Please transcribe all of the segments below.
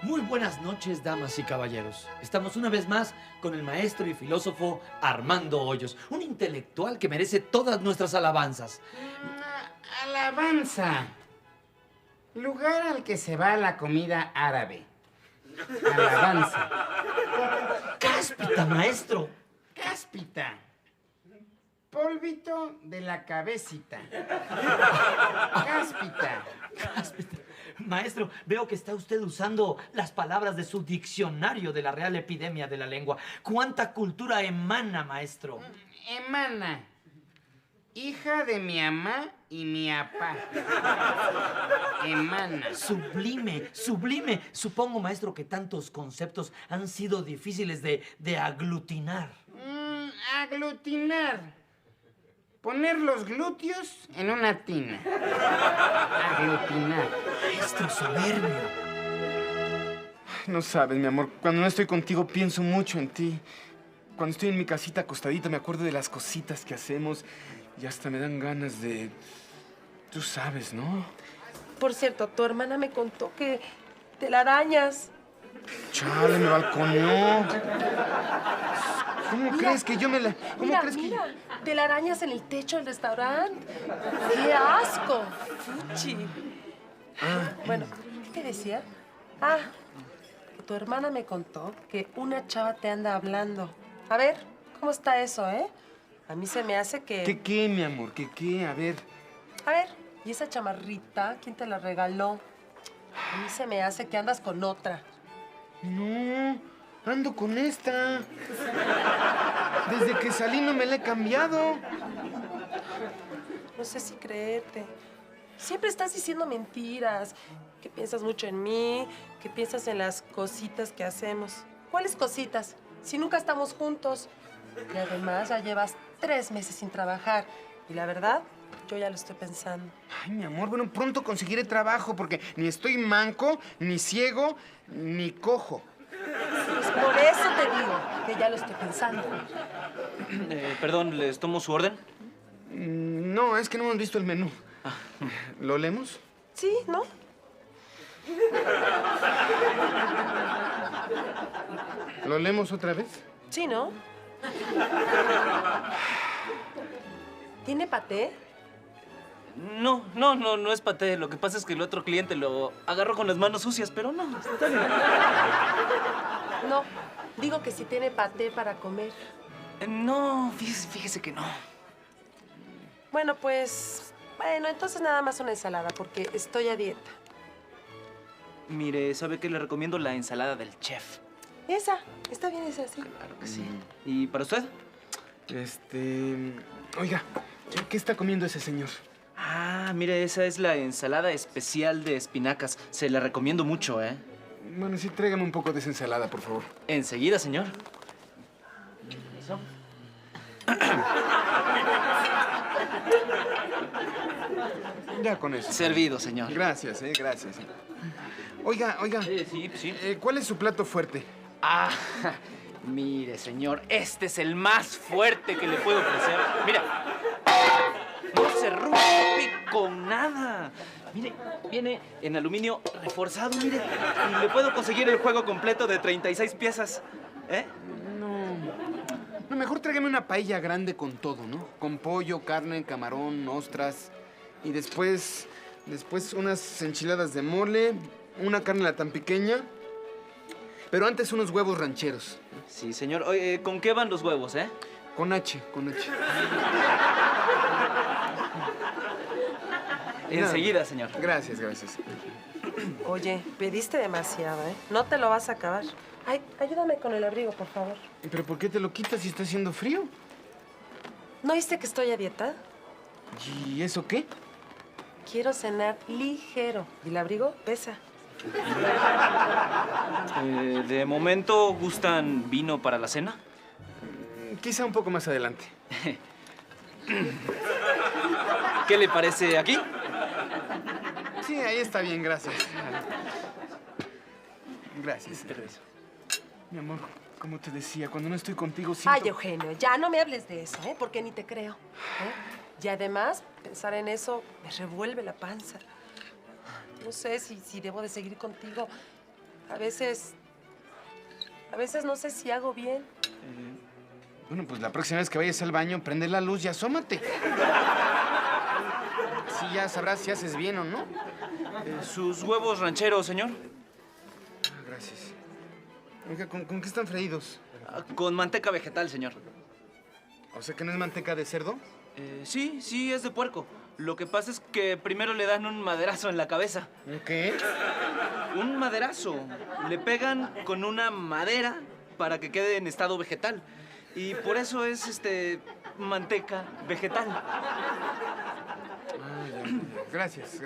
Muy buenas noches, damas y caballeros. Estamos una vez más con el maestro y filósofo Armando Hoyos, un intelectual que merece todas nuestras alabanzas. Alabanza. Lugar al que se va la comida árabe. Alabanza. ¡Cáspita, maestro! Cáspita. Polvito de la cabecita. Cáspita. ¡Cáspita! Maestro, veo que está usted usando las palabras de su diccionario de la Real Epidemia de la Lengua. ¿Cuánta cultura emana, maestro? Emana. Hija de mi mamá y mi apá. Emana. Sublime, sublime. Supongo, maestro, que tantos conceptos han sido difíciles de aglutinar. Aglutinar. Poner los glúteos en una tina. Aglutinar. Maestro soberbio. No sabes, mi amor, cuando no estoy contigo pienso mucho en ti. Cuando estoy en mi casita acostadita me acuerdo de las cositas que hacemos y hasta me dan ganas de... Tú sabes, ¿no? Por cierto, tu hermana me contó que telarañas. Chale, me balconeó. ¿Cómo Mira, crees que yo me la... ¿Cómo mira, crees mira, telarañas en el techo del restaurante. ¡Qué asco! Fuchi. Bueno, ¿qué te decía? Ah, tu hermana me contó que una chava te anda hablando. A ver, ¿cómo está eso, eh? A mí se me hace que... ¿Qué qué, mi amor? ¿Qué qué? A ver... A ver, ¿y esa chamarrita? ¿Quién te la regaló? A mí se me hace que andas con otra. No, ando con esta. Desde que salí no me la he cambiado. No sé si creerte. Siempre estás diciendo mentiras, que piensas mucho en mí, que piensas en las cositas que hacemos. ¿Cuáles cositas? Si nunca estamos juntos. Y además ya llevas 3 meses sin trabajar. Y la verdad, yo ya lo estoy pensando. Ay, mi amor, bueno, pronto conseguiré trabajo porque ni estoy manco, ni ciego, ni cojo. Pues por eso te digo que ya lo estoy pensando. Perdón, ¿les tomo su orden? No, es que no hemos visto el menú. ¿Lo leemos? Sí, ¿no? ¿Lo leemos otra vez? Sí, ¿no? ¿Tiene paté? No es paté. Lo que pasa es que el otro cliente lo agarró con las manos sucias, pero no, está bien. No, digo que si tiene paté para comer. No, fíjese que no. Bueno, pues... Bueno, entonces nada más una ensalada, porque estoy a dieta. Mire, ¿sabe qué? Le recomiendo la ensalada del chef. Esa, está bien esa, sí. Claro que sí. ¿Y para usted? Oiga, ¿qué está comiendo ese señor? Ah, mire, esa es la ensalada especial de espinacas. Se la recomiendo mucho, ¿eh? Bueno, sí, tráigame un poco de esa ensalada, por favor. Enseguida, señor. ¿Eso? Ya con eso. Servido, señor. Gracias, gracias. Oiga, Sí. ¿cuál es su plato fuerte? Ah, mire, señor, este es el más fuerte que le puedo ofrecer. Mira, no se rompe con nada. Mire, viene en aluminio reforzado, mire. Y le puedo conseguir el juego completo de 36 piezas. ¿Eh? No, mejor tráigame una paella grande con todo, ¿no? Con pollo, carne, camarón, ostras. Y después unas enchiladas de mole, una carne la tan pequeña. Pero antes unos huevos rancheros. Sí, señor. Oye, ¿con qué van los huevos, eh? Con H. Enseguida, señor. Gracias. Oye, pediste demasiado, ¿eh? No te lo vas a acabar. Ay, ayúdame con el abrigo, por favor. ¿Pero por qué te lo quitas si está haciendo frío? ¿No viste que estoy a dieta? ¿Y eso qué? Quiero cenar ligero. ¿Y el abrigo pesa? De momento, ¿gustan vino para la cena? Quizá un poco más adelante. ¿Qué le parece aquí? Sí, ahí está bien, gracias. Gracias. Permiso. Mi amor, como te decía, cuando no estoy contigo siento... Ay, Eugenio, ya no me hables de eso, ¿eh? Porque ni te creo. Y además, pensar en eso me revuelve la panza. No sé si debo de seguir contigo. A veces no sé si hago bien. Bueno, pues la próxima vez que vayas al baño, prende la luz y asómate. Así ya sabrás si haces bien o no. ¿Sus huevos rancheros, señor? Gracias. Oiga, ¿con qué están freídos? Con manteca vegetal, señor. O sea que no es manteca de cerdo. Sí, es de puerco. Lo que pasa es que primero le dan un maderazo en la cabeza. ¿Qué? Un maderazo. Le pegan con una madera para que quede en estado vegetal. Y por eso es, manteca vegetal. Gracias.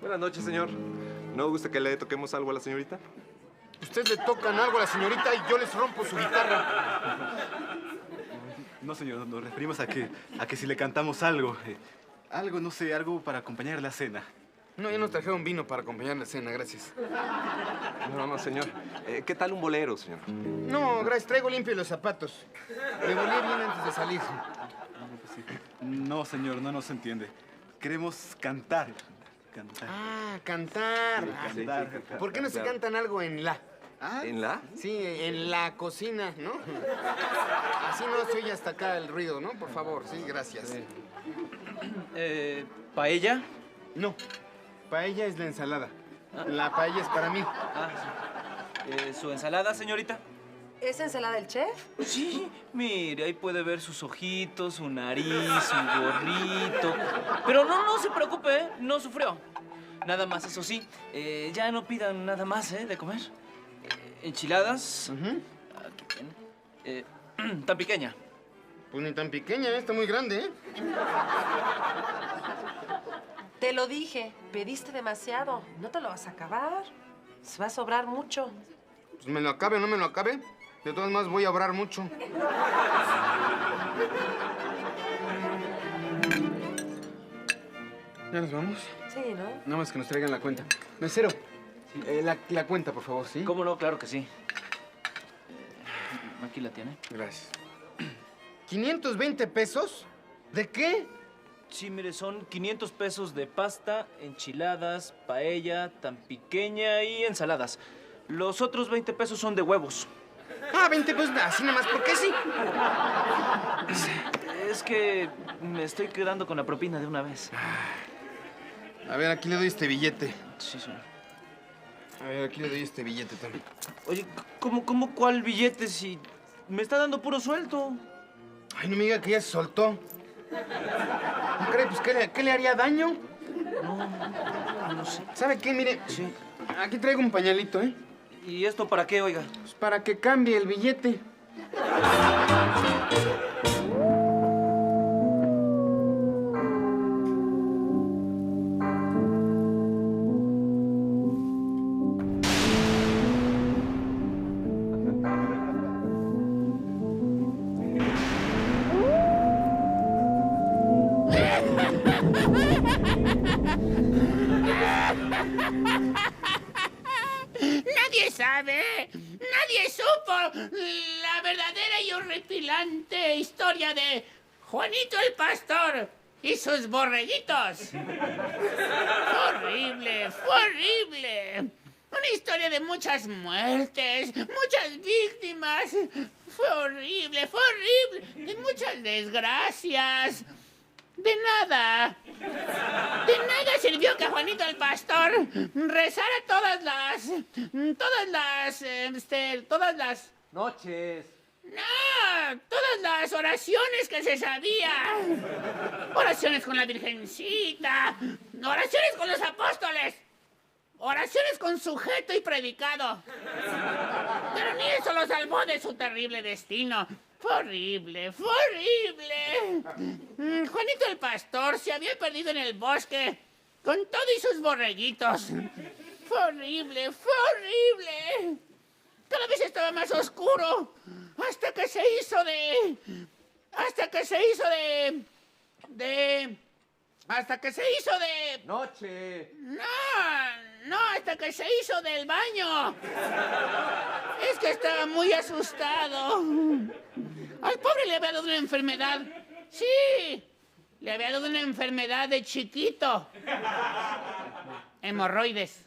Buenas noches, señor. ¿No gusta que le toquemos algo a la señorita? Ustedes le tocan algo a la señorita y yo les rompo su guitarra. No, señor, nos referimos a que si le cantamos algo. Algo, no sé, algo para acompañar la cena. No, ya nos trajeron vino para acompañar la cena, gracias. No, señor. ¿Qué tal un bolero, señor? No, gracias, traigo limpios los zapatos. Me volví bien antes de salir. No, señor, no nos entiende. Queremos cantar. Cantar. Ah, cantar. Cantar. ¿Por qué no se cantan algo en la? Ah, ¿En la? Sí, en la cocina, ¿no? Así no se oye hasta acá el ruido, ¿no? Por favor, sí, gracias. ¿Paella? No, paella es la ensalada. La paella es para mí. ¿Su ensalada, señorita? ¿Es ensalada del chef? Sí, mire, ahí puede ver sus ojitos, su nariz, su gorrito. Pero no se preocupe, ¿eh? No sufrió. Nada más, eso sí, ya no pidan nada más, de comer. Enchiladas. Aquí tiene. Tan pequeña. Pues ni tan pequeña, está muy grande, ¿eh? Te lo dije, pediste demasiado. No te lo vas a acabar. Se va a sobrar mucho. Pues me lo acabe o no me lo acabe. De todas maneras voy a obrar mucho. ¿Ya nos vamos? Sí, ¿no? Nada más que nos traigan la cuenta. Mesero, la cuenta, por favor, ¿sí? ¿Cómo no? Claro que sí. Aquí la tiene. Gracias. ¿520 pesos? ¿De qué? Sí, mire, son 500 pesos de pasta, enchiladas, paella, tan pequeña y ensaladas. Los otros 20 pesos son de huevos. Ah, 20 pesos, así nada más, ¿por qué sí? Es que me estoy quedando con la propina de una vez. A ver, aquí le doy este billete. Sí, señor. A ver, aquí le doy este billete también. Oye, ¿cómo cuál billete si me está dando puro suelto? Ay, no me diga que ya se soltó. ¿No cree? Pues, ¿qué le haría daño? No sé. ¿Sabe qué? Mire, Sí. aquí traigo un pañalito, ¿eh? ¿Y esto para qué, oiga? Pues para que cambie el billete. Nadie supo la verdadera y horripilante historia de Juanito el Pastor y sus borreguitos. Horrible, fue horrible. Una historia de muchas muertes, muchas víctimas. Fue horrible, de muchas desgracias. De nada sirvió que Juanito el Pastor rezara todas las... Noches. No, todas las oraciones que se sabía. Oraciones con la Virgencita, oraciones con los apóstoles, oraciones con sujeto y predicado. Pero ni eso lo salvó de su terrible destino. Fue horrible. Juanito el Pastor se había perdido en el bosque con todo y sus borreguitos. Fue horrible. Cada vez estaba más oscuro hasta que se hizo de... Noche. No, hasta que se hizo del baño. Es que estaba muy asustado. Al pobre le había dado una enfermedad. Sí, le había dado una enfermedad de chiquito. Hemorroides.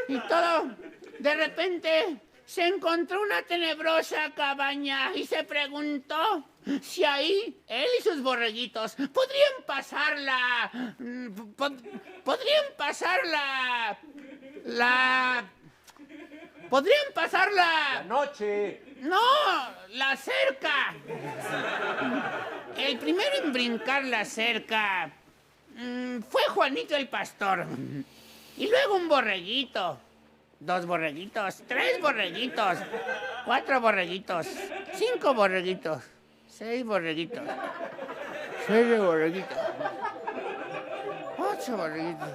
Y todo, de repente, se encontró una tenebrosa cabaña y se preguntó si ahí él y sus borreguitos podrían pasar ¡La noche! No, la cerca. El primero en brincar la cerca fue Juanito el pastor. Y luego un borreguito. 2 borreguitos, 3 borreguitos, 4 borreguitos, 5 borreguitos, 6 borreguitos, 7 borreguitos, 8 borreguitos.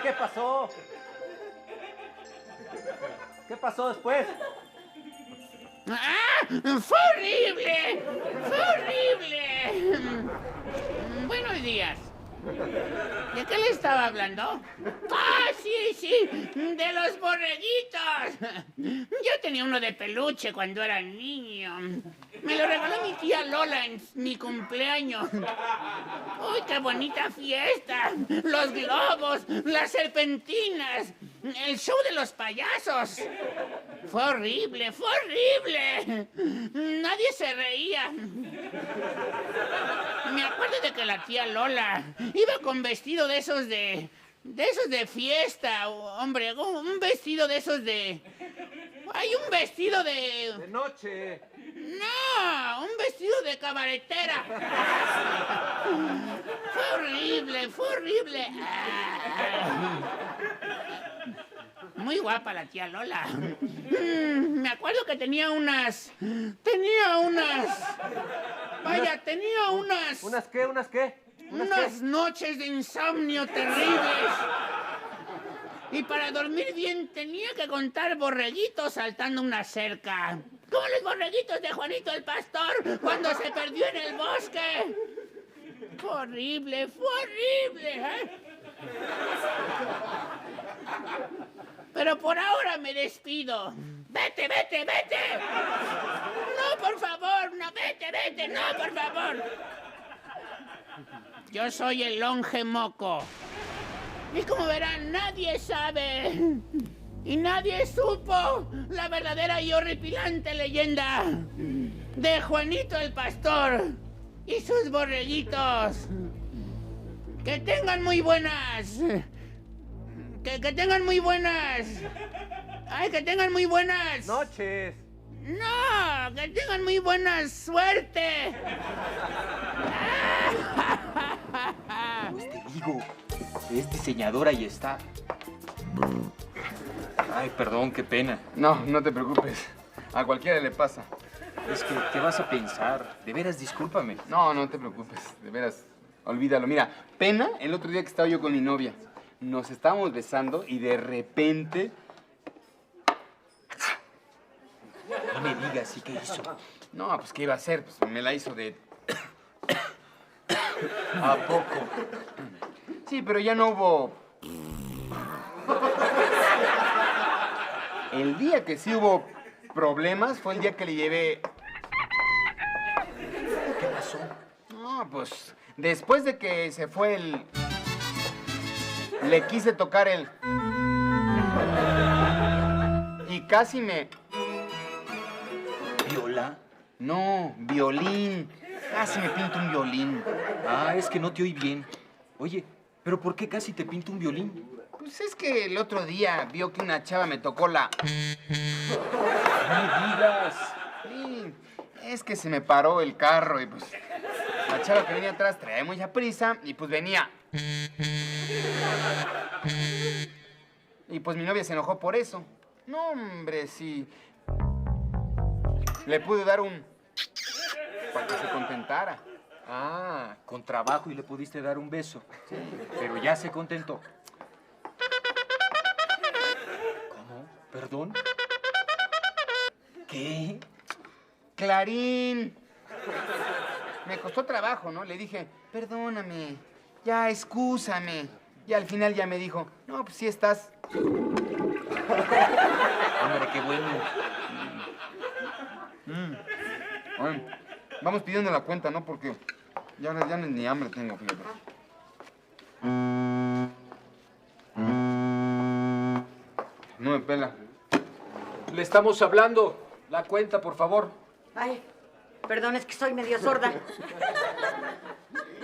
¿Qué pasó? ¿Qué pasó después? ¡Ah! ¡Fue horrible! ¡Fue horrible! Buenos días. ¿De qué le estaba hablando? ¡Ah, sí! ¡De los borreguitos! Yo tenía uno de peluche cuando era niño. Me lo regaló mi tía Lola en mi cumpleaños. ¡Uy, qué bonita fiesta! Los globos, las serpentinas, el show de los payasos. Fue horrible, fue horrible. Nadie se reía. Me acuerdo de que la tía Lola iba con vestido de esos de fiesta, hombre, un vestido de esos de... Hay un vestido de... ¡De noche! No, un vestido de cabaretera. Fue horrible, fue horrible. Muy guapa la tía Lola. Me acuerdo que tenía unas... Vaya, tenía unas... ¿Unas qué? Unas noches de insomnio terribles. Y para dormir bien tenía que contar borreguitos saltando una cerca. Como los borreguitos de Juanito el pastor cuando se perdió en el bosque. Fue horrible, ¿eh? Pero por ahora me despido. ¡Vete! No, por favor, no, vete, no, por favor. Yo soy el longe moco. Y como verán, nadie sabe y nadie supo la verdadera y horripilante leyenda de Juanito el pastor y sus borreguitos. Que tengan muy buenas... Que tengan muy buenas... ¡Ay, que tengan muy buenas... ¡Noches! ¡No! ¡Que tengan muy buena suerte! Pues te digo, es diseñadora y está... Ay, perdón, qué pena. No te preocupes. A cualquiera le pasa. Es que, ¿qué vas a pensar? De veras, discúlpame. No te preocupes. De veras, olvídalo. Mira, pena el otro día que estaba yo con mi novia. Nos estábamos besando y de repente... No me digas, ¿y qué hizo? No, pues, ¿qué iba a hacer? Pues me la hizo de... ¿A poco? Sí, pero ya no hubo... El día que sí hubo problemas fue el día que le llevé... ¿Qué pasó? No, pues, después de que se fue el... Le quise tocar el... Y casi me... ¿Viola? No, violín. Casi me pinto un violín. Ah, es que no te oí bien. Oye, ¿pero por qué casi te pinta un violín? Pues es que el otro día vio que una chava me tocó la... ¡No me digas! Sí, es que se me paró el carro y pues... La chava que venía atrás traía mucha prisa y pues venía... Y pues mi novia se enojó por eso. No, hombre, sí. Le pude dar un... para que se contentara. Ah, con trabajo y le pudiste dar un beso. Sí, pero ya se contentó. ¿Cómo? ¿Perdón? ¿Qué? Clarín. Me costó trabajo, ¿no? Le dije, perdóname, ya, excúsame. Y al final ya me dijo, no, pues sí estás... Hombre, qué bueno. Bueno, vamos pidiendo la cuenta, ¿no? Porque Ya ni hambre tengo, fíjate. No me pela. Le estamos hablando. La cuenta, por favor. Ay, perdón, es que soy medio sorda.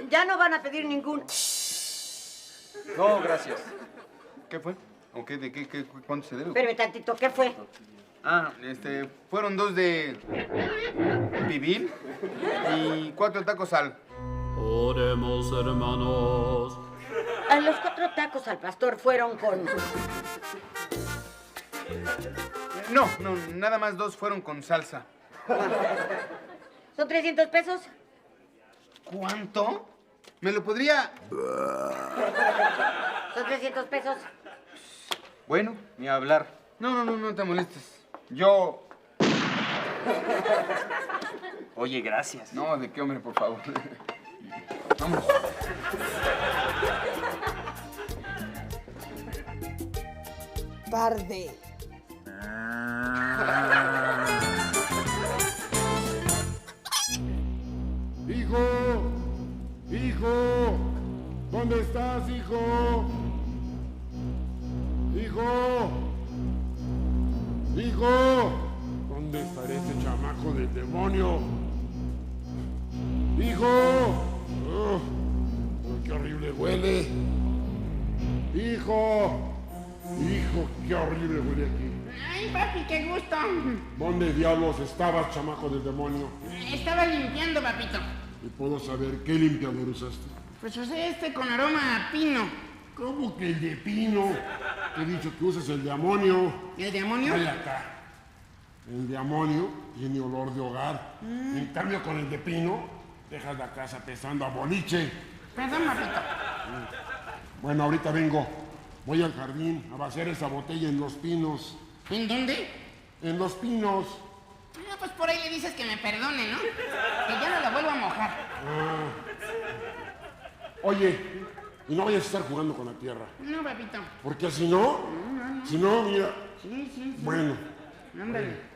Ya no van a pedir ningún... No, gracias. ¿Qué fue? ¿O qué? ¿De qué? ¿Cuánto se debe? Espérame tantito, ¿qué fue? Ah, fueron 2 de pibil y 4 tacos al... Oremos, hermanos. A los 4 tacos al pastor fueron con... No, nada más 2 fueron con salsa. ¿Son 300 pesos? ¿Cuánto? ¿Me lo podría...? ¿Son 300 pesos? Bueno, ni hablar. No te molestes. Yo... Oye, gracias. No, ¿de qué, hombre, por favor? Vamos. Barde. Hijo, ¿dónde estás, hijo? Hijo, ¿dónde estará este chamaco del demonio? Hijo, qué horrible huele. Hijo, qué horrible huele aquí. Ay, papi, qué gusto. ¿Dónde diablos estabas, chamaco del demonio? Estaba limpiando, papito. ¿Y puedo saber qué limpiador usaste? Pues usé con aroma a pino. ¿Cómo que el de pino? Te he dicho que uses el de amonio. ¿El de amonio? Vaya acá. El de amonio tiene olor de hogar. En cambio, con el de pino, dejas la casa pesando a boliche. Perdón, papito. Bueno, ahorita vengo. Voy al jardín a vaciar esa botella en Los Pinos. ¿En dónde? En Los Pinos. No, pues por ahí le dices que me perdone, ¿no? Que ya no la vuelvo a mojar. Oye, y no vayas a estar jugando con la tierra. No, papito. Porque si no, mira. Sí. Bueno. Ándale.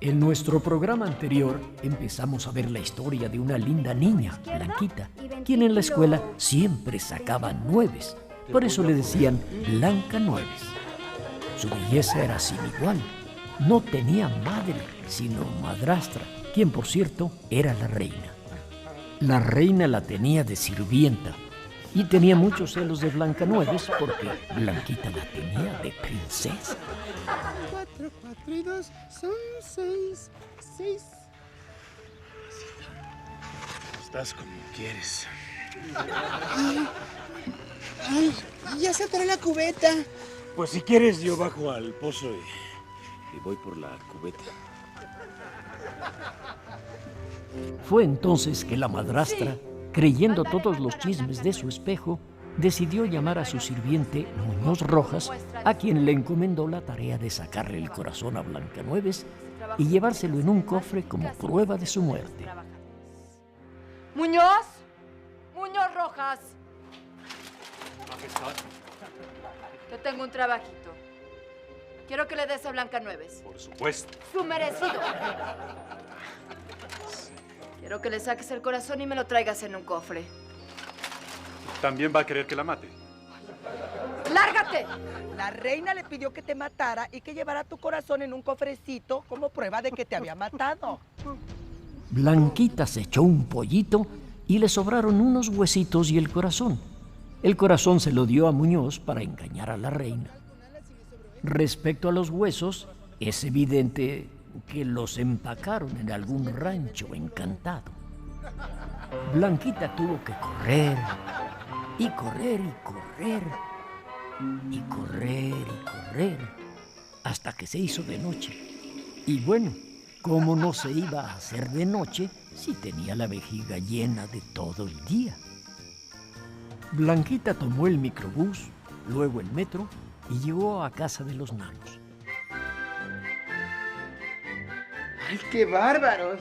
En nuestro programa anterior empezamos a ver la historia de una linda niña, Blanquita, quien en la escuela siempre sacaba 9. Por eso le decían Blanca 9. Su belleza era sin igual. No tenía madre, sino madrastra, quien por cierto era la reina. La reina la tenía de sirvienta y tenía muchos celos de Blanca 9 porque Blanquita la tenía de princesa. 4, 4 y 2 son 6. 6. Estás como quieres. Ay, ya se atoró la cubeta. Pues si quieres yo bajo al pozo y voy por la cubeta. Fue entonces que la madrastra Creyendo todos los chismes de su espejo, decidió llamar a su sirviente Muñoz Rojas, a quien le encomendó la tarea de sacarle el corazón a Blancanieves y llevárselo en un cofre como prueba de su muerte. ¡Muñoz! ¡Muñoz Rojas! Yo tengo un trabajito. Quiero que le des a Blancanieves. Por supuesto. Su merecido. Quiero que le saques el corazón y me lo traigas en un cofre. ¿También va a querer que la mate? ¡Lárgate! La reina le pidió que te matara y que llevara tu corazón en un cofrecito como prueba de que te había matado. Blanquita se echó un pollito y le sobraron unos huesitos y el corazón. El corazón se lo dio a Muñoz para engañar a la reina. Respecto a los huesos, es evidente que los empacaron en algún rancho encantado. Blanquita tuvo que correr y correr y correr y correr y correr hasta que se hizo de noche. Y bueno, ¿cómo no se iba a hacer de noche si tenía la vejiga llena de todo el día? Blanquita tomó el microbús, luego el metro y llegó a casa de los nanos. ¡Ay, qué bárbaros!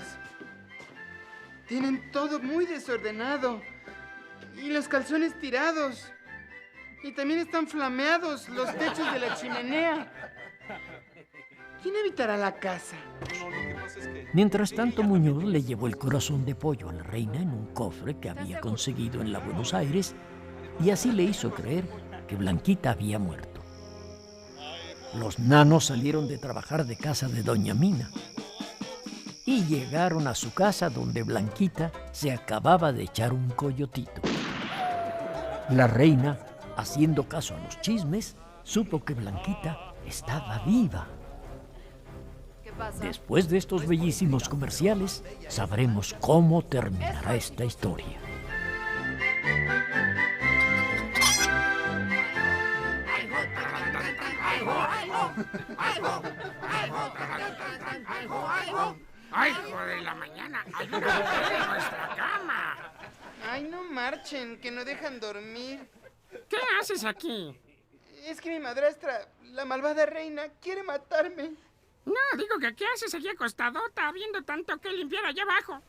Tienen todo muy desordenado. Y los calzones tirados. Y también están flameados los techos de la chimenea. ¿Quién habitará la casa? Mientras tanto, Muñoz le llevó el corazón de pollo a la reina en un cofre que había conseguido en la Buenos Aires y así le hizo creer que Blanquita había muerto. Los nanos salieron de trabajar de casa de doña Mina y llegaron a su casa donde Blanquita se acababa de echar un coyotito. La reina, haciendo caso a los chismes, supo que Blanquita estaba viva. Después de estos bellísimos comerciales, sabremos cómo terminará esta historia. ¡Ay, hijo de la mañana! ¡Hay una mujer en nuestra cama! Ay, no marchen, que no dejan dormir. ¿Qué haces aquí? Es que mi madrastra, la malvada reina, quiere matarme. No, digo que ¿qué haces aquí acostadota, habiendo tanto que limpiar allá abajo?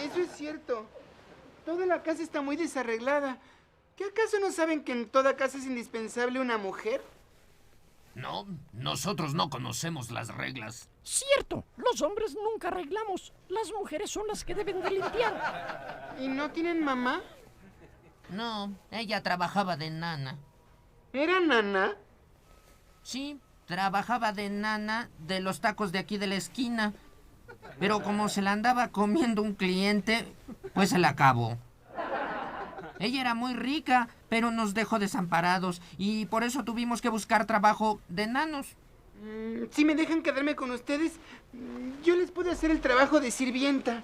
Eso es cierto. Toda la casa está muy desarreglada. ¿Qué acaso no saben que en toda casa es indispensable una mujer? No, nosotros no conocemos las reglas. Cierto, los hombres nunca arreglamos. Las mujeres son las que deben de limpiar. ¿Y no tienen mamá? No, ella trabajaba de nana. ¿Era nana? Sí, trabajaba de nana de los tacos de aquí de la esquina. Pero como se la andaba comiendo un cliente, pues se la acabó. Ella era muy rica, pero nos dejó desamparados y por eso tuvimos que buscar trabajo de nanos. Si me dejan quedarme con ustedes, yo les puedo hacer el trabajo de sirvienta.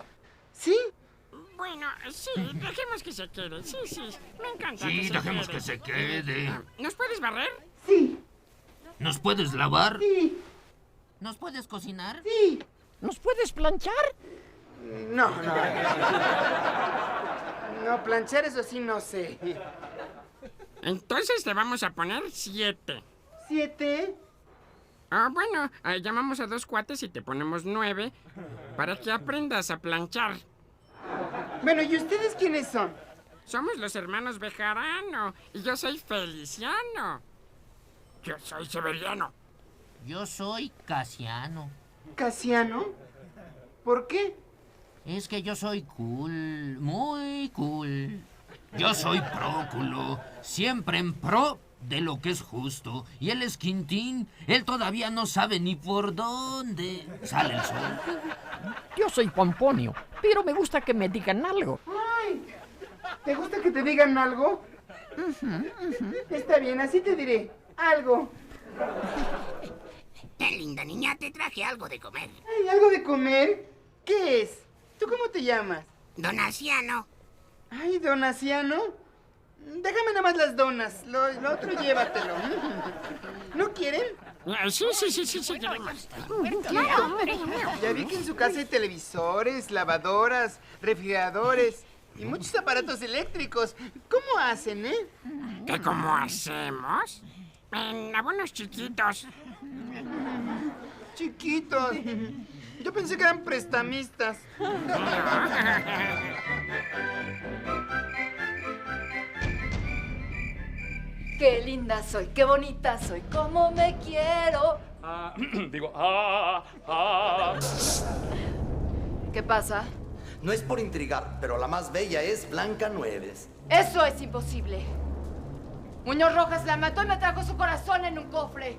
¿Sí? Bueno, sí, dejemos que se quede. Sí, me encanta. Sí, dejemos que se quede. ¿Nos puedes barrer? Sí. ¿Nos puedes lavar? Sí. ¿Nos puedes cocinar? Sí. ¿Nos puedes planchar? No. No, planchar eso sí no sé. Entonces te vamos a poner 7. ¿7? Ah, bueno, llamamos a 2 cuates y te ponemos 9 para que aprendas a planchar. Bueno, ¿y ustedes quiénes son? Somos los hermanos Bejarano y yo soy Feliciano. Yo soy Severiano. Yo soy Casiano. ¿Casiano? ¿Por qué? Es que yo soy cool, muy cool. Yo soy Próculo, siempre en pro de lo que es justo. Y él es Quintín, él todavía no sabe ni por dónde sale el sol. Yo soy Pomponio, pero me gusta que me digan algo. Ay, ¿te gusta que te digan algo? Está bien, así te diré. Algo. Qué linda niña, te traje algo de comer. Ay, ¿algo de comer? ¿Qué es? ¿Tú cómo te llamas? Donaciano. Ay, Donaciano. Déjame nada más las donas. Lo otro llévatelo. ¿No quieren? Sí, queremos. Ya vi que en su casa hay televisores, lavadoras, refrigeradores. Y muchos aparatos eléctricos. ¿Cómo hacen, ¿Qué cómo hacemos? En abonos chiquitos. Chiquitos. Yo pensé que eran prestamistas. Qué linda soy, qué bonita soy, cómo me quiero. ¿Qué pasa? No es por intrigar, pero la más bella es Blancanieves. Eso es imposible. Muñoz Rojas la mató y me trajo su corazón en un cofre.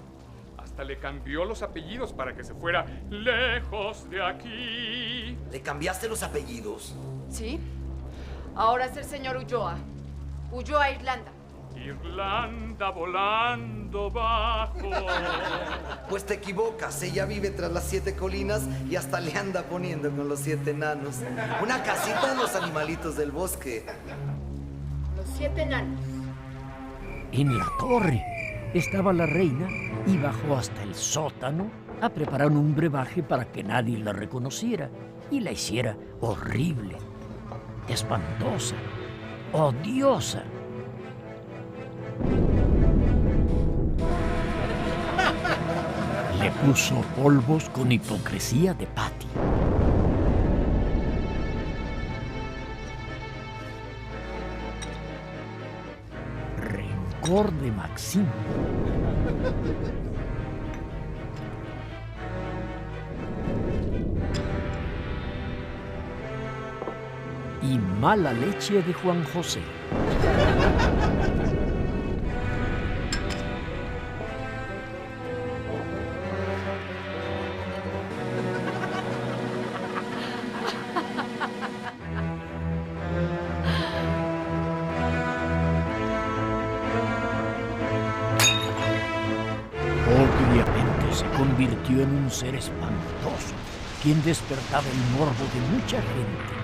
Hasta le cambió los apellidos para que se fuera lejos de aquí. ¿Le cambiaste los apellidos? Sí. Ahora es el señor Ulloa. Ulloa, Irlanda. Irlanda volando bajo. Pues te equivocas, ella vive tras las 7 colinas y hasta le anda poniendo con los 7 enanos. Una casita de los animalitos del bosque. Los 7 enanos. En la torre estaba la reina y bajó hasta el sótano a preparar un brebaje para que nadie la reconociera y la hiciera horrible, espantosa, odiosa. Le puso polvos con hipocresía de Patty. Rencor de Maxim. Y mala leche de Juan José. Obviamente se convirtió en un ser espantoso, quien despertaba el morbo de mucha gente.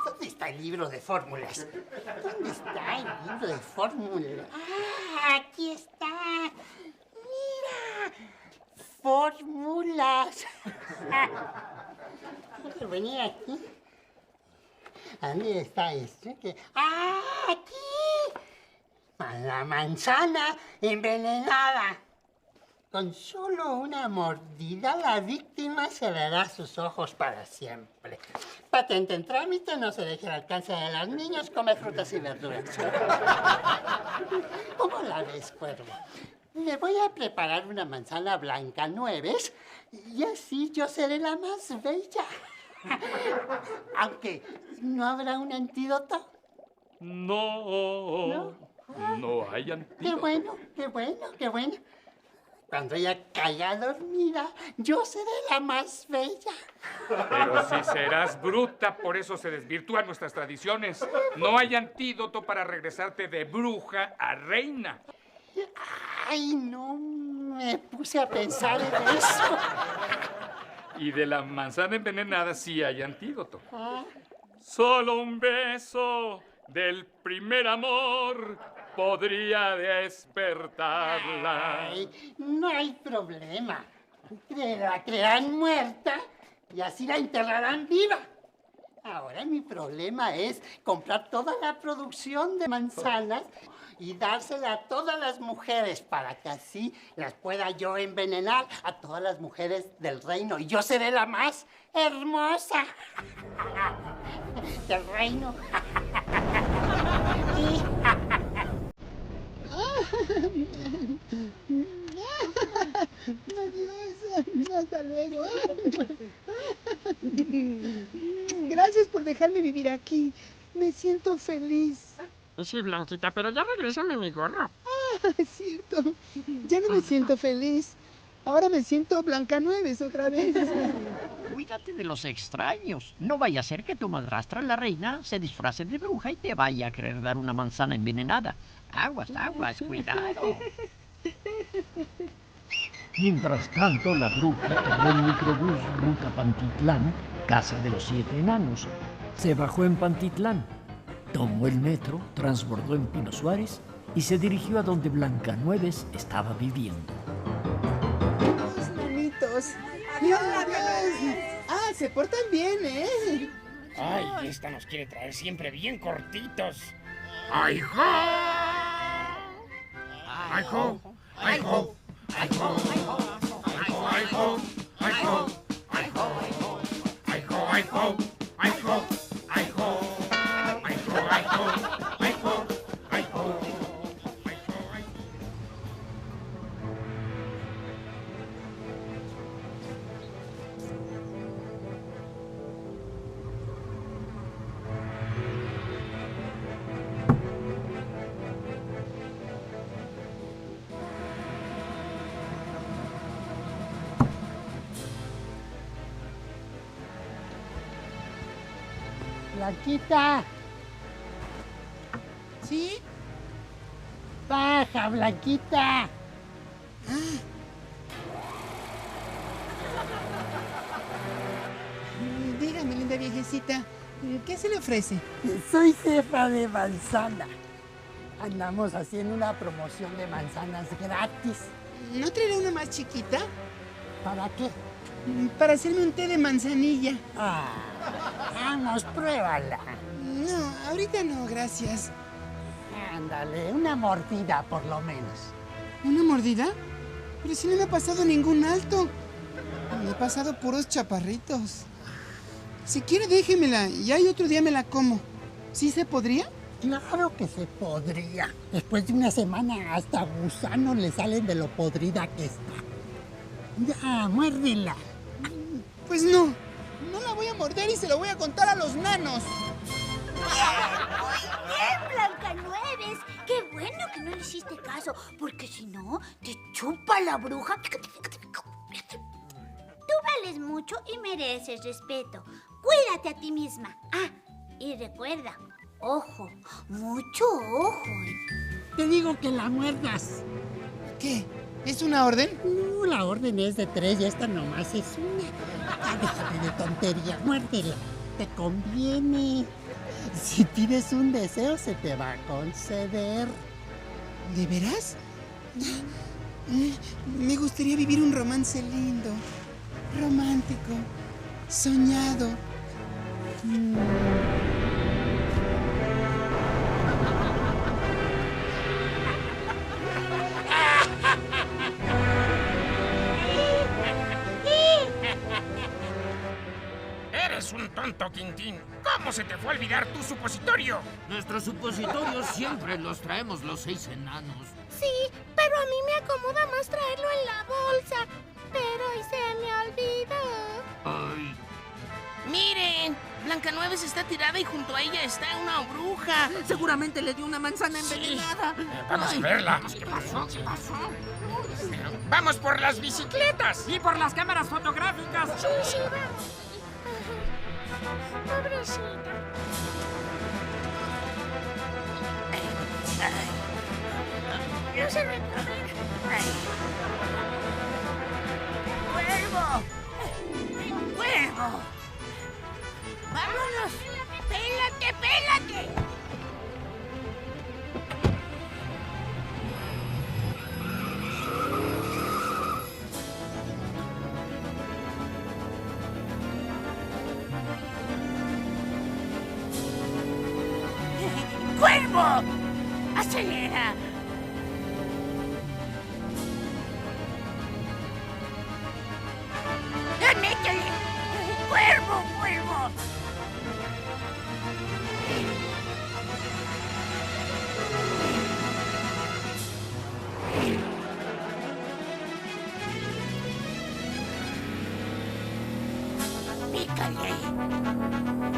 ¿Dónde está el libro de fórmulas? ¿Dónde está el libro de fórmulas? ¡Ah, aquí está! ¡Mira! ¡Fórmulas! ¿Puedo venir aquí? ¿Dónde está esto? ¡Ah, aquí! La manzana envenenada. Con solo una mordida, la víctima cerrará sus ojos para siempre. Patente en trámite, no se deje al alcance de los niños comer frutas y verduras. ¿Cómo la ves, cuervo? Me voy a preparar una manzana Blancanieves y así yo seré la más bella. Aunque, ¿no habrá un antídoto? No hay antídoto. Qué bueno, qué bueno, qué bueno. Cuando ella caiga dormida, yo seré la más bella. Pero si serás bruta, por eso se desvirtúan nuestras tradiciones. No hay antídoto para regresarte de bruja a reina. Ay, no me puse a pensar en eso. Y de la manzana envenenada sí hay antídoto. Ah. Solo un beso del primer amor podría despertarla. Ay, no hay problema. La creerán muerta y así la enterrarán viva. Ahora mi problema es comprar toda la producción de manzanas y dársela a todas las mujeres para que así las pueda yo envenenar a todas las mujeres del reino. Y yo seré la más hermosa del reino. Hasta luego. Gracias por dejarme vivir aquí. Me siento feliz. Sí, Blanquita, pero ya regrésame mi gorro. Es cierto. Ya no me siento feliz. Ahora me siento Blancanieves otra vez. Cuídate de los extraños. No vaya a ser que tu madrastra, la reina, se disfrace de bruja y te vaya a querer dar una manzana envenenada. Aguas, aguas, cuidado. Mientras tanto, la bruja tomó el microbús ruta Pantitlán, casa de los 7 enanos. Se bajó en Pantitlán, tomó el metro, transbordó en Pino Suárez y se dirigió a donde Blancanieves estaba viviendo. Los nanitos. Ah, se portan bien, ¿eh? Ay, esta nos quiere traer siempre bien cortitos. ¡Ay, jo! ¡Ay, jo! ¡Ay, jo! ¡Ay, jo! ¡Ay, jo! ¡Ay, jo! ¡Ay, jo! ¡Ay, jo! ¡Ay, jo! ¡Ay, jo! ¡Ay, jo! ¡Ay, jo! ¡Ay, jo! ¡Ay, jo! ¡Ay, jo! ¡Ay, jo! Blanquita. ¿Sí? Baja, Blanquita. Dígame, linda viejecita, ¿qué se le ofrece? Soy jefa de manzana. Andamos haciendo una promoción de manzanas gratis. ¿No traerá una más chiquita? ¿Para qué? Para hacerme un té de manzanilla. Vamos, pruébala. No, ahorita no, gracias. Ándale, una mordida por lo menos. ¿Una mordida? Pero si no me ha pasado ningún alto. Me he pasado puros chaparritos. Si quiere, déjemela y ahí otro día me la como. ¿Sí se podría? Claro que se podría. Después de una semana hasta gusanos le salen de lo podrida que está. Ya, muérdela. Pues no. No la voy a morder y se lo voy a contar a los nanos. ¡Muy bien, Blancanieves! ¡Qué bueno que no le hiciste caso! Porque si no, te chupa la bruja. Tú vales mucho y mereces respeto. Cuídate a ti misma. Ah, y recuerda, ojo, mucho ojo. Te digo que la muerdas. ¿Qué? ¿Es una orden? No, la orden es de 3 y esta nomás es una. Ya déjate de tontería, muérdela. Te conviene. Si pides un deseo, se te va a conceder. ¿De veras? Me gustaría vivir un romance lindo, romántico, soñado. Eres un tonto, Quintín. ¿Cómo se te fue a olvidar tu supositorio? Nuestros supositorios siempre los traemos los 6 enanos. Sí, pero a mí me acomoda más traerlo en la bolsa. Pero hoy se me olvidó. Ay. Miren, Blancanieves está tirada y junto a ella está una bruja. Seguramente le dio una manzana envenenada. Vamos a verla. ¿Qué pasó? Vamos por las bicicletas. Y por las cámaras fotográficas. Sí, vamos. Pobrecita. No se recupera. ¡Cuervo! ¡Cuervo! ¡Vámonos! ¡Pélate, pélate! ¡Cuervo! ¡Acelera! ¡Métele! ¡Cuervo, cuervo! ¡Pícale!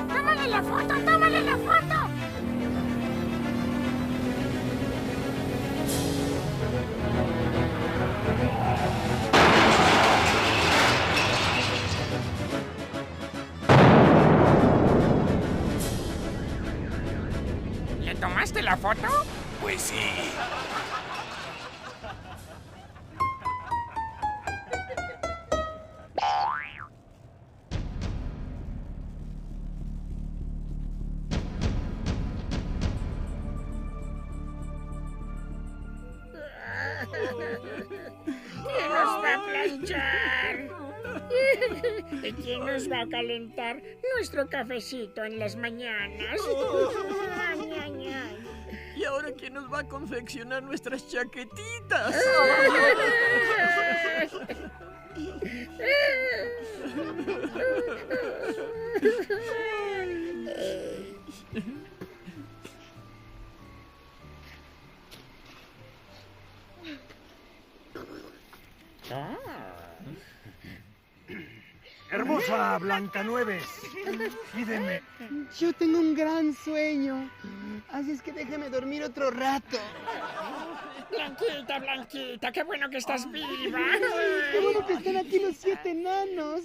¡Tómale la foto! ¡Tómale la foto! ¿Le tomaste la foto? Pues sí. planchar. ¿Y quién nos va a calentar nuestro cafecito en las mañanas? Ay, ay, ay. ¿Y ahora quién nos va a confeccionar nuestras chaquetitas? Hermosa Blancanieves, pídeme. Yo tengo un gran sueño, así es que déjame dormir otro rato. Blanquita, Blanquita, qué bueno que estás viva. Qué bueno que están aquí los 7 enanos.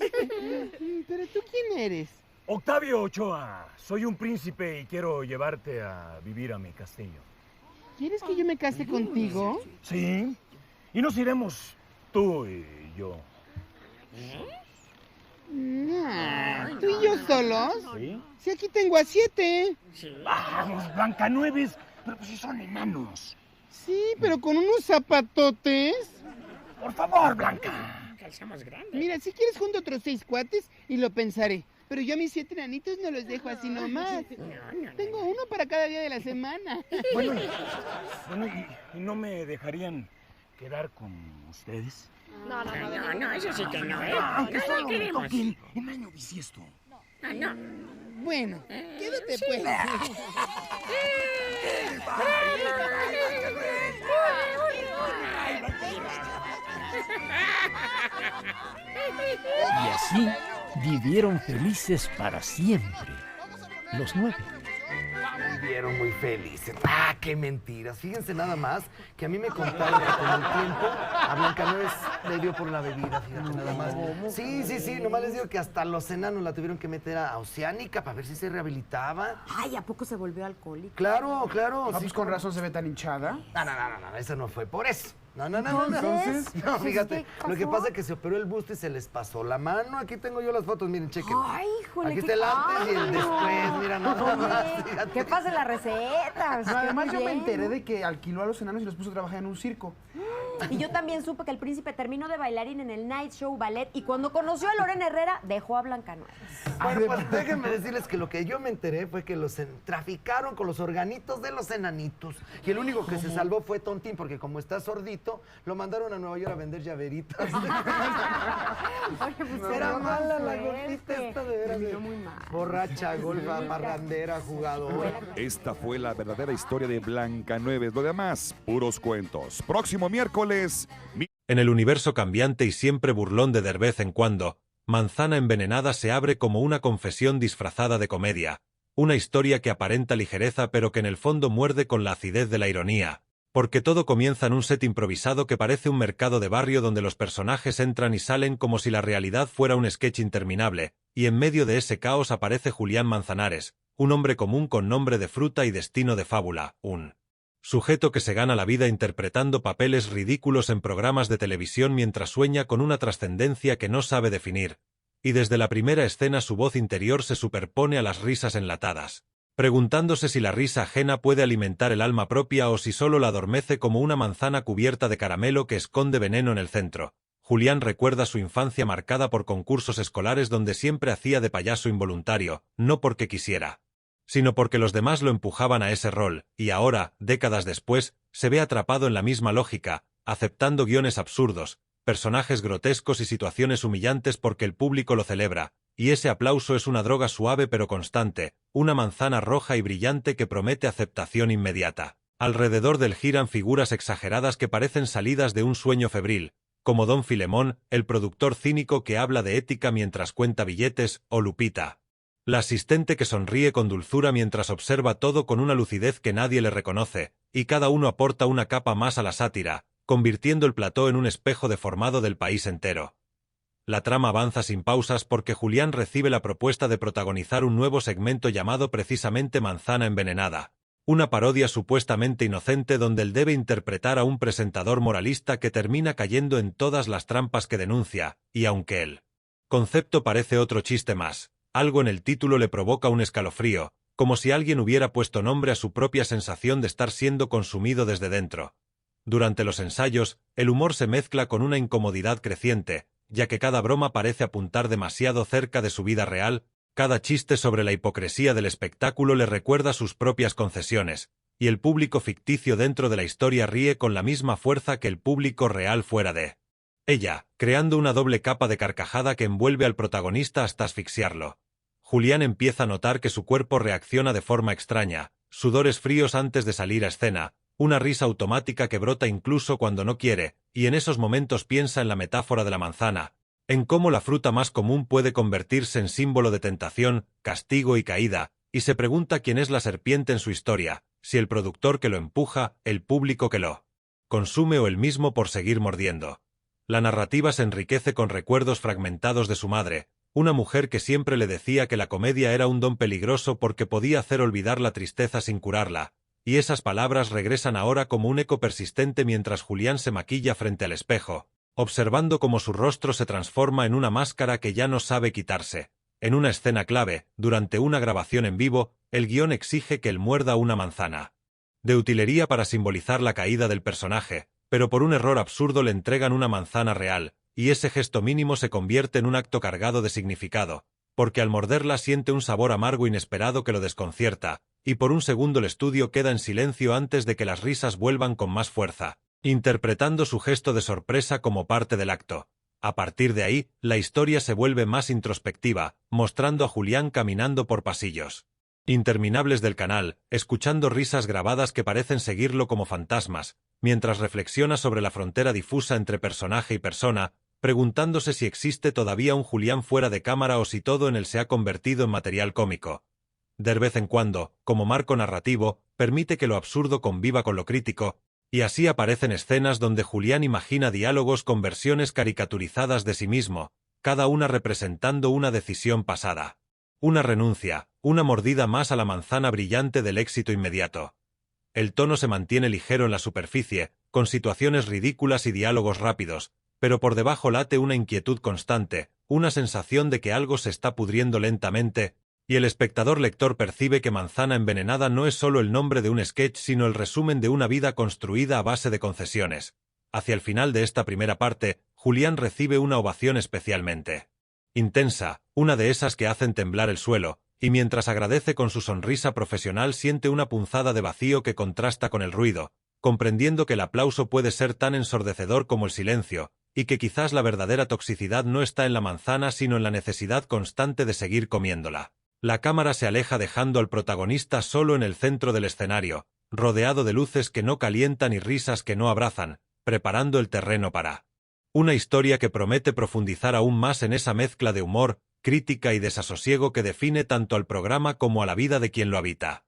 Pero ¿tú quién eres? Octavio Ochoa, soy un príncipe y quiero llevarte a vivir a mi castillo. ¿Quieres que yo me case contigo? Sí, y nos iremos tú y yo. ¿Tú y yo solos? Sí. Si aquí tengo a 7. Vamos, Blancanieves, pero pues si son enanos. Sí, pero con unos zapatotes. Por favor, Blanca. Calzamos grandes. Mira, si quieres junto otros 6 cuates y lo pensaré. Pero yo a mis 7 enanitos no los dejo así nomás. Tengo uno para cada día de la semana. Bueno, ¿y no me dejarían quedar con ustedes? No, eso sí que no, ¿eh? Aunque No solo me queremos. toquen en año bisiesto. No. Bueno, quédate Sí. pues. Y así vivieron felices para siempre. Los 9. Vivieron muy felices. ¡Ah, qué mentiras! Fíjense nada más que a mí me contaron que con el tiempo a Blancanieves le dio por la bebida, fíjate nada más. Sí, nomás les digo que hasta los enanos la tuvieron que meter a Oceánica para ver si se rehabilitaba. Ay, ¿a poco se volvió alcohólica? Claro. Ah, pues con razón se ve tan hinchada. No, eso no fue por eso. No. Entonces, No, fíjate, ¿qué pasó? lo que pasa es que se operó el busto y se les pasó la mano. Aquí tengo yo las fotos, miren, chequen. Ay, híjole, Aquí qué está el antes y el cambio. después, mira, nada más. fíjate. ¿Qué pasa en la receta? No, además yo me enteré de que alquiló a los enanos y los puso a trabajar en un circo. Y yo también supe que el príncipe terminó de bailarín en el Night Show Ballet y cuando conoció a Lorena Herrera dejó a Blancanieves. Bueno, pues déjenme decirles que lo que yo me enteré fue que los traficaron con los organitos de los enanitos. Y el único que se salvó fue Tontín, porque como está sordito, lo mandaron a Nueva York a vender llaveritas. Oye, pues Era mala la suerte. golfita esta, de veras. Borracha, golfa, parrandera, jugadora. Esta fue la verdadera historia de Blancanieves. Lo demás, puros cuentos. Próximo miércoles. En el universo cambiante y siempre burlón de vez en cuando, Manzana Envenenada se abre como una confesión disfrazada de comedia. Una historia que aparenta ligereza pero que en el fondo muerde con la acidez de la ironía. Porque todo comienza en un set improvisado que parece un mercado de barrio donde los personajes entran y salen como si la realidad fuera un sketch interminable, y en medio de ese caos aparece Julián Manzanares, un hombre común con nombre de fruta y destino de fábula, un sujeto que se gana la vida interpretando papeles ridículos en programas de televisión mientras sueña con una trascendencia que no sabe definir, y desde la primera escena su voz interior se superpone a las risas enlatadas, preguntándose si la risa ajena puede alimentar el alma propia o si solo la adormece como una manzana cubierta de caramelo que esconde veneno en el centro. Julián recuerda su infancia marcada por concursos escolares donde siempre hacía de payaso involuntario, no porque quisiera, sino porque los demás lo empujaban a ese rol, y ahora, décadas después, se ve atrapado en la misma lógica, aceptando guiones absurdos, personajes grotescos y situaciones humillantes porque el público lo celebra, y ese aplauso es una droga suave pero constante, una manzana roja y brillante que promete aceptación inmediata. Alrededor del giran figuras exageradas que parecen salidas de un sueño febril, como Don Filemón, el productor cínico que habla de ética mientras cuenta billetes, o Lupita, la asistente que sonríe con dulzura mientras observa todo con una lucidez que nadie le reconoce, y cada uno aporta una capa más a la sátira, convirtiendo el plató en un espejo deformado del país entero. La trama avanza sin pausas porque Julián recibe la propuesta de protagonizar un nuevo segmento llamado precisamente Manzana Envenenada, una parodia supuestamente inocente donde él debe interpretar a un presentador moralista que termina cayendo en todas las trampas que denuncia, y aunque el concepto parece otro chiste más, algo en el título le provoca un escalofrío, como si alguien hubiera puesto nombre a su propia sensación de estar siendo consumido desde dentro. Durante los ensayos, el humor se mezcla con una incomodidad creciente, ya que cada broma parece apuntar demasiado cerca de su vida real, cada chiste sobre la hipocresía del espectáculo le recuerda sus propias concesiones, y el público ficticio dentro de la historia ríe con la misma fuerza que el público real fuera de ella, creando una doble capa de carcajada que envuelve al protagonista hasta asfixiarlo. Julián empieza a notar que su cuerpo reacciona de forma extraña, sudores fríos antes de salir a escena, una risa automática que brota incluso cuando no quiere, y en esos momentos piensa en la metáfora de la manzana, en cómo la fruta más común puede convertirse en símbolo de tentación, castigo y caída, y se pregunta quién es la serpiente en su historia, si el productor que lo empuja, el público que lo consume o él mismo por seguir mordiendo. La narrativa se enriquece con recuerdos fragmentados de su madre, una mujer que siempre le decía que la comedia era un don peligroso porque podía hacer olvidar la tristeza sin curarla, y esas palabras regresan ahora como un eco persistente mientras Julián se maquilla frente al espejo, observando cómo su rostro se transforma en una máscara que ya no sabe quitarse. En una escena clave, durante una grabación en vivo, el guión exige que él muerda una manzana de utilería para simbolizar la caída del personaje, pero por un error absurdo le entregan una manzana real, y ese gesto mínimo se convierte en un acto cargado de significado, porque al morderla siente un sabor amargo inesperado que lo desconcierta, y por un segundo el estudio queda en silencio antes de que las risas vuelvan con más fuerza, interpretando su gesto de sorpresa como parte del acto. A partir de ahí, la historia se vuelve más introspectiva, mostrando a Julián caminando por pasillos interminables del canal, escuchando risas grabadas que parecen seguirlo como fantasmas, mientras reflexiona sobre la frontera difusa entre personaje y persona, preguntándose si existe todavía un Julián fuera de cámara o si todo en él se ha convertido en material cómico. De vez en cuando, como marco narrativo, permite que lo absurdo conviva con lo crítico, y así aparecen escenas donde Julián imagina diálogos con versiones caricaturizadas de sí mismo, cada una representando una decisión pasada. Una renuncia, una mordida más a la manzana brillante del éxito inmediato. El tono se mantiene ligero en la superficie, con situaciones ridículas y diálogos rápidos, pero por debajo late una inquietud constante, una sensación de que algo se está pudriendo lentamente, y el espectador lector percibe que Manzana Envenenada no es solo el nombre de un sketch sino el resumen de una vida construida a base de concesiones. Hacia el final de esta primera parte, Julián recibe una ovación especialmente intensa, una de esas que hacen temblar el suelo, y mientras agradece con su sonrisa profesional siente una punzada de vacío que contrasta con el ruido, comprendiendo que el aplauso puede ser tan ensordecedor como el silencio, y que quizás la verdadera toxicidad no está en la manzana sino en la necesidad constante de seguir comiéndola. La cámara se aleja dejando al protagonista solo en el centro del escenario, rodeado de luces que no calientan y risas que no abrazan, preparando el terreno para una historia que promete profundizar aún más en esa mezcla de humor, crítica y desasosiego que define tanto al programa como a la vida de quien lo habita.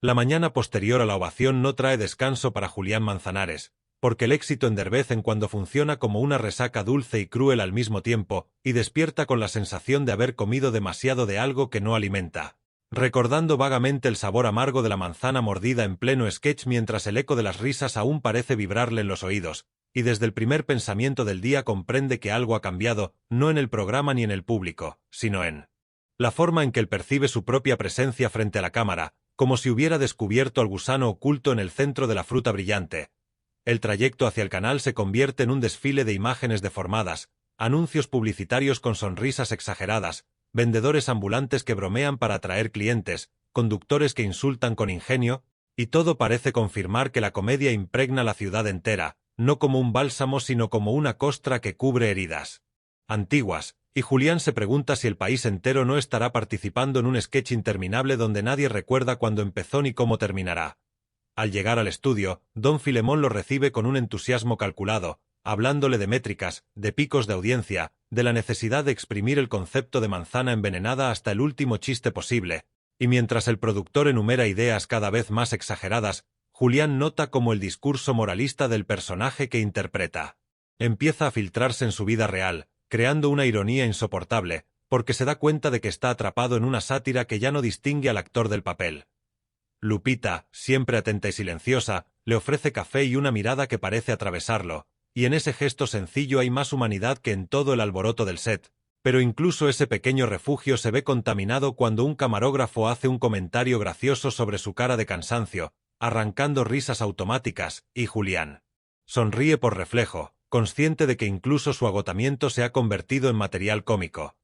La mañana posterior a la ovación no trae descanso para Julián Manzanares, porque el éxito en Derbez en cuando funciona como una resaca dulce y cruel al mismo tiempo, y despierta con la sensación de haber comido demasiado de algo que no alimenta, recordando vagamente el sabor amargo de la manzana mordida en pleno sketch mientras el eco de las risas aún parece vibrarle en los oídos, y desde el primer pensamiento del día comprende que algo ha cambiado, no en el programa ni en el público, sino en la forma en que él percibe su propia presencia frente a la cámara, como si hubiera descubierto al gusano oculto en el centro de la fruta brillante. El trayecto hacia el canal se convierte en un desfile de imágenes deformadas, anuncios publicitarios con sonrisas exageradas, vendedores ambulantes que bromean para atraer clientes, conductores que insultan con ingenio, y todo parece confirmar que la comedia impregna la ciudad entera, no como un bálsamo sino como una costra que cubre heridas antiguas, y Julián se pregunta si el país entero no estará participando en un sketch interminable donde nadie recuerda cuándo empezó ni cómo terminará. Al llegar al estudio, Don Filemón lo recibe con un entusiasmo calculado, hablándole de métricas, de picos de audiencia, de la necesidad de exprimir el concepto de manzana envenenada hasta el último chiste posible, y mientras el productor enumera ideas cada vez más exageradas, Julián nota cómo el discurso moralista del personaje que interpreta empieza a filtrarse en su vida real, creando una ironía insoportable, porque se da cuenta de que está atrapado en una sátira que ya no distingue al actor del papel. Lupita, siempre atenta y silenciosa, le ofrece café y una mirada que parece atravesarlo, y en ese gesto sencillo hay más humanidad que en todo el alboroto del set, pero incluso ese pequeño refugio se ve contaminado cuando un camarógrafo hace un comentario gracioso sobre su cara de cansancio, arrancando risas automáticas, y Julián sonríe por reflejo, consciente de que incluso su agotamiento se ha convertido en material cómico.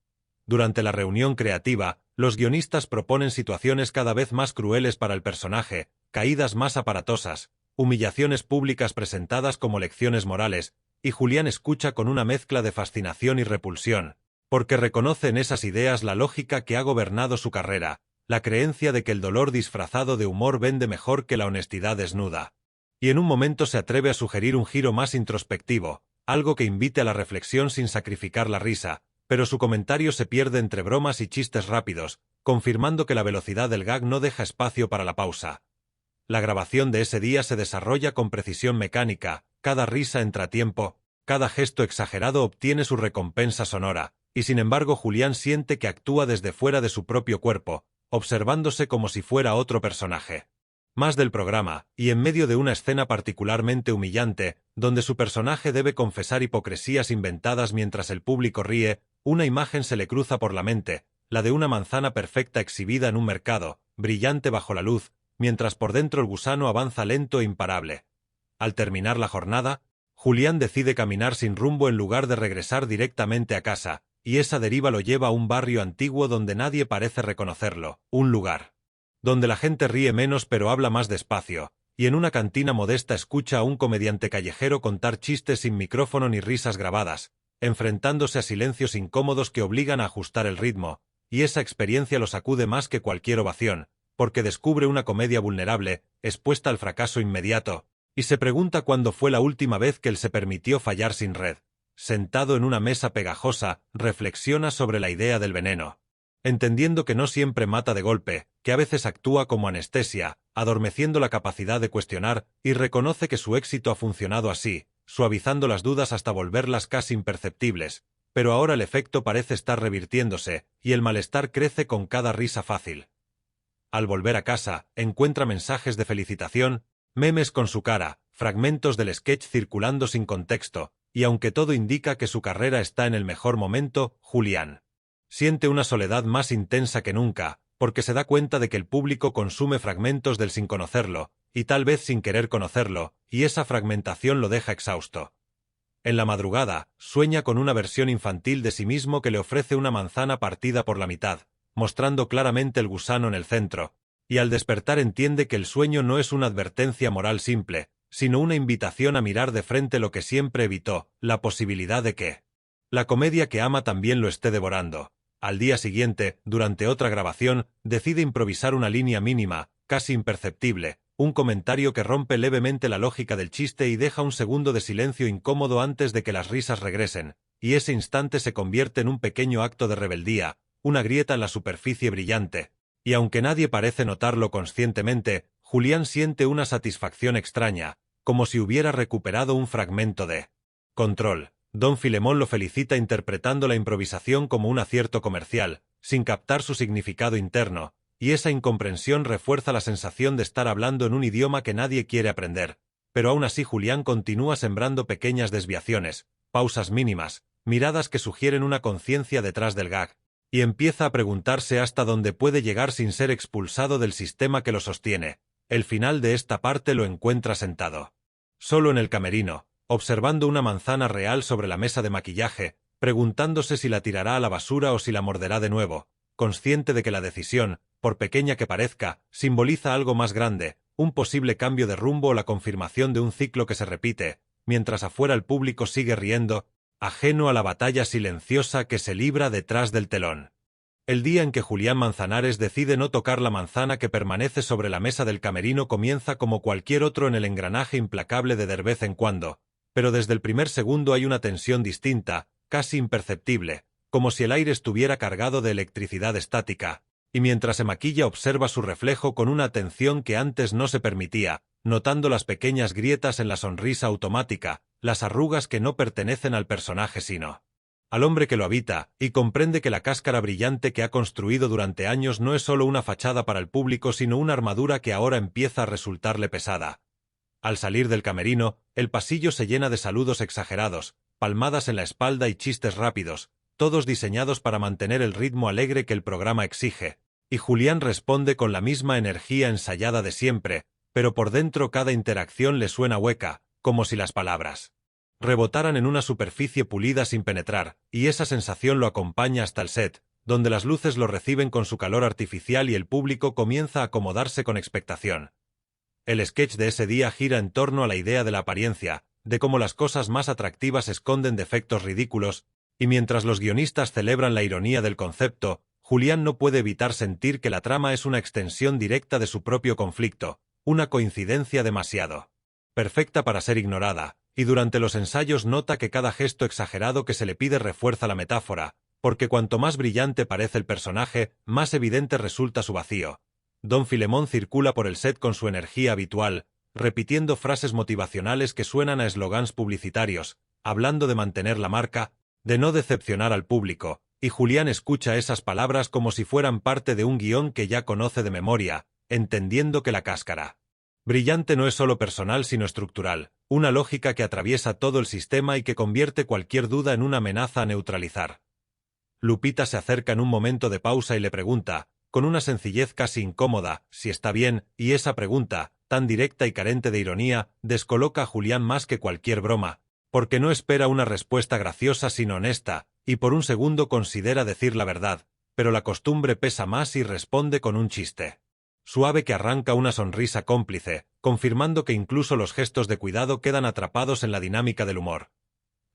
Durante la reunión creativa, los guionistas proponen situaciones cada vez más crueles para el personaje, caídas más aparatosas, humillaciones públicas presentadas como lecciones morales, y Julián escucha con una mezcla de fascinación y repulsión, porque reconoce en esas ideas la lógica que ha gobernado su carrera, la creencia de que el dolor disfrazado de humor vende mejor que la honestidad desnuda. Y en un momento se atreve a sugerir un giro más introspectivo, algo que invite a la reflexión sin sacrificar la risa, pero su comentario se pierde entre bromas y chistes rápidos, confirmando que la velocidad del gag no deja espacio para la pausa. La grabación de ese día se desarrolla con precisión mecánica, cada risa entra a tiempo, cada gesto exagerado obtiene su recompensa sonora, y sin embargo Julián siente que actúa desde fuera de su propio cuerpo, observándose como si fuera otro personaje. Más del programa, y en medio de una escena particularmente humillante, donde su personaje debe confesar hipocresías inventadas mientras el público ríe, una imagen se le cruza por la mente, la de una manzana perfecta exhibida en un mercado, brillante bajo la luz, mientras por dentro el gusano avanza lento e imparable. Al terminar la jornada, Julián decide caminar sin rumbo en lugar de regresar directamente a casa, y esa deriva lo lleva a un barrio antiguo donde nadie parece reconocerlo, un lugar donde la gente ríe menos pero habla más despacio, y en una cantina modesta escucha a un comediante callejero contar chistes sin micrófono ni risas grabadas, enfrentándose a silencios incómodos que obligan a ajustar el ritmo, y esa experiencia lo sacude más que cualquier ovación, porque descubre una comedia vulnerable, expuesta al fracaso inmediato, y se pregunta cuándo fue la última vez que él se permitió fallar sin red. Sentado en una mesa pegajosa, reflexiona sobre la idea del veneno. Entendiendo que no siempre mata de golpe, que a veces actúa como anestesia, adormeciendo la capacidad de cuestionar, y reconoce que su éxito ha funcionado así, suavizando las dudas hasta volverlas casi imperceptibles, pero ahora el efecto parece estar revirtiéndose, y el malestar crece con cada risa fácil. Al volver a casa, encuentra mensajes de felicitación, memes con su cara, fragmentos del sketch circulando sin contexto, y aunque todo indica que su carrera está en el mejor momento, Julián siente una soledad más intensa que nunca, porque se da cuenta de que el público consume fragmentos del sin conocerlo, y tal vez sin querer conocerlo, y esa fragmentación lo deja exhausto. En la madrugada, sueña con una versión infantil de sí mismo que le ofrece una manzana partida por la mitad, mostrando claramente el gusano en el centro, y al despertar entiende que el sueño no es una advertencia moral simple, sino una invitación a mirar de frente lo que siempre evitó, la posibilidad de que la comedia que ama también lo esté devorando. Al día siguiente, durante otra grabación, decide improvisar una línea mínima, casi imperceptible, un comentario que rompe levemente la lógica del chiste y deja un segundo de silencio incómodo antes de que las risas regresen, y ese instante se convierte en un pequeño acto de rebeldía, una grieta en la superficie brillante. Y aunque nadie parece notarlo conscientemente, Julián siente una satisfacción extraña, como si hubiera recuperado un fragmento de control. Don Filemón lo felicita interpretando la improvisación como un acierto comercial, sin captar su significado interno, y esa incomprensión refuerza la sensación de estar hablando en un idioma que nadie quiere aprender. Pero aún así Julián continúa sembrando pequeñas desviaciones, pausas mínimas, miradas que sugieren una conciencia detrás del gag, y empieza a preguntarse hasta dónde puede llegar sin ser expulsado del sistema que lo sostiene. El final de esta parte lo encuentra sentado solo en el camerino, observando una manzana real sobre la mesa de maquillaje, preguntándose si la tirará a la basura o si la morderá de nuevo, consciente de que la decisión, por pequeña que parezca, simboliza algo más grande, un posible cambio de rumbo o la confirmación de un ciclo que se repite, mientras afuera el público sigue riendo, ajeno a la batalla silenciosa que se libra detrás del telón. El día en que Julián Manzanares decide no tocar la manzana que permanece sobre la mesa del camerino comienza como cualquier otro en el engranaje implacable de vez en cuando, pero desde el primer segundo hay una tensión distinta, casi imperceptible, como si el aire estuviera cargado de electricidad estática, y mientras se maquilla observa su reflejo con una atención que antes no se permitía, notando las pequeñas grietas en la sonrisa automática, las arrugas que no pertenecen al personaje sino al hombre que lo habita, y comprende que la cáscara brillante que ha construido durante años no es solo una fachada para el público sino una armadura que ahora empieza a resultarle pesada. Al salir del camerino, el pasillo se llena de saludos exagerados, palmadas en la espalda y chistes rápidos, todos diseñados para mantener el ritmo alegre que el programa exige, y Julián responde con la misma energía ensayada de siempre, pero por dentro cada interacción le suena hueca, como si las palabras rebotaran en una superficie pulida sin penetrar, y esa sensación lo acompaña hasta el set, donde las luces lo reciben con su calor artificial y el público comienza a acomodarse con expectación. El sketch de ese día gira en torno a la idea de la apariencia, de cómo las cosas más atractivas esconden defectos ridículos, y mientras los guionistas celebran la ironía del concepto, Julián no puede evitar sentir que la trama es una extensión directa de su propio conflicto, una coincidencia demasiado perfecta para ser ignorada, y durante los ensayos nota que cada gesto exagerado que se le pide refuerza la metáfora, porque cuanto más brillante parece el personaje, más evidente resulta su vacío. Don Filemón circula por el set con su energía habitual, repitiendo frases motivacionales que suenan a eslogans publicitarios, hablando de mantener la marca, de no decepcionar al público, y Julián escucha esas palabras como si fueran parte de un guión que ya conoce de memoria, entendiendo que la cáscara brillante no es solo personal sino estructural, una lógica que atraviesa todo el sistema y que convierte cualquier duda en una amenaza a neutralizar. Lupita se acerca en un momento de pausa y le pregunta, con una sencillez casi incómoda, si está bien, y esa pregunta, tan directa y carente de ironía, descoloca a Julián más que cualquier broma, porque no espera una respuesta graciosa sino honesta, y por un segundo considera decir la verdad, pero la costumbre pesa más y responde con un chiste suave que arranca una sonrisa cómplice, confirmando que incluso los gestos de cuidado quedan atrapados en la dinámica del humor.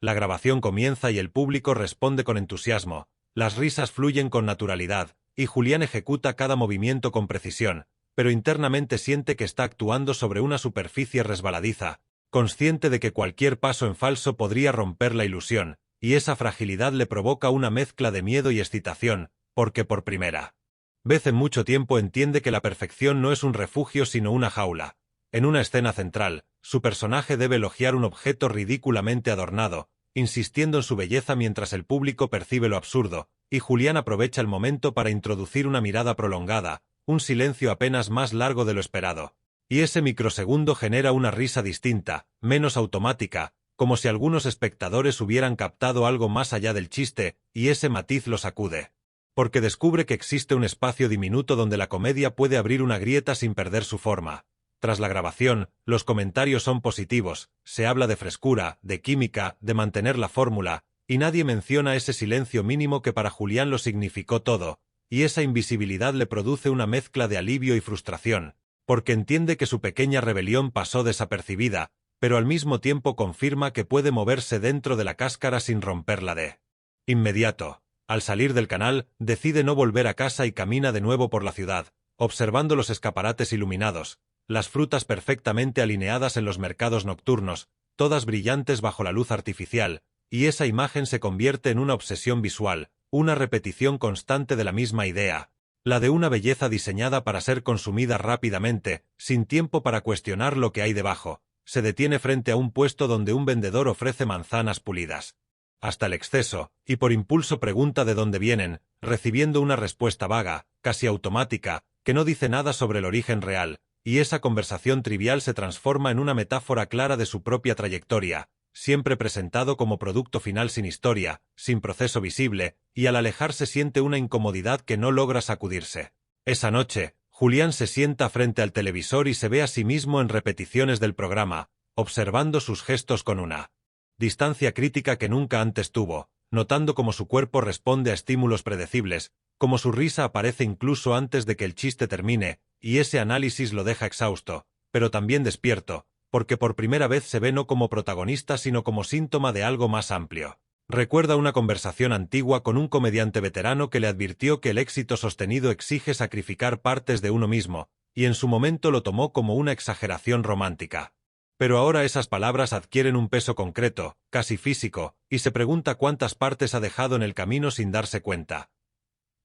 La grabación comienza y el público responde con entusiasmo, las risas fluyen con naturalidad, y Julián ejecuta cada movimiento con precisión, pero internamente siente que está actuando sobre una superficie resbaladiza, consciente de que cualquier paso en falso podría romper la ilusión, y esa fragilidad le provoca una mezcla de miedo y excitación, porque por primera vez en mucho tiempo entiende que la perfección no es un refugio sino una jaula. En una escena central, su personaje debe elogiar un objeto ridículamente adornado, insistiendo en su belleza mientras el público percibe lo absurdo, y Julián aprovecha el momento para introducir una mirada prolongada, un silencio apenas más largo de lo esperado. Y ese microsegundo genera una risa distinta, menos automática, como si algunos espectadores hubieran captado algo más allá del chiste, y ese matiz lo sacude. Porque descubre que existe un espacio diminuto donde la comedia puede abrir una grieta sin perder su forma. Tras la grabación, los comentarios son positivos, se habla de frescura, de química, de mantener la fórmula, y nadie menciona ese silencio mínimo que para Julián lo significó todo, y esa invisibilidad le produce una mezcla de alivio y frustración, porque entiende que su pequeña rebelión pasó desapercibida, pero al mismo tiempo confirma que puede moverse dentro de la cáscara sin romperla de inmediato. Al salir del canal, decide no volver a casa y camina de nuevo por la ciudad, observando los escaparates iluminados, las frutas perfectamente alineadas en los mercados nocturnos, todas brillantes bajo la luz artificial, y esa imagen se convierte en una obsesión visual, una repetición constante de la misma idea, la de una belleza diseñada para ser consumida rápidamente, sin tiempo para cuestionar lo que hay debajo. Se detiene frente a un puesto donde un vendedor ofrece manzanas pulidas hasta el exceso, y por impulso pregunta de dónde vienen, recibiendo una respuesta vaga, casi automática, que no dice nada sobre el origen real, y esa conversación trivial se transforma en una metáfora clara de su propia trayectoria, siempre presentado como producto final sin historia, sin proceso visible, y al alejarse siente una incomodidad que no logra sacudirse. Esa noche, Julián se sienta frente al televisor y se ve a sí mismo en repeticiones del programa, observando sus gestos con una distancia crítica que nunca antes tuvo, notando cómo su cuerpo responde a estímulos predecibles, cómo su risa aparece incluso antes de que el chiste termine, y ese análisis lo deja exhausto, pero también despierto, porque por primera vez se ve no como protagonista sino como síntoma de algo más amplio. Recuerda una conversación antigua con un comediante veterano que le advirtió que el éxito sostenido exige sacrificar partes de uno mismo, y en su momento lo tomó como una exageración romántica. Pero ahora esas palabras adquieren un peso concreto, casi físico, y se pregunta cuántas partes ha dejado en el camino sin darse cuenta.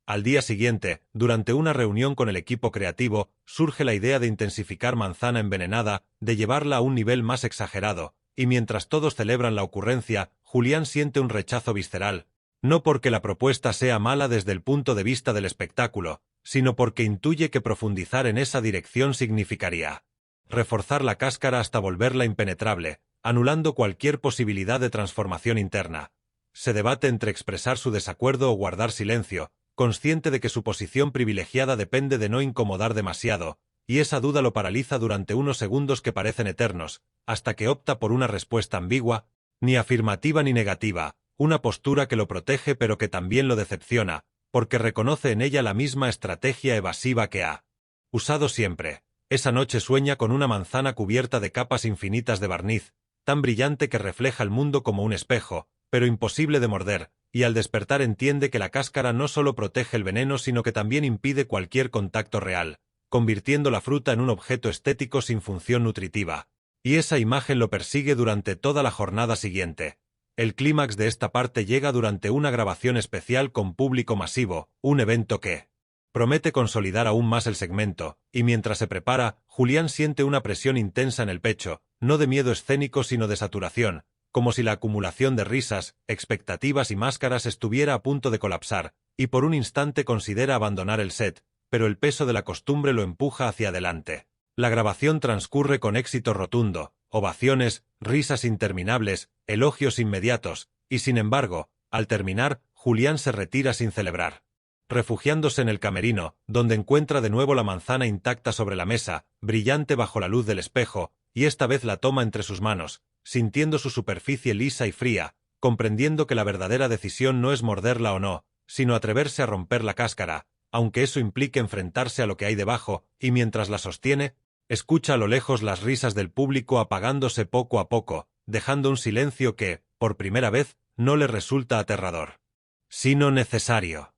Al día siguiente, durante una reunión con el equipo creativo, surge la idea de intensificar Manzana Envenenada, de llevarla a un nivel más exagerado, y mientras todos celebran la ocurrencia, Julián siente un rechazo visceral, no porque la propuesta sea mala desde el punto de vista del espectáculo, sino porque intuye que profundizar en esa dirección significaría reforzar la cáscara hasta volverla impenetrable, anulando cualquier posibilidad de transformación interna. Se debate entre expresar su desacuerdo o guardar silencio, consciente de que su posición privilegiada depende de no incomodar demasiado, y esa duda lo paraliza durante unos segundos que parecen eternos, hasta que opta por una respuesta ambigua, ni afirmativa ni negativa, una postura que lo protege pero que también lo decepciona, porque reconoce en ella la misma estrategia evasiva que ha usado siempre. Esa noche sueña con una manzana cubierta de capas infinitas de barniz, tan brillante que refleja el mundo como un espejo, pero imposible de morder, y al despertar entiende que la cáscara no solo protege el veneno sino que también impide cualquier contacto real, convirtiendo la fruta en un objeto estético sin función nutritiva. Y esa imagen lo persigue durante toda la jornada siguiente. El clímax de esta parte llega durante una grabación especial con público masivo, un evento que promete consolidar aún más el segmento, y mientras se prepara, Julián siente una presión intensa en el pecho, no de miedo escénico sino de saturación, como si la acumulación de risas, expectativas y máscaras estuviera a punto de colapsar, y por un instante considera abandonar el set, pero el peso de la costumbre lo empuja hacia adelante. La grabación transcurre con éxito rotundo, ovaciones, risas interminables, elogios inmediatos, y sin embargo, al terminar, Julián se retira sin celebrar. Refugiándose en el camerino, donde encuentra de nuevo la manzana intacta sobre la mesa, brillante bajo la luz del espejo, y esta vez la toma entre sus manos, sintiendo su superficie lisa y fría, comprendiendo que la verdadera decisión no es morderla o no, sino atreverse a romper la cáscara, aunque eso implique enfrentarse a lo que hay debajo, y mientras la sostiene, escucha a lo lejos las risas del público apagándose poco a poco, dejando un silencio que, por primera vez, no le resulta aterrador, sino necesario.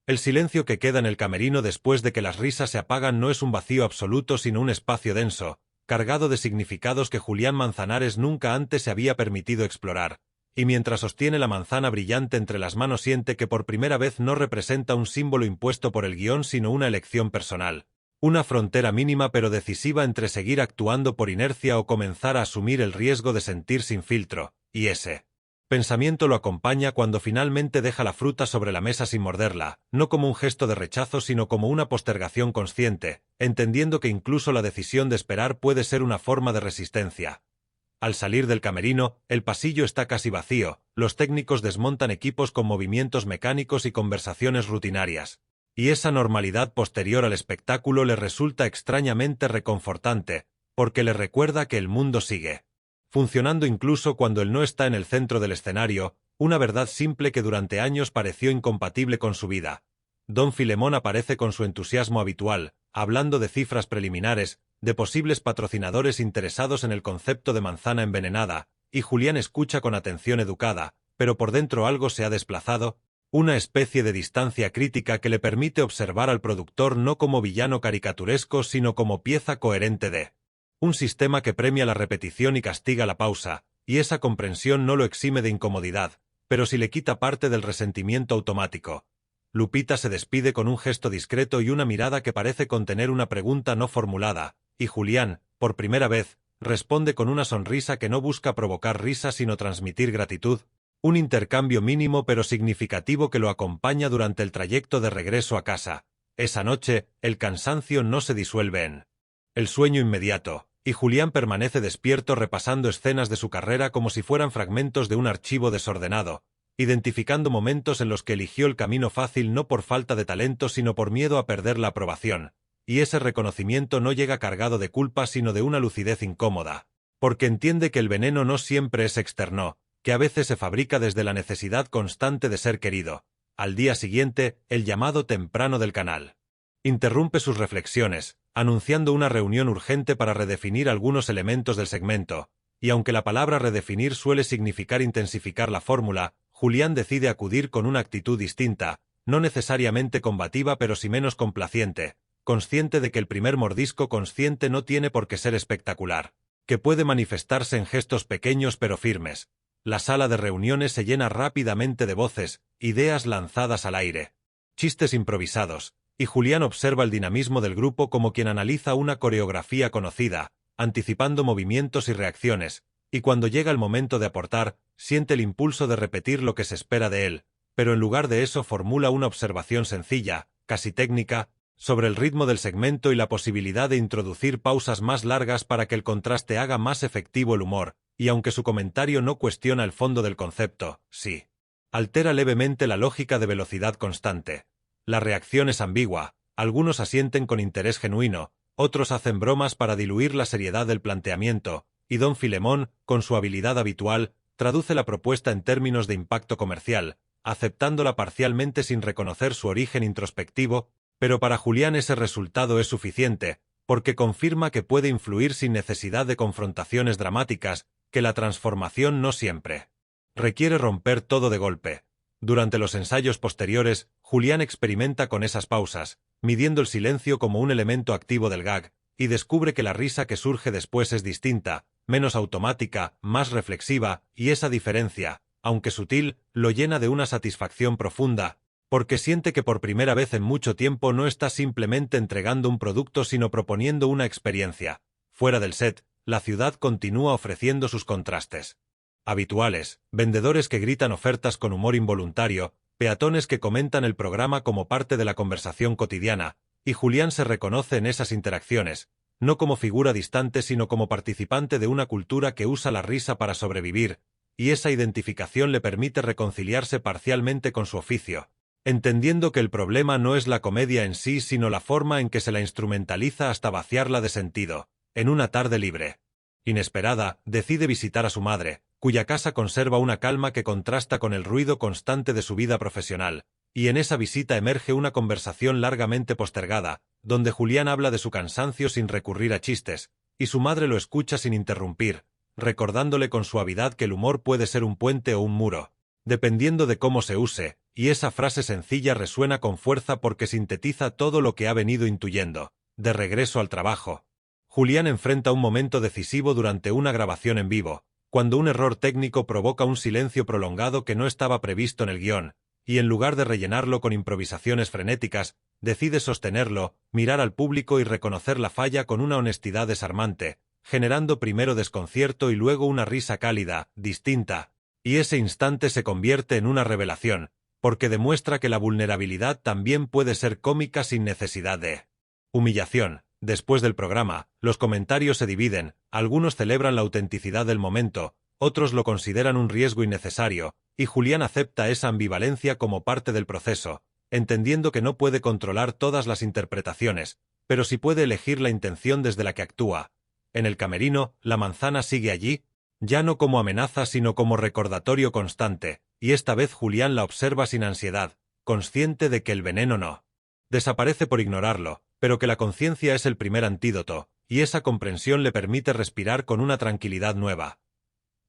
El silencio que queda en el camerino después de que las risas se apagan no es un vacío absoluto sino un espacio denso, cargado de significados que Julián Manzanares nunca antes se había permitido explorar, y mientras sostiene la manzana brillante entre las manos siente que por primera vez no representa un símbolo impuesto por el guión sino una elección personal. Una frontera mínima pero decisiva entre seguir actuando por inercia o comenzar a asumir el riesgo de sentir sin filtro, y ese pensamiento lo acompaña cuando finalmente deja la fruta sobre la mesa sin morderla, no como un gesto de rechazo sino como una postergación consciente, entendiendo que incluso la decisión de esperar puede ser una forma de resistencia. Al salir del camerino, el pasillo está casi vacío, los técnicos desmontan equipos con movimientos mecánicos y conversaciones rutinarias. Y esa normalidad posterior al espectáculo le resulta extrañamente reconfortante, porque le recuerda que el mundo sigue funcionando incluso cuando él no está en el centro del escenario, una verdad simple que durante años pareció incompatible con su vida. Don Filemón aparece con su entusiasmo habitual, hablando de cifras preliminares, de posibles patrocinadores interesados en el concepto de manzana envenenada, y Julián escucha con atención educada, pero por dentro algo se ha desplazado, una especie de distancia crítica que le permite observar al productor no como villano caricaturesco sino como pieza coherente de un sistema que premia la repetición y castiga la pausa, y esa comprensión no lo exime de incomodidad, pero sí le quita parte del resentimiento automático. Lupita se despide con un gesto discreto y una mirada que parece contener una pregunta no formulada, y Julián, por primera vez, responde con una sonrisa que no busca provocar risa sino transmitir gratitud, un intercambio mínimo pero significativo que lo acompaña durante el trayecto de regreso a casa. Esa noche, el cansancio no se disuelve en el sueño inmediato, y Julián permanece despierto repasando escenas de su carrera como si fueran fragmentos de un archivo desordenado, identificando momentos en los que eligió el camino fácil no por falta de talento sino por miedo a perder la aprobación, y ese reconocimiento no llega cargado de culpa sino de una lucidez incómoda, porque entiende que el veneno no siempre es externo, que a veces se fabrica desde la necesidad constante de ser querido. Al día siguiente, el llamado temprano del canal interrumpe sus reflexiones, anunciando una reunión urgente para redefinir algunos elementos del segmento, y aunque la palabra redefinir suele significar intensificar la fórmula, Julián decide acudir con una actitud distinta, no necesariamente combativa pero sí menos complaciente, consciente de que el primer mordisco consciente no tiene por qué ser espectacular, que puede manifestarse en gestos pequeños pero firmes. La sala de reuniones se llena rápidamente de voces, ideas lanzadas al aire, chistes improvisados, y Julián observa el dinamismo del grupo como quien analiza una coreografía conocida, anticipando movimientos y reacciones, y cuando llega el momento de aportar, siente el impulso de repetir lo que se espera de él, pero en lugar de eso formula una observación sencilla, casi técnica, sobre el ritmo del segmento y la posibilidad de introducir pausas más largas para que el contraste haga más efectivo el humor, y aunque su comentario no cuestiona el fondo del concepto, sí altera levemente la lógica de velocidad constante. La reacción es ambigua, algunos asienten con interés genuino, otros hacen bromas para diluir la seriedad del planteamiento, y don Filemón, con su habilidad habitual, traduce la propuesta en términos de impacto comercial, aceptándola parcialmente sin reconocer su origen introspectivo, pero para Julián ese resultado es suficiente, porque confirma que puede influir sin necesidad de confrontaciones dramáticas, que la transformación no siempre requiere romper todo de golpe. Durante los ensayos posteriores, Julián experimenta con esas pausas, midiendo el silencio como un elemento activo del gag, y descubre que la risa que surge después es distinta, menos automática, más reflexiva, y esa diferencia, aunque sutil, lo llena de una satisfacción profunda, porque siente que por primera vez en mucho tiempo no está simplemente entregando un producto sino proponiendo una experiencia. Fuera del set, la ciudad continúa ofreciendo sus contrastes habituales, vendedores que gritan ofertas con humor involuntario, peatones que comentan el programa como parte de la conversación cotidiana, y Julián se reconoce en esas interacciones, no como figura distante sino como participante de una cultura que usa la risa para sobrevivir, y esa identificación le permite reconciliarse parcialmente con su oficio, entendiendo que el problema no es la comedia en sí sino la forma en que se la instrumentaliza hasta vaciarla de sentido. En una tarde libre inesperada, decide visitar a su madre, cuya casa conserva una calma que contrasta con el ruido constante de su vida profesional, y en esa visita emerge una conversación largamente postergada, donde Julián habla de su cansancio sin recurrir a chistes, y su madre lo escucha sin interrumpir, recordándole con suavidad que el humor puede ser un puente o un muro, dependiendo de cómo se use, y esa frase sencilla resuena con fuerza porque sintetiza todo lo que ha venido intuyendo. De regreso al trabajo, Julián enfrenta un momento decisivo durante una grabación en vivo, cuando un error técnico provoca un silencio prolongado que no estaba previsto en el guión, y en lugar de rellenarlo con improvisaciones frenéticas, decide sostenerlo, mirar al público y reconocer la falla con una honestidad desarmante, generando primero desconcierto y luego una risa cálida, distinta, y ese instante se convierte en una revelación, porque demuestra que la vulnerabilidad también puede ser cómica sin necesidad de humillación. Después del programa, los comentarios se dividen, algunos celebran la autenticidad del momento, otros lo consideran un riesgo innecesario, y Julián acepta esa ambivalencia como parte del proceso, entendiendo que no puede controlar todas las interpretaciones, pero sí puede elegir la intención desde la que actúa. En el camerino, la manzana sigue allí, ya no como amenaza sino como recordatorio constante, y esta vez Julián la observa sin ansiedad, consciente de que el veneno no desaparece por ignorarlo, pero que la conciencia es el primer antídoto, y esa comprensión le permite respirar con una tranquilidad nueva.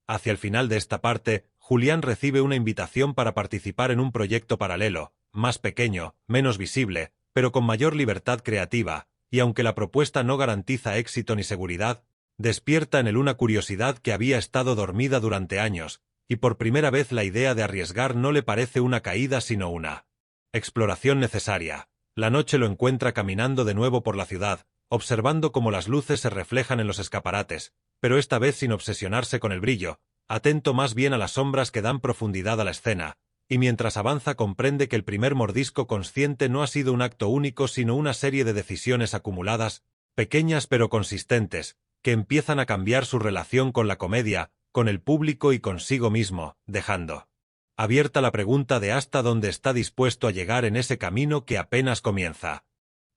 Hacia el final de esta parte, Julián recibe una invitación para participar en un proyecto paralelo, más pequeño, menos visible, pero con mayor libertad creativa, y aunque la propuesta no garantiza éxito ni seguridad, despierta en él una curiosidad que había estado dormida durante años, y por primera vez la idea de arriesgar no le parece una caída sino una exploración necesaria. La noche lo encuentra caminando de nuevo por la ciudad, observando cómo las luces se reflejan en los escaparates, pero esta vez sin obsesionarse con el brillo, atento más bien a las sombras que dan profundidad a la escena, y mientras avanza comprende que el primer mordisco consciente no ha sido un acto único sino una serie de decisiones acumuladas, pequeñas pero consistentes, que empiezan a cambiar su relación con la comedia, con el público y consigo mismo, dejando abierta la pregunta de hasta dónde está dispuesto a llegar en ese camino que apenas comienza.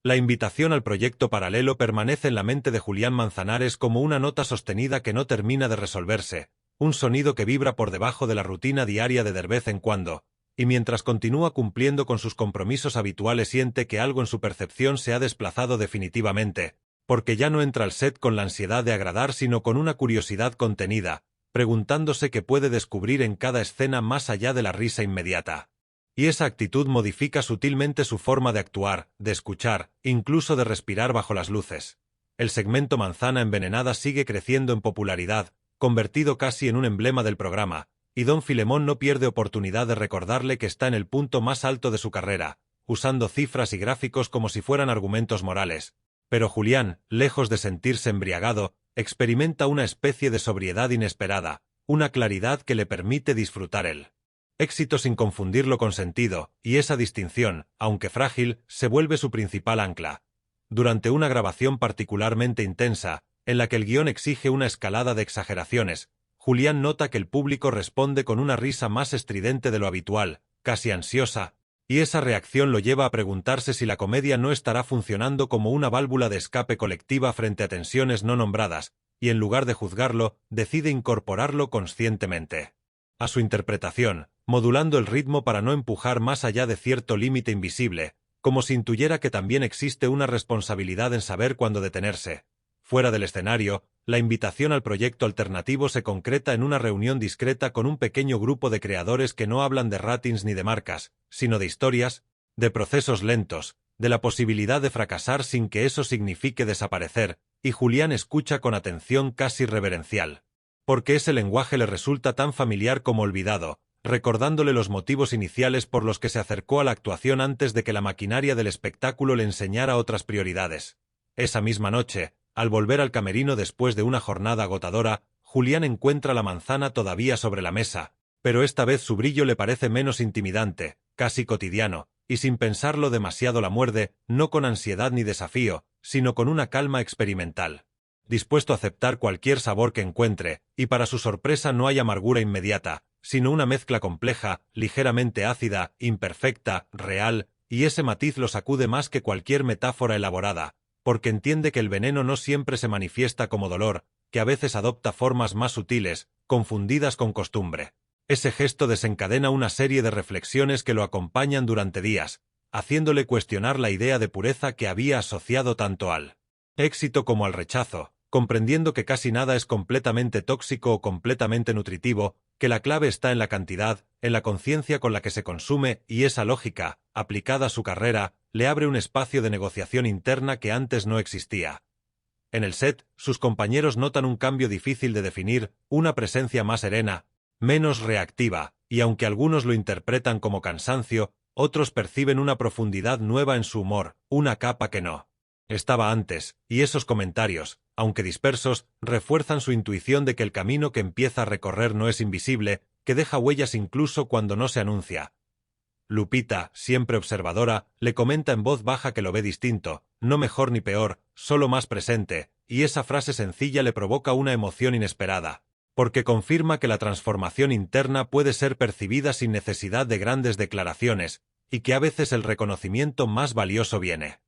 La invitación al proyecto paralelo permanece en la mente de Julián Manzanares como una nota sostenida que no termina de resolverse, un sonido que vibra por debajo de la rutina diaria de vez en cuando, y mientras continúa cumpliendo con sus compromisos habituales siente que algo en su percepción se ha desplazado definitivamente, porque ya no entra al set con la ansiedad de agradar sino con una curiosidad contenida, preguntándose qué puede descubrir en cada escena más allá de la risa inmediata. Y esa actitud modifica sutilmente su forma de actuar, de escuchar, incluso de respirar bajo las luces. El segmento Manzana Envenenada sigue creciendo en popularidad, convertido casi en un emblema del programa, y don Filemón no pierde oportunidad de recordarle que está en el punto más alto de su carrera, usando cifras y gráficos como si fueran argumentos morales. Pero Julián, lejos de sentirse embriagado, experimenta una especie de sobriedad inesperada, una claridad que le permite disfrutar el éxito sin confundirlo con sentido, y esa distinción, aunque frágil, se vuelve su principal ancla. Durante una grabación particularmente intensa, en la que el guión exige una escalada de exageraciones, Julián nota que el público responde con una risa más estridente de lo habitual, casi ansiosa, y esa reacción lo lleva a preguntarse si la comedia no estará funcionando como una válvula de escape colectiva frente a tensiones no nombradas, y en lugar de juzgarlo, decide incorporarlo conscientemente a su interpretación, modulando el ritmo para no empujar más allá de cierto límite invisible, como si intuyera que también existe una responsabilidad en saber cuándo detenerse. Fuera del escenario, la invitación al proyecto alternativo se concreta en una reunión discreta con un pequeño grupo de creadores que no hablan de ratings ni de marcas, sino de historias, de procesos lentos, de la posibilidad de fracasar sin que eso signifique desaparecer, y Julián escucha con atención casi reverencial. Porque ese lenguaje le resulta tan familiar como olvidado, recordándole los motivos iniciales por los que se acercó a la actuación antes de que la maquinaria del espectáculo le enseñara otras prioridades. Esa misma noche, al volver al camerino después de una jornada agotadora, Julián encuentra la manzana todavía sobre la mesa, pero esta vez su brillo le parece menos intimidante, casi cotidiano, y sin pensarlo demasiado la muerde, no con ansiedad ni desafío, sino con una calma experimental. Dispuesto a aceptar cualquier sabor que encuentre, y para su sorpresa no hay amargura inmediata, sino una mezcla compleja, ligeramente ácida, imperfecta, real, y ese matiz lo sacude más que cualquier metáfora elaborada, porque entiende que el veneno no siempre se manifiesta como dolor, que a veces adopta formas más sutiles, confundidas con costumbre. Ese gesto desencadena una serie de reflexiones que lo acompañan durante días, haciéndole cuestionar la idea de pureza que había asociado tanto al éxito como al rechazo, comprendiendo que casi nada es completamente tóxico o completamente nutritivo, que la clave está en la cantidad, en la conciencia con la que se consume, y esa lógica, aplicada a su carrera, le abre un espacio de negociación interna que antes no existía. En el set, sus compañeros notan un cambio difícil de definir, una presencia más serena, menos reactiva, y aunque algunos lo interpretan como cansancio, otros perciben una profundidad nueva en su humor, una capa que no estaba antes, y esos comentarios, aunque dispersos, refuerzan su intuición de que el camino que empieza a recorrer no es invisible, que deja huellas incluso cuando no se anuncia. Lupita, siempre observadora, le comenta en voz baja que lo ve distinto, no mejor ni peor, solo más presente, y esa frase sencilla le provoca una emoción inesperada, porque confirma que la transformación interna puede ser percibida sin necesidad de grandes declaraciones, y que a veces el reconocimiento más valioso viene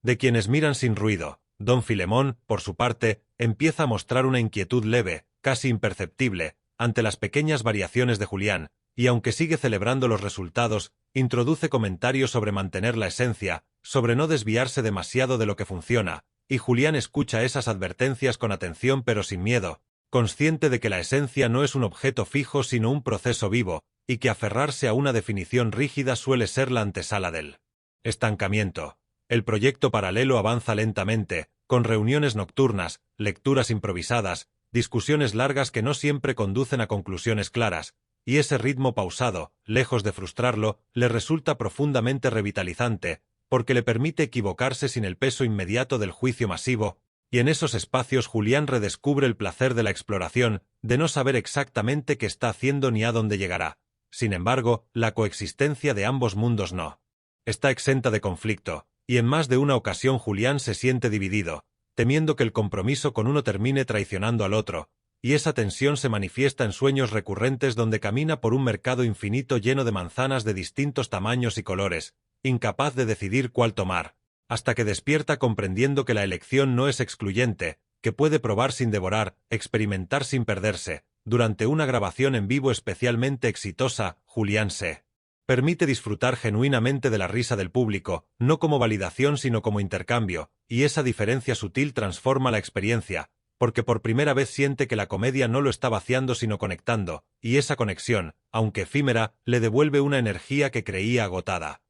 de quienes miran sin ruido. Don Filemón, por su parte, empieza a mostrar una inquietud leve, casi imperceptible, ante las pequeñas variaciones de Julián, y aunque sigue celebrando los resultados, introduce comentarios sobre mantener la esencia, sobre no desviarse demasiado de lo que funciona, y Julián escucha esas advertencias con atención pero sin miedo, consciente de que la esencia no es un objeto fijo sino un proceso vivo, y que aferrarse a una definición rígida suele ser la antesala del estancamiento. El proyecto paralelo avanza lentamente, con reuniones nocturnas, lecturas improvisadas, discusiones largas que no siempre conducen a conclusiones claras, y ese ritmo pausado, lejos de frustrarlo, le resulta profundamente revitalizante, porque le permite equivocarse sin el peso inmediato del juicio masivo, y en esos espacios Julián redescubre el placer de la exploración, de no saber exactamente qué está haciendo ni a dónde llegará. Sin embargo, la coexistencia de ambos mundos no está exenta de conflicto, y en más de una ocasión Julián se siente dividido, temiendo que el compromiso con uno termine traicionando al otro, y esa tensión se manifiesta en sueños recurrentes donde camina por un mercado infinito lleno de manzanas de distintos tamaños y colores, incapaz de decidir cuál tomar, hasta que despierta comprendiendo que la elección no es excluyente, que puede probar sin devorar, experimentar sin perderse. Durante una grabación en vivo especialmente exitosa, Julián se permite disfrutar genuinamente de la risa del público, no como validación sino como intercambio, y esa diferencia sutil transforma la experiencia, porque por primera vez siente que la comedia no lo está vaciando sino conectando, y esa conexión, aunque efímera, le devuelve una energía que creía agotada.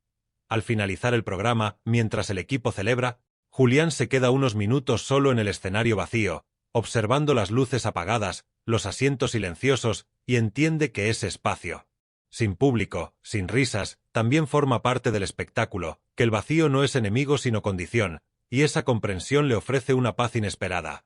Al finalizar el programa, mientras el equipo celebra, Julián se queda unos minutos solo en el escenario vacío, observando las luces apagadas, los asientos silenciosos, y entiende que ese espacio sin público, sin risas, también forma parte del espectáculo, que el vacío no es enemigo sino condición, y esa comprensión le ofrece una paz inesperada.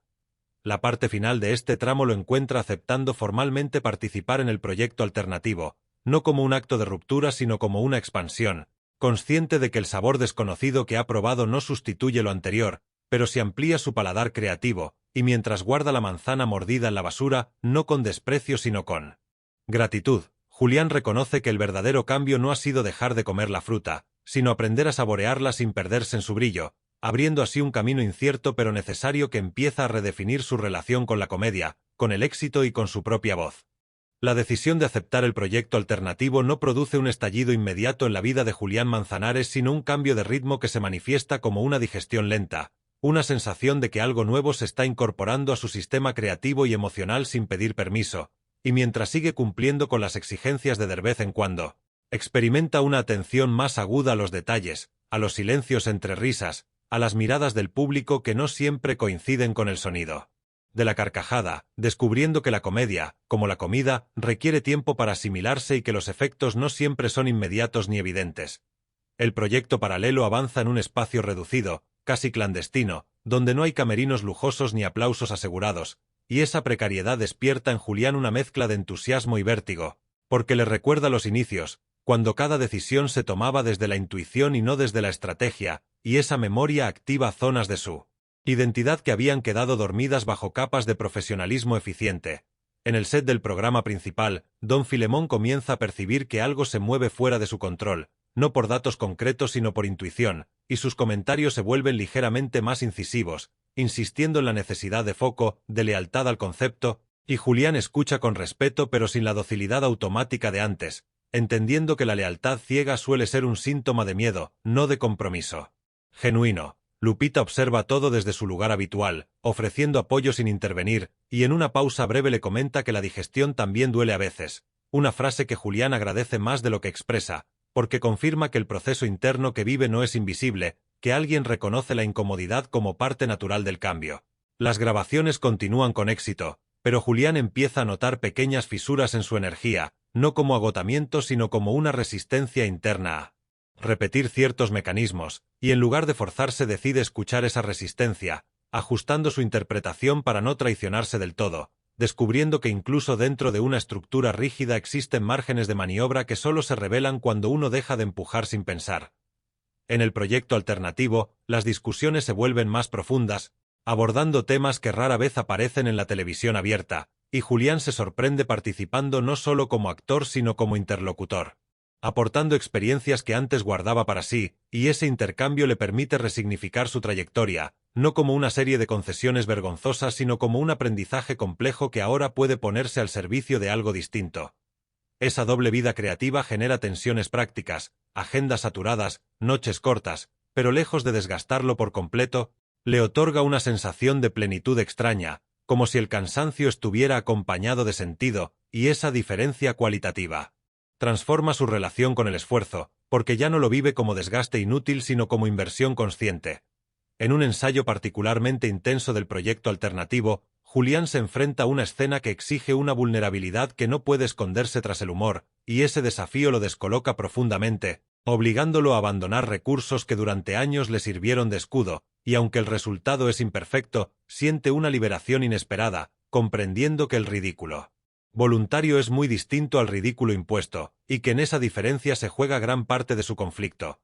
La parte final de este tramo lo encuentra aceptando formalmente participar en el proyecto alternativo, no como un acto de ruptura sino como una expansión, consciente de que el sabor desconocido que ha probado no sustituye lo anterior, pero se amplía su paladar creativo, y mientras guarda la manzana mordida en la basura, no con desprecio sino con gratitud. Julián reconoce que el verdadero cambio no ha sido dejar de comer la fruta, sino aprender a saborearla sin perderse en su brillo, abriendo así un camino incierto pero necesario que empieza a redefinir su relación con la comedia, con el éxito y con su propia voz. La decisión de aceptar el proyecto alternativo no produce un estallido inmediato en la vida de Julián Manzanares, sino un cambio de ritmo que se manifiesta como una digestión lenta, una sensación de que algo nuevo se está incorporando a su sistema creativo y emocional sin pedir permiso, y mientras sigue cumpliendo con las exigencias de vez en cuando, experimenta una atención más aguda a los detalles, a los silencios entre risas, a las miradas del público que no siempre coinciden con el sonido de la carcajada, descubriendo que la comedia, como la comida, requiere tiempo para asimilarse y que los efectos no siempre son inmediatos ni evidentes. El proyecto paralelo avanza en un espacio reducido, casi clandestino, donde no hay camerinos lujosos ni aplausos asegurados, y esa precariedad despierta en Julián una mezcla de entusiasmo y vértigo, porque le recuerda los inicios, cuando cada decisión se tomaba desde la intuición y no desde la estrategia, y esa memoria activa zonas de su identidad que habían quedado dormidas bajo capas de profesionalismo eficiente. En el set del programa principal, don Filemón comienza a percibir que algo se mueve fuera de su control, no por datos concretos sino por intuición, y sus comentarios se vuelven ligeramente más incisivos, insistiendo en la necesidad de foco, de lealtad al concepto, y Julián escucha con respeto pero sin la docilidad automática de antes, entendiendo que la lealtad ciega suele ser un síntoma de miedo, no de compromiso genuino. Lupita observa todo desde su lugar habitual, ofreciendo apoyo sin intervenir, y en una pausa breve le comenta que la digestión también duele a veces, una frase que Julián agradece más de lo que expresa, porque confirma que el proceso interno que vive no es invisible, que alguien reconoce la incomodidad como parte natural del cambio. Las grabaciones continúan con éxito, pero Julián empieza a notar pequeñas fisuras en su energía, no como agotamiento sino como una resistencia interna a repetir ciertos mecanismos, y en lugar de forzarse decide escuchar esa resistencia, ajustando su interpretación para no traicionarse del todo, descubriendo que incluso dentro de una estructura rígida existen márgenes de maniobra que solo se revelan cuando uno deja de empujar sin pensar. En el proyecto alternativo, las discusiones se vuelven más profundas, abordando temas que rara vez aparecen en la televisión abierta, y Julián se sorprende participando no solo como actor sino como interlocutor, aportando experiencias que antes guardaba para sí, y ese intercambio le permite resignificar su trayectoria, no como una serie de concesiones vergonzosas sino como un aprendizaje complejo que ahora puede ponerse al servicio de algo distinto. Esa doble vida creativa genera tensiones prácticas, agendas saturadas, noches cortas, pero lejos de desgastarlo por completo, le otorga una sensación de plenitud extraña, como si el cansancio estuviera acompañado de sentido, y esa diferencia cualitativa transforma su relación con el esfuerzo, porque ya no lo vive como desgaste inútil sino como inversión consciente. En un ensayo particularmente intenso del proyecto alternativo, Julián se enfrenta a una escena que exige una vulnerabilidad que no puede esconderse tras el humor, y ese desafío lo descoloca profundamente, obligándolo a abandonar recursos que durante años le sirvieron de escudo, y aunque el resultado es imperfecto, siente una liberación inesperada, comprendiendo que el ridículo voluntario es muy distinto al ridículo impuesto, y que en esa diferencia se juega gran parte de su conflicto.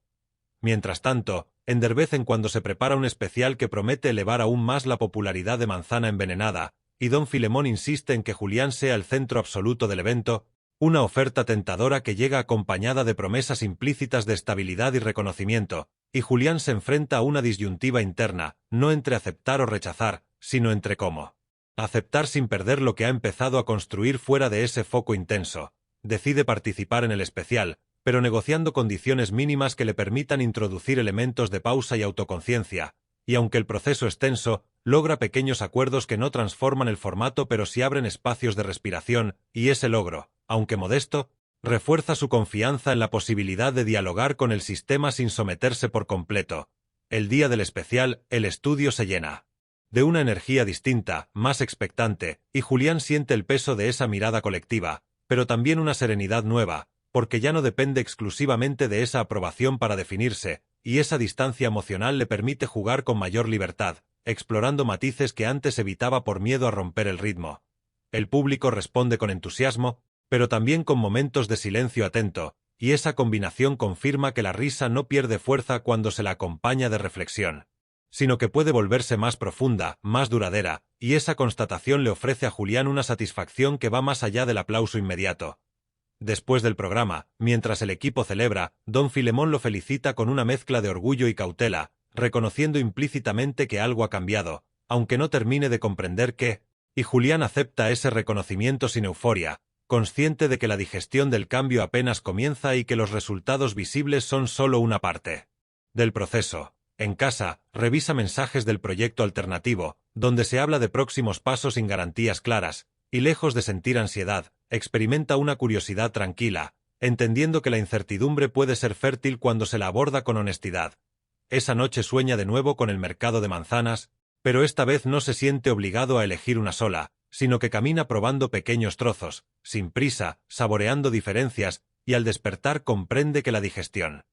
Mientras tanto, en de vez en cuando se prepara un especial que promete elevar aún más la popularidad de Manzana Envenenada, y don Filemón insiste en que Julián sea el centro absoluto del evento, una oferta tentadora que llega acompañada de promesas implícitas de estabilidad y reconocimiento, y Julián se enfrenta a una disyuntiva interna, no entre aceptar o rechazar, sino entre cómo aceptar sin perder lo que ha empezado a construir fuera de ese foco intenso. Decide participar en el especial, pero negociando condiciones mínimas que le permitan introducir elementos de pausa y autoconciencia, y aunque el proceso es tenso, logra pequeños acuerdos que no transforman el formato pero sí abren espacios de respiración, y ese logro, aunque modesto, refuerza su confianza en la posibilidad de dialogar con el sistema sin someterse por completo. El día del especial, el estudio se llena de una energía distinta, más expectante, y Julián siente el peso de esa mirada colectiva, pero también una serenidad nueva, porque ya no depende exclusivamente de esa aprobación para definirse, y esa distancia emocional le permite jugar con mayor libertad, explorando matices que antes evitaba por miedo a romper el ritmo. El público responde con entusiasmo, pero también con momentos de silencio atento, y esa combinación confirma que la risa no pierde fuerza cuando se la acompaña de reflexión, sino que puede volverse más profunda, más duradera, y esa constatación le ofrece a Julián una satisfacción que va más allá del aplauso inmediato. Después del programa, mientras el equipo celebra, don Filemón lo felicita con una mezcla de orgullo y cautela, reconociendo implícitamente que algo ha cambiado, aunque no termine de comprender qué, y Julián acepta ese reconocimiento sin euforia, consciente de que la digestión del cambio apenas comienza y que los resultados visibles son solo una parte del proceso. En casa, revisa mensajes del proyecto alternativo, donde se habla de próximos pasos sin garantías claras, y lejos de sentir ansiedad, experimenta una curiosidad tranquila, entendiendo que la incertidumbre puede ser fértil cuando se la aborda con honestidad. Esa noche sueña de nuevo con el mercado de manzanas, pero esta vez no se siente obligado a elegir una sola, sino que camina probando pequeños trozos, sin prisa, saboreando diferencias, y al despertar comprende que la digestión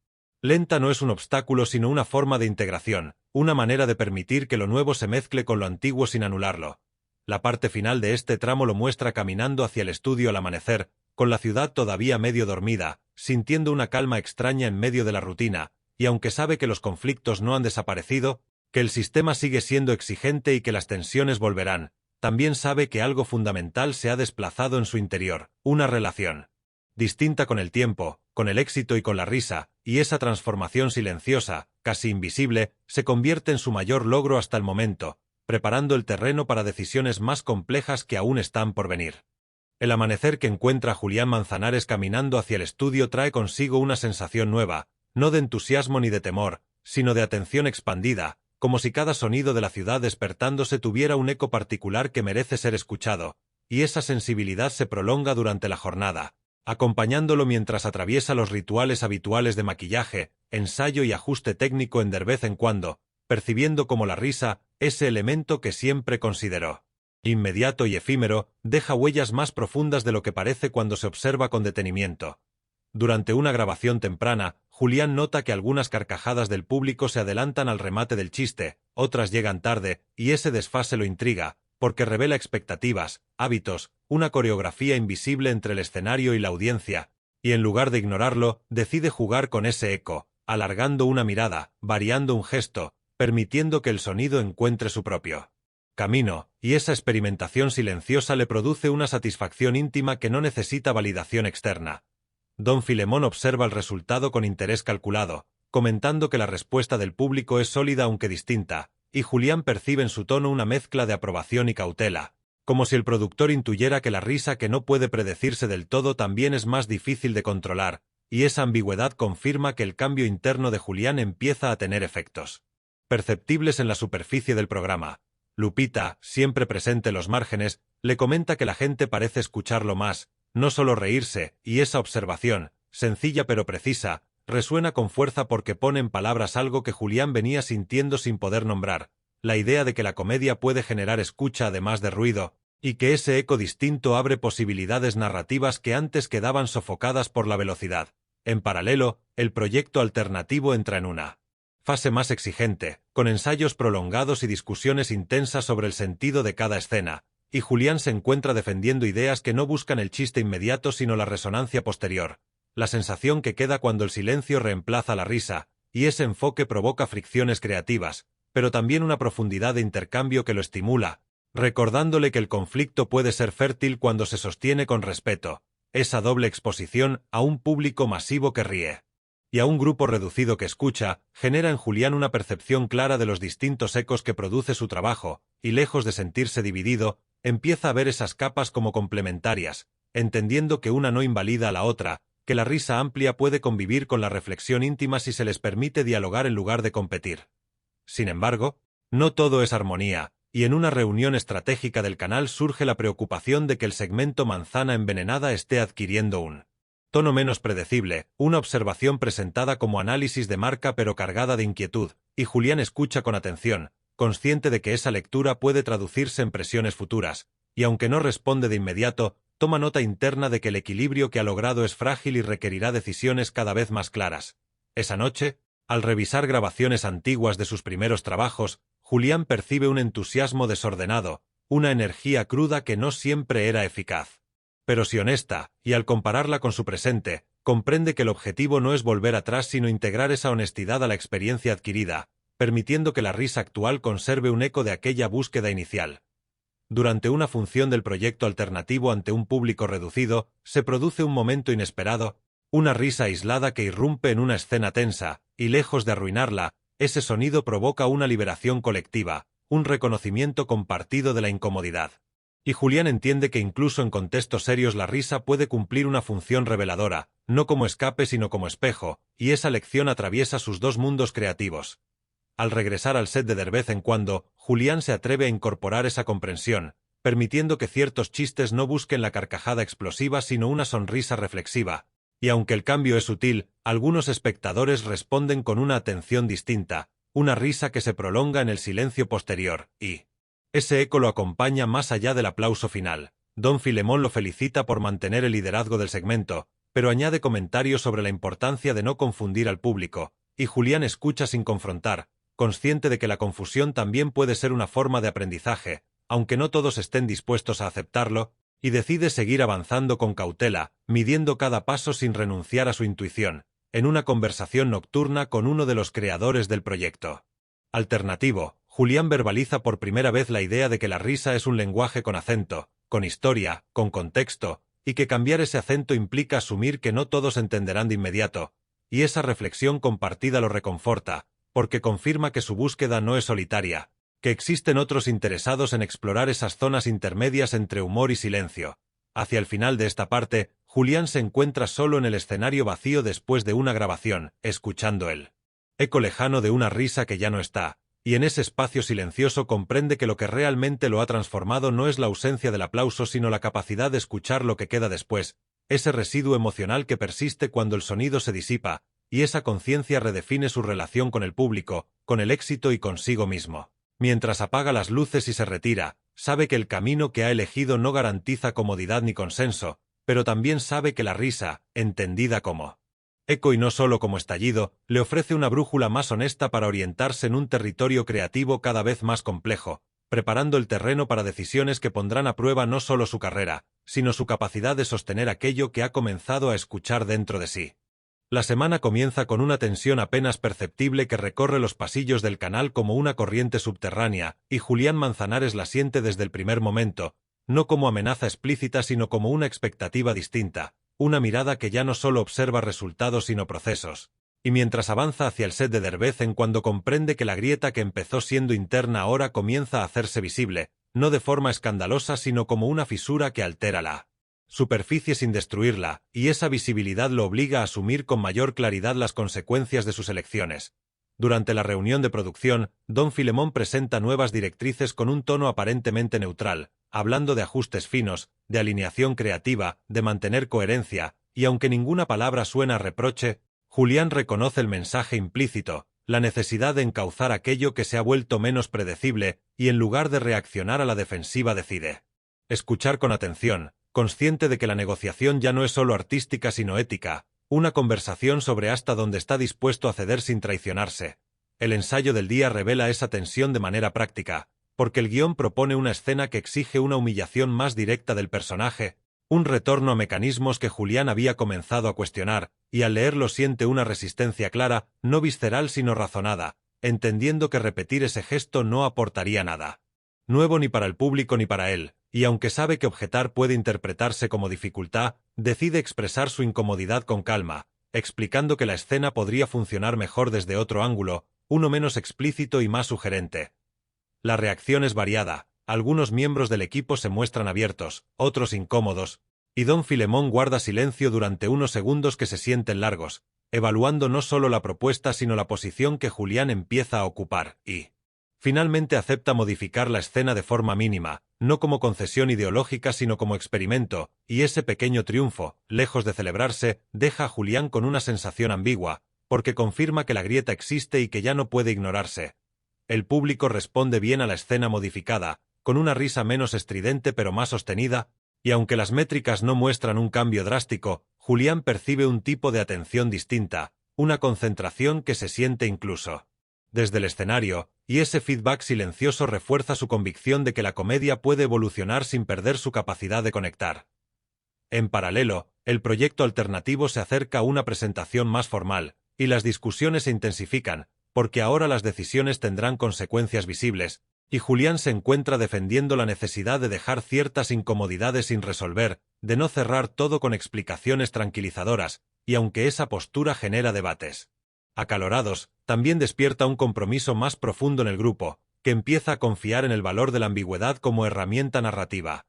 lenta no es un obstáculo sino una forma de integración, una manera de permitir que lo nuevo se mezcle con lo antiguo sin anularlo. La parte final de este tramo lo muestra caminando hacia el estudio al amanecer, con la ciudad todavía medio dormida, sintiendo una calma extraña en medio de la rutina, y aunque sabe que los conflictos no han desaparecido, que el sistema sigue siendo exigente y que las tensiones volverán, también sabe que algo fundamental se ha desplazado en su interior, una relación distinta con el tiempo, con el éxito y con la risa, y esa transformación silenciosa, casi invisible, se convierte en su mayor logro hasta el momento, preparando el terreno para decisiones más complejas que aún están por venir. El amanecer que encuentra a Julián Manzanares caminando hacia el estudio trae consigo una sensación nueva, no de entusiasmo ni de temor, sino de atención expandida, como si cada sonido de la ciudad despertándose tuviera un eco particular que merece ser escuchado, y esa sensibilidad se prolonga durante la jornada, acompañándolo mientras atraviesa los rituales habituales de maquillaje, ensayo y ajuste técnico de vez en cuando, percibiendo como la risa, ese elemento que siempre consideró inmediato y efímero, deja huellas más profundas de lo que parece cuando se observa con detenimiento. Durante una grabación temprana, Julián nota que algunas carcajadas del público se adelantan al remate del chiste, otras llegan tarde, y ese desfase lo intriga, porque revela expectativas, hábitos, una coreografía invisible entre el escenario y la audiencia, y en lugar de ignorarlo, decide jugar con ese eco, alargando una mirada, variando un gesto, permitiendo que el sonido encuentre su propio camino, y esa experimentación silenciosa le produce una satisfacción íntima que no necesita validación externa. Don Filemón observa el resultado con interés calculado, comentando que la respuesta del público es sólida aunque distinta, y Julián percibe en su tono una mezcla de aprobación y cautela, como si el productor intuyera que la risa que no puede predecirse del todo también es más difícil de controlar, y esa ambigüedad confirma que el cambio interno de Julián empieza a tener efectos perceptibles en la superficie del programa. Lupita, siempre presente en los márgenes, le comenta que la gente parece escucharlo más, no solo reírse, y esa observación, sencilla pero precisa, resuena con fuerza porque pone en palabras algo que Julián venía sintiendo sin poder nombrar, la idea de que la comedia puede generar escucha además de ruido, y que ese eco distinto abre posibilidades narrativas que antes quedaban sofocadas por la velocidad. En paralelo, el proyecto alternativo entra en una fase más exigente, con ensayos prolongados y discusiones intensas sobre el sentido de cada escena, y Julián se encuentra defendiendo ideas que no buscan el chiste inmediato sino la resonancia posterior, la sensación que queda cuando el silencio reemplaza la risa, y ese enfoque provoca fricciones creativas, pero también una profundidad de intercambio que lo estimula, recordándole que el conflicto puede ser fértil cuando se sostiene con respeto, esa doble exposición a un público masivo que ríe y a un grupo reducido que escucha, genera en Julián una percepción clara de los distintos ecos que produce su trabajo, y lejos de sentirse dividido, empieza a ver esas capas como complementarias, entendiendo que una no invalida a la otra, que la risa amplia puede convivir con la reflexión íntima si se les permite dialogar en lugar de competir. Sin embargo, no todo es armonía, y en una reunión estratégica del canal surge la preocupación de que el segmento Manzana Envenenada esté adquiriendo un tono menos predecible, una observación presentada como análisis de marca pero cargada de inquietud, y Julián escucha con atención, consciente de que esa lectura puede traducirse en presiones futuras, y aunque no responde de inmediato, toma nota interna de que el equilibrio que ha logrado es frágil y requerirá decisiones cada vez más claras. Esa noche, al revisar grabaciones antiguas de sus primeros trabajos, Julián percibe un entusiasmo desordenado, una energía cruda que no siempre era eficaz. Pero si honesta, y al compararla con su presente, comprende que el objetivo no es volver atrás sino integrar esa honestidad a la experiencia adquirida, permitiendo que la risa actual conserve un eco de aquella búsqueda inicial. durante una función del proyecto alternativo ante un público reducido, se produce un momento inesperado, una risa aislada que irrumpe en una escena tensa, y lejos de arruinarla, ese sonido provoca una liberación colectiva, un reconocimiento compartido de la incomodidad. Y Julián entiende que incluso en contextos serios la risa puede cumplir una función reveladora, no como escape sino como espejo, y esa lección atraviesa sus dos mundos creativos. Al regresar al set de vez en cuando, Julián se atreve a incorporar esa comprensión, permitiendo que ciertos chistes no busquen la carcajada explosiva sino una sonrisa reflexiva. Y aunque el cambio es sutil, algunos espectadores responden con una atención distinta, una risa que se prolonga en el silencio posterior, y ese eco lo acompaña más allá del aplauso final. Don Filemón lo felicita por mantener el liderazgo del segmento, pero añade comentarios sobre la importancia de no confundir al público, y Julián escucha sin confrontar, consciente de que la confusión también puede ser una forma de aprendizaje, aunque no todos estén dispuestos a aceptarlo, y decide seguir avanzando con cautela, midiendo cada paso sin renunciar a su intuición, en una conversación nocturna con uno de los creadores del proyecto alternativo. Julián verbaliza por primera vez la idea de que la risa es un lenguaje con acento, con historia, con contexto, y que cambiar ese acento implica asumir que no todos entenderán de inmediato, y esa reflexión compartida lo reconforta, porque confirma que su búsqueda no es solitaria, que existen otros interesados en explorar esas zonas intermedias entre humor y silencio. Hacia el final de esta parte, Julián se encuentra solo en el escenario vacío después de una grabación, escuchando el eco lejano de una risa que ya no está, y en ese espacio silencioso comprende que lo que realmente lo ha transformado no es la ausencia del aplauso sino la capacidad de escuchar lo que queda después, ese residuo emocional que persiste cuando el sonido se disipa, y esa conciencia redefine su relación con el público, con el éxito y consigo mismo. Mientras apaga las luces y se retira, sabe que el camino que ha elegido no garantiza comodidad ni consenso, pero también sabe que la risa, entendida como eco y no solo como estallido, le ofrece una brújula más honesta para orientarse en un territorio creativo cada vez más complejo, preparando el terreno para decisiones que pondrán a prueba no solo su carrera, sino su capacidad de sostener aquello que ha comenzado a escuchar dentro de sí. La semana comienza con una tensión apenas perceptible que recorre los pasillos del canal como una corriente subterránea, y Julián Manzanares la siente desde el primer momento, no como amenaza explícita sino como una expectativa distinta, una mirada que ya no solo observa resultados sino procesos. Y mientras avanza hacia el set de vez en cuando comprende que la grieta que empezó siendo interna ahora comienza a hacerse visible, no de forma escandalosa sino como una fisura que altera la superficie sin destruirla, y esa visibilidad lo obliga a asumir con mayor claridad las consecuencias de sus elecciones. Durante la reunión de producción, Don Filemón presenta nuevas directrices con un tono aparentemente neutral, hablando de ajustes finos, de alineación creativa, de mantener coherencia, y aunque ninguna palabra suena a reproche, Julián reconoce el mensaje implícito, la necesidad de encauzar aquello que se ha vuelto menos predecible, y en lugar de reaccionar a la defensiva decide escuchar con atención, consciente de que la negociación ya no es solo artística sino ética, una conversación sobre hasta dónde está dispuesto a ceder sin traicionarse. El ensayo del día revela esa tensión de manera práctica, porque el guión propone una escena que exige una humillación más directa del personaje, un retorno a mecanismos que Julián había comenzado a cuestionar, y al leerlo siente una resistencia clara, no visceral sino razonada, entendiendo que repetir ese gesto no aportaría nada nuevo ni para el público ni para él, y aunque sabe que objetar puede interpretarse como dificultad, decide expresar su incomodidad con calma, explicando que la escena podría funcionar mejor desde otro ángulo, uno menos explícito y más sugerente. La reacción es variada, algunos miembros del equipo se muestran abiertos, otros incómodos, y Don Filemón guarda silencio durante unos segundos que se sienten largos, evaluando no solo la propuesta sino la posición que Julián empieza a ocupar, y finalmente acepta modificar la escena de forma mínima, no como concesión ideológica sino como experimento, y ese pequeño triunfo, lejos de celebrarse, deja a Julián con una sensación ambigua, porque confirma que la grieta existe y que ya no puede ignorarse. El público responde bien a la escena modificada, con una risa menos estridente pero más sostenida, y aunque las métricas no muestran un cambio drástico, Julián percibe un tipo de atención distinta, una concentración que se siente incluso desde el escenario, y ese feedback silencioso refuerza su convicción de que la comedia puede evolucionar sin perder su capacidad de conectar. En paralelo, el proyecto alternativo se acerca a una presentación más formal, y las discusiones se intensifican, porque ahora las decisiones tendrán consecuencias visibles, Y Julián se encuentra defendiendo la necesidad de dejar ciertas incomodidades sin resolver, de no cerrar todo con explicaciones tranquilizadoras, y aunque esa postura genera debates acalorados, también despierta un compromiso más profundo en el grupo, que empieza a confiar en el valor de la ambigüedad como herramienta narrativa.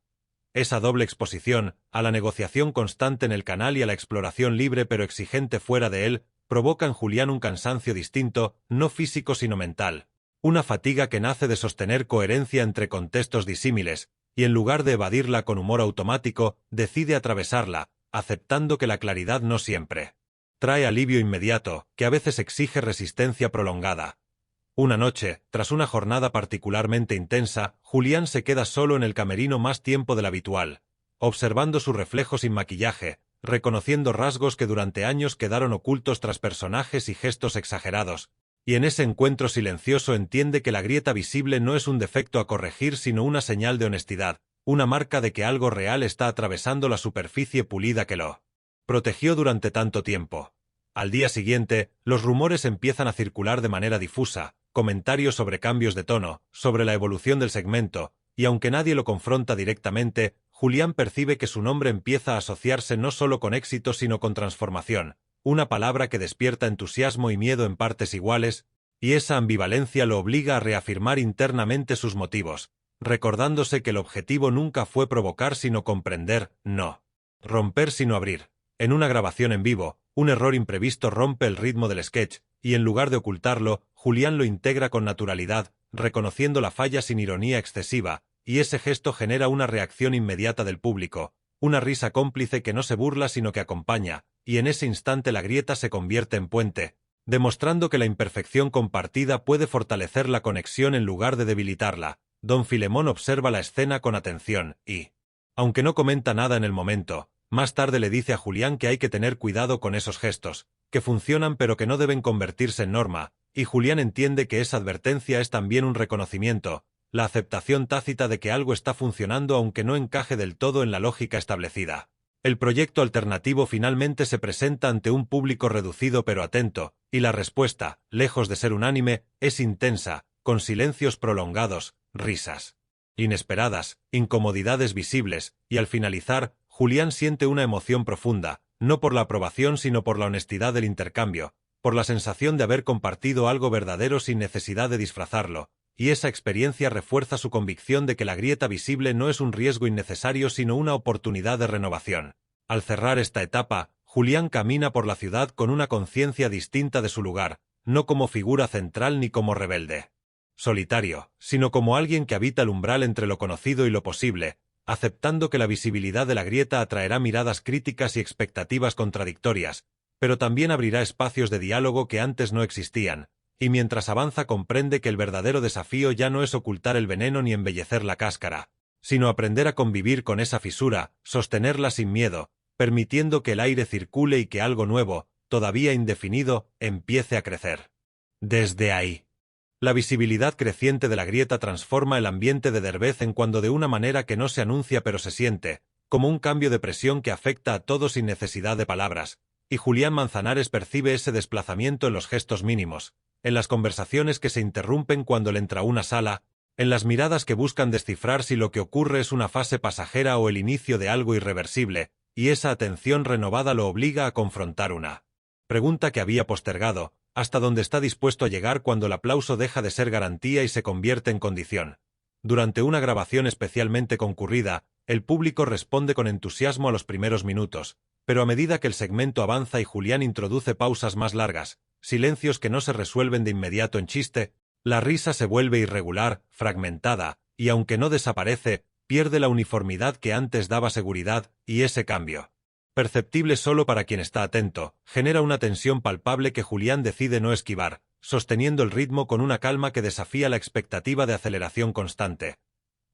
Esa doble exposición, a la negociación constante en el canal y a la exploración libre pero exigente fuera de él, provoca en Julián un cansancio distinto, no físico sino mental. Una fatiga que nace de sostener coherencia entre contextos disímiles, y en lugar de evadirla con humor automático, decide atravesarla, aceptando que la claridad no siempre trae alivio inmediato, que a veces exige resistencia prolongada. Una noche, tras una jornada particularmente intensa, Julián se queda solo en el camerino más tiempo del habitual, observando su reflejo sin maquillaje, reconociendo rasgos que durante años quedaron ocultos tras personajes y gestos exagerados, y en ese encuentro silencioso entiende que la grieta visible no es un defecto a corregir sino una señal de honestidad, una marca de que algo real está atravesando la superficie pulida que lo protegió durante tanto tiempo. Al día siguiente, los rumores empiezan a circular de manera difusa, comentarios sobre cambios de tono, sobre la evolución del segmento, y aunque nadie lo confronta directamente, Julián percibe que su nombre empieza a asociarse no solo con éxito sino con transformación, una palabra que despierta entusiasmo y miedo en partes iguales, y esa ambivalencia lo obliga a reafirmar internamente sus motivos, recordándose que el objetivo nunca fue provocar sino comprender, no romper sino abrir. En una grabación en vivo, un error imprevisto rompe el ritmo del sketch, y en lugar de ocultarlo, Julián lo integra con naturalidad, reconociendo la falla sin ironía excesiva, y ese gesto genera una reacción inmediata del público, una risa cómplice que no se burla sino que acompaña, y en ese instante la grieta se convierte en puente, demostrando que la imperfección compartida puede fortalecer la conexión en lugar de debilitarla. Don Filemón observa la escena con atención, y, aunque no comenta nada en el momento, más tarde le dice a Julián que hay que tener cuidado con esos gestos, que funcionan pero que no deben convertirse en norma, y Julián entiende que esa advertencia es también un reconocimiento, la aceptación tácita de que algo está funcionando aunque no encaje del todo en la lógica establecida. El proyecto alternativo finalmente se presenta ante un público reducido pero atento, y la respuesta, lejos de ser unánime, es intensa, con silencios prolongados, risas inesperadas, incomodidades visibles, y al finalizar, Julián siente una emoción profunda, no por la aprobación sino por la honestidad del intercambio, por la sensación de haber compartido algo verdadero sin necesidad de disfrazarlo, y esa experiencia refuerza su convicción de que la grieta visible no es un riesgo innecesario sino una oportunidad de renovación. Al cerrar esta etapa, Julián camina por la ciudad con una conciencia distinta de su lugar, no como figura central ni como rebelde solitario, sino como alguien que habita el umbral entre lo conocido y lo posible, aceptando que la visibilidad de la grieta atraerá miradas críticas y expectativas contradictorias, pero también abrirá espacios de diálogo que antes no existían, y mientras avanza comprende que el verdadero desafío ya no es ocultar el veneno ni embellecer la cáscara, sino aprender a convivir con esa fisura, sostenerla sin miedo, permitiendo que el aire circule y que algo nuevo, todavía indefinido, empiece a crecer. Desde ahí, la visibilidad creciente de la grieta transforma el ambiente de Derbez en cuando de una manera que no se anuncia pero se siente, como un cambio de presión que afecta a todos sin necesidad de palabras, y Julián Manzanares percibe ese desplazamiento en los gestos mínimos, en las conversaciones que se interrumpen cuando le entra una sala, en las miradas que buscan descifrar si lo que ocurre es una fase pasajera o el inicio de algo irreversible, y esa atención renovada lo obliga a confrontar una pregunta que había postergado, hasta donde está dispuesto a llegar cuando el aplauso deja de ser garantía y se convierte en condición. Durante una grabación especialmente concurrida, el público responde con entusiasmo a los primeros minutos, pero a medida que el segmento avanza y Julián introduce pausas más largas, silencios que no se resuelven de inmediato en chiste, la risa se vuelve irregular, fragmentada, y aunque no desaparece, pierde la uniformidad que antes daba seguridad, y ese cambio, perceptible solo para quien está atento, genera una tensión palpable que Julián decide no esquivar, sosteniendo el ritmo con una calma que desafía la expectativa de aceleración constante.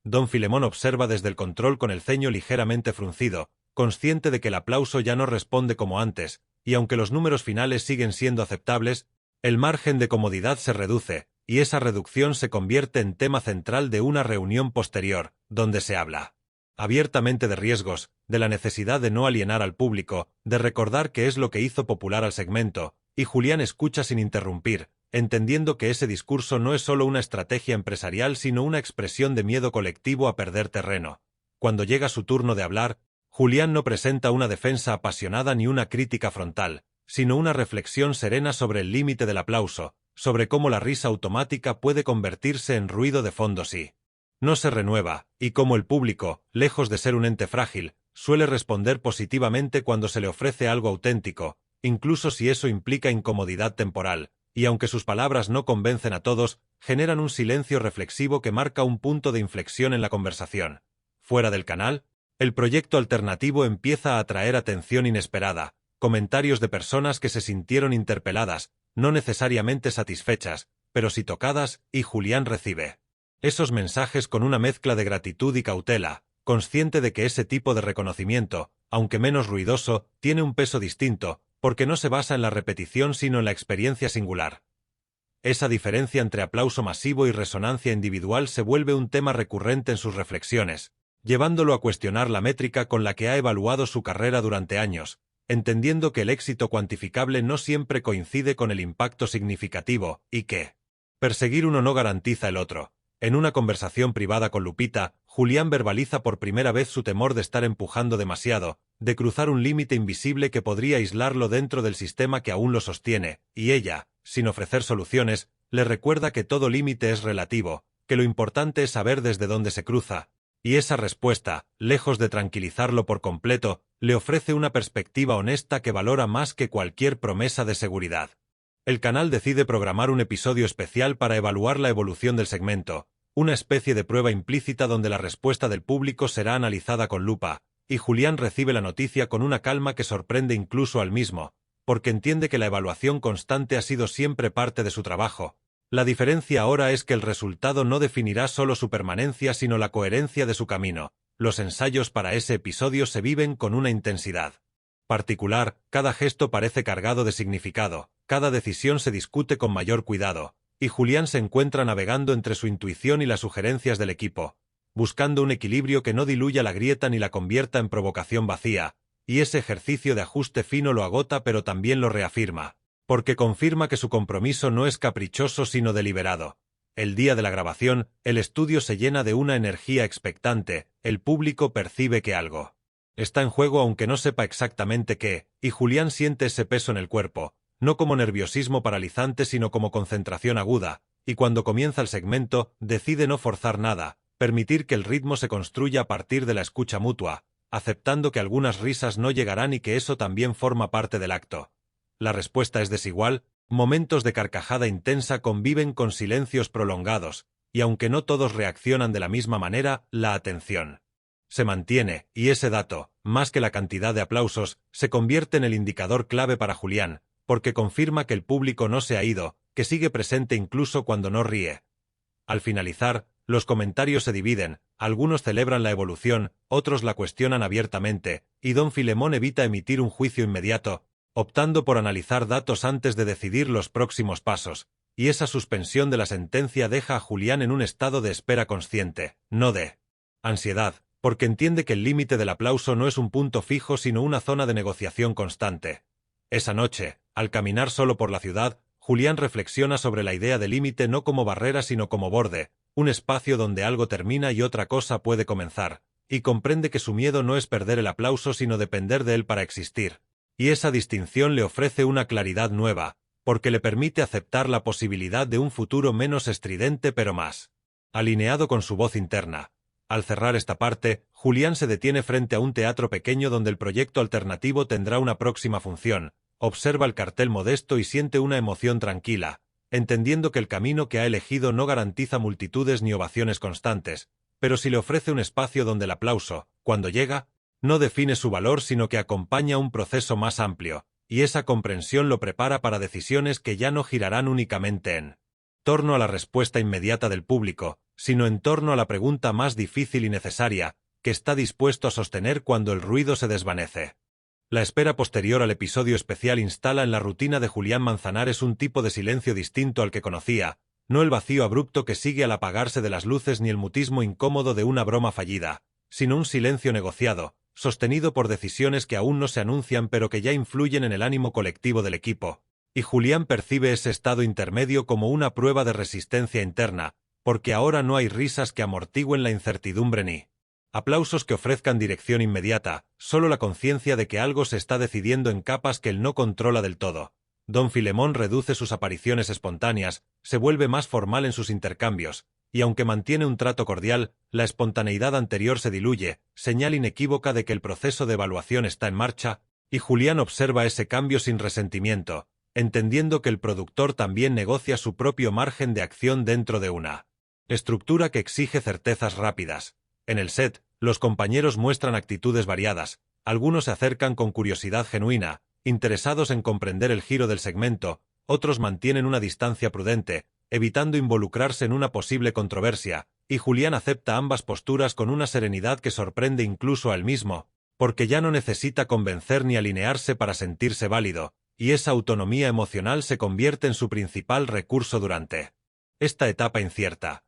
Don Filemón observa desde el control con el ceño ligeramente fruncido, consciente de que el aplauso ya no responde como antes, y aunque los números finales siguen siendo aceptables, el margen de comodidad se reduce, y esa reducción se convierte en tema central de una reunión posterior, donde se habla abiertamente de riesgos, de la necesidad de no alienar al público, de recordar qué es lo que hizo popular al segmento, y Julián escucha sin interrumpir, entendiendo que ese discurso no es solo una estrategia empresarial sino una expresión de miedo colectivo a perder terreno. Cuando llega su turno de hablar, Julián no presenta una defensa apasionada ni una crítica frontal, sino una reflexión serena sobre el límite del aplauso, sobre cómo la risa automática puede convertirse en ruido de fondo si no se renueva, y cómo el público, lejos de ser un ente frágil, suele responder positivamente cuando se le ofrece algo auténtico, incluso si eso implica incomodidad temporal, y aunque sus palabras no convencen a todos, generan un silencio reflexivo que marca un punto de inflexión en la conversación. Fuera del canal, el proyecto alternativo empieza a atraer atención inesperada, comentarios de personas que se sintieron interpeladas, no necesariamente satisfechas, pero sí tocadas, y Julián recibe esos mensajes con una mezcla de gratitud y cautela, consciente de que ese tipo de reconocimiento, aunque menos ruidoso, tiene un peso distinto, porque no se basa en la repetición sino en la experiencia singular. Esa diferencia entre aplauso masivo y resonancia individual se vuelve un tema recurrente en sus reflexiones, llevándolo a cuestionar la métrica con la que ha evaluado su carrera durante años, entendiendo que el éxito cuantificable no siempre coincide con el impacto significativo, y que perseguir uno no garantiza el otro. En una conversación privada con Lupita, Julián verbaliza por primera vez su temor de estar empujando demasiado, de cruzar un límite invisible que podría aislarlo dentro del sistema que aún lo sostiene, y ella, sin ofrecer soluciones, le recuerda que todo límite es relativo, que lo importante es saber desde dónde se cruza, y esa respuesta, lejos de tranquilizarlo por completo, le ofrece una perspectiva honesta que valora más que cualquier promesa de seguridad. El canal decide programar un episodio especial para evaluar la evolución del segmento, una especie de prueba implícita donde la respuesta del público será analizada con lupa, y Julián recibe la noticia con una calma que sorprende incluso al mismo, porque entiende que la evaluación constante ha sido siempre parte de su trabajo. La diferencia ahora es que el resultado no definirá solo su permanencia sino la coherencia de su camino. Los ensayos para ese episodio se viven con una intensidad particular, cada gesto parece cargado de significado, cada decisión se discute con mayor cuidado, y Julián se encuentra navegando entre su intuición y las sugerencias del equipo, buscando un equilibrio que no diluya la grieta ni la convierta en provocación vacía, y ese ejercicio de ajuste fino lo agota pero también lo reafirma, porque confirma que su compromiso no es caprichoso sino deliberado. El día de la grabación, el estudio se llena de una energía expectante, el público percibe que algo está en juego aunque no sepa exactamente qué, y Julián siente ese peso en el cuerpo, no como nerviosismo paralizante sino como concentración aguda, y cuando comienza el segmento, decide no forzar nada, permitir que el ritmo se construya a partir de la escucha mutua, aceptando que algunas risas no llegarán y que eso también forma parte del acto. La respuesta es desigual, momentos de carcajada intensa conviven con silencios prolongados, y aunque no todos reaccionan de la misma manera, la atención se mantiene, y ese dato, más que la cantidad de aplausos, se convierte en el indicador clave para Julián, porque confirma que el público no se ha ido, que sigue presente incluso cuando no ríe. Al finalizar, los comentarios se dividen, algunos celebran la evolución, otros la cuestionan abiertamente, y don Filemón evita emitir un juicio inmediato, optando por analizar datos antes de decidir los próximos pasos, y esa suspensión de la sentencia deja a Julián en un estado de espera consciente, no de ansiedad, porque entiende que el límite del aplauso no es un punto fijo sino una zona de negociación constante. Esa noche, al caminar solo por la ciudad, Julián reflexiona sobre la idea de límite no como barrera sino como borde, un espacio donde algo termina y otra cosa puede comenzar, y comprende que su miedo no es perder el aplauso sino depender de él para existir. Y esa distinción le ofrece una claridad nueva, porque le permite aceptar la posibilidad de un futuro menos estridente pero más alineado con su voz interna. Al cerrar esta parte, Julián se detiene frente a un teatro pequeño donde el proyecto alternativo tendrá una próxima función, observa el cartel modesto y siente una emoción tranquila, entendiendo que el camino que ha elegido no garantiza multitudes ni ovaciones constantes, pero sí le ofrece un espacio donde el aplauso, cuando llega, no define su valor sino que acompaña un proceso más amplio, y esa comprensión lo prepara para decisiones que ya no girarán únicamente en torno a la respuesta inmediata del público, sino en torno a la pregunta más difícil y necesaria, que está dispuesto a sostener cuando el ruido se desvanece. La espera posterior al episodio especial instala en la rutina de Julián Manzanares un tipo de silencio distinto al que conocía, no el vacío abrupto que sigue al apagarse de las luces ni el mutismo incómodo de una broma fallida, sino un silencio negociado, sostenido por decisiones que aún no se anuncian pero que ya influyen en el ánimo colectivo del equipo. y Julián percibe ese estado intermedio como una prueba de resistencia interna, porque ahora no hay risas que amortigüen la incertidumbre ni aplausos que ofrezcan dirección inmediata, solo la conciencia de que algo se está decidiendo en capas que él no controla del todo. Don Filemón reduce sus apariciones espontáneas, se vuelve más formal en sus intercambios, y aunque mantiene un trato cordial, la espontaneidad anterior se diluye, señal inequívoca de que el proceso de evaluación está en marcha, y Julián observa ese cambio sin resentimiento, entendiendo que el productor también negocia su propio margen de acción dentro de una estructura que exige certezas rápidas. En el set, los compañeros muestran actitudes variadas, algunos se acercan con curiosidad genuina, interesados en comprender el giro del segmento, otros mantienen una distancia prudente, evitando involucrarse en una posible controversia, y Julián acepta ambas posturas con una serenidad que sorprende incluso a él mismo, porque ya no necesita convencer ni alinearse para sentirse válido, y esa autonomía emocional se convierte en su principal recurso durante esta etapa incierta.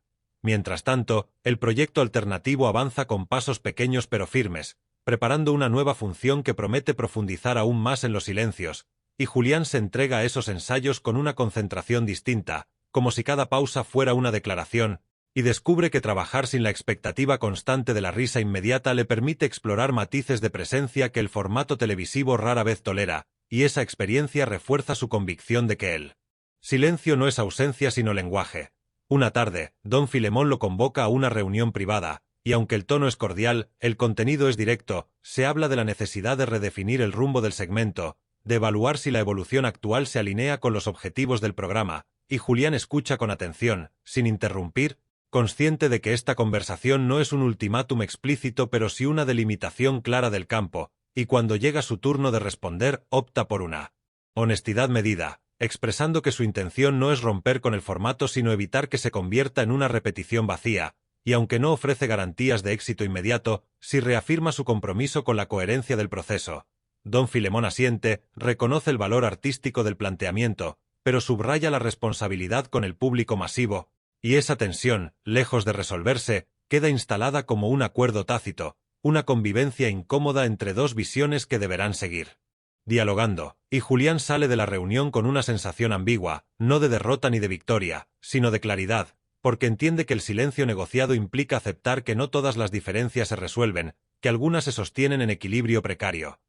Mientras tanto, el proyecto alternativo avanza con pasos pequeños pero firmes, preparando una nueva función que promete profundizar aún más en los silencios, y Julián se entrega a esos ensayos con una concentración distinta, como si cada pausa fuera una declaración, y descubre que trabajar sin la expectativa constante de la risa inmediata le permite explorar matices de presencia que el formato televisivo rara vez tolera, y esa experiencia refuerza su convicción de que el silencio no es ausencia sino lenguaje. Una tarde, don Filemón lo convoca a una reunión privada, y aunque el tono es cordial, el contenido es directo, se habla de la necesidad de redefinir el rumbo del segmento, de evaluar si la evolución actual se alinea con los objetivos del programa, y Julián escucha con atención, sin interrumpir, consciente de que esta conversación no es un ultimátum explícito pero sí una delimitación clara del campo, y cuando llega su turno de responder, opta por una honestidad medida, expresando que su intención no es romper con el formato sino evitar que se convierta en una repetición vacía, y aunque no ofrece garantías de éxito inmediato, sí reafirma su compromiso con la coherencia del proceso. Don Filemón asiente, reconoce el valor artístico del planteamiento, pero subraya la responsabilidad con el público masivo, y esa tensión, lejos de resolverse, queda instalada como un acuerdo tácito, una convivencia incómoda entre dos visiones que deberán seguir dialogando, y Julián sale de la reunión con una sensación ambigua, no de derrota ni de victoria, sino de claridad, porque entiende que el silencio negociado implica aceptar que no todas las diferencias se resuelven, que algunas se sostienen en equilibrio precario.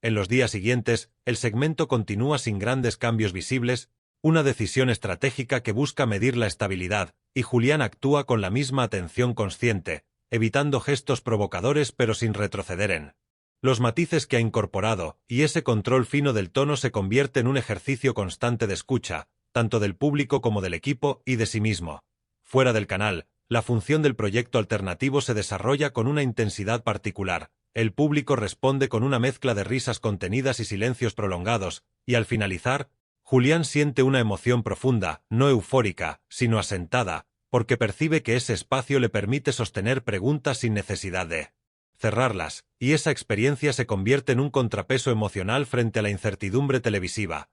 En los días siguientes, el segmento continúa sin grandes cambios visibles, una decisión estratégica que busca medir la estabilidad, y Julián actúa con la misma atención consciente, evitando gestos provocadores pero sin retroceder en los matices que ha incorporado, y ese control fino del tono se convierte en un ejercicio constante de escucha, tanto del público como del equipo y de sí mismo. Fuera del canal, la función del proyecto alternativo se desarrolla con una intensidad particular. El público responde con una mezcla de risas contenidas y silencios prolongados, y al finalizar, Julián siente una emoción profunda, no eufórica, sino asentada, porque percibe que ese espacio le permite sostener preguntas sin necesidad de cerrarlas, y esa experiencia se convierte en un contrapeso emocional frente a la incertidumbre televisiva.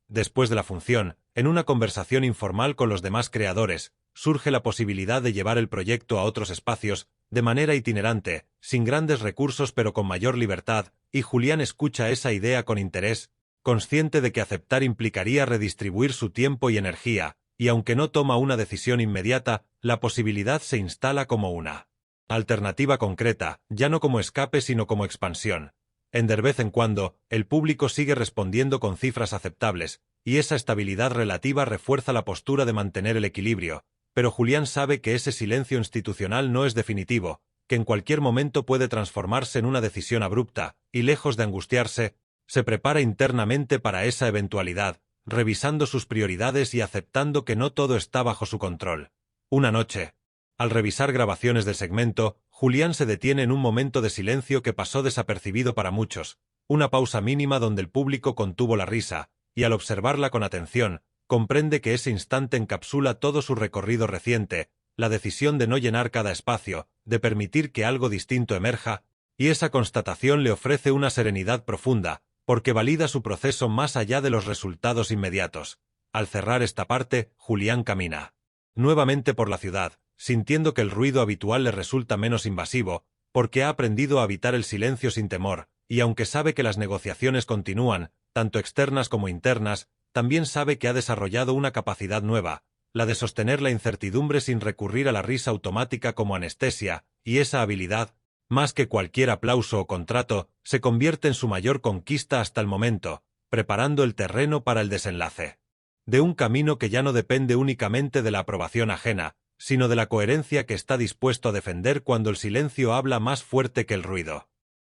Después de la función, en una conversación informal con los demás creadores, surge la posibilidad de llevar el proyecto a otros espacios, de manera itinerante, sin grandes recursos pero con mayor libertad, y Julián escucha esa idea con interés, consciente de que aceptar implicaría redistribuir su tiempo y energía, y aunque no toma una decisión inmediata, la posibilidad se instala como una alternativa concreta, ya no como escape sino como expansión. De vez en cuando, el público sigue respondiendo con cifras aceptables, y esa estabilidad relativa refuerza la postura de mantener el equilibrio, pero Julián sabe que ese silencio institucional no es definitivo, que en cualquier momento puede transformarse en una decisión abrupta, y lejos de angustiarse, se prepara internamente para esa eventualidad, revisando sus prioridades y aceptando que no todo está bajo su control. Una noche, al revisar grabaciones del segmento, Julián se detiene en un momento de silencio que pasó desapercibido para muchos, una pausa mínima donde el público contuvo la risa, y al observarla con atención, comprende que ese instante encapsula todo su recorrido reciente, la decisión de no llenar cada espacio, de permitir que algo distinto emerja, y esa constatación le ofrece una serenidad profunda, porque valida su proceso más allá de los resultados inmediatos. Al cerrar esta parte, Julián camina nuevamente por la ciudad, sintiendo que el ruido habitual le resulta menos invasivo, porque ha aprendido a habitar el silencio sin temor, y aunque sabe que las negociaciones continúan, tanto externas como internas, también sabe que ha desarrollado una capacidad nueva, la de sostener la incertidumbre sin recurrir a la risa automática como anestesia, y esa habilidad, más que cualquier aplauso o contrato, se convierte en su mayor conquista hasta el momento, preparando el terreno para el desenlace. De un camino que ya no depende únicamente de la aprobación ajena, sino de la coherencia que está dispuesto a defender cuando el silencio habla más fuerte que el ruido.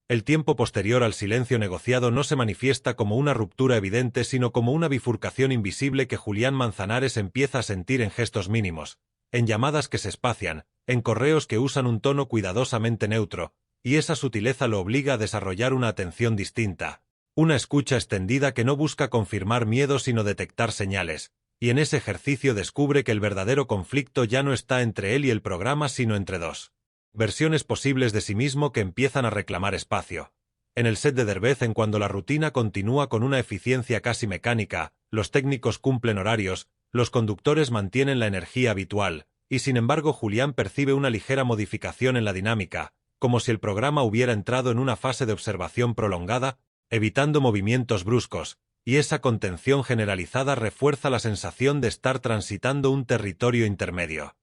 El tiempo posterior al silencio negociado no se manifiesta como una ruptura evidente, sino como una bifurcación invisible que Julián Manzanares empieza a sentir en gestos mínimos, en llamadas que se espacian, en correos que usan un tono cuidadosamente neutro, y esa sutileza lo obliga a desarrollar una atención distinta, una escucha extendida que no busca confirmar miedos sino detectar señales, y en ese ejercicio descubre que el verdadero conflicto ya no está entre él y el programa sino entre dos versiones posibles de sí mismo que empiezan a reclamar espacio. En el set de Derbez, en cuando la rutina continúa con una eficiencia casi mecánica, los técnicos cumplen horarios, los conductores mantienen la energía habitual, y sin embargo Julián percibe una ligera modificación en la dinámica, como si el programa hubiera entrado en una fase de observación prolongada, evitando movimientos bruscos, y esa contención generalizada refuerza la sensación de estar transitando un territorio intermedio,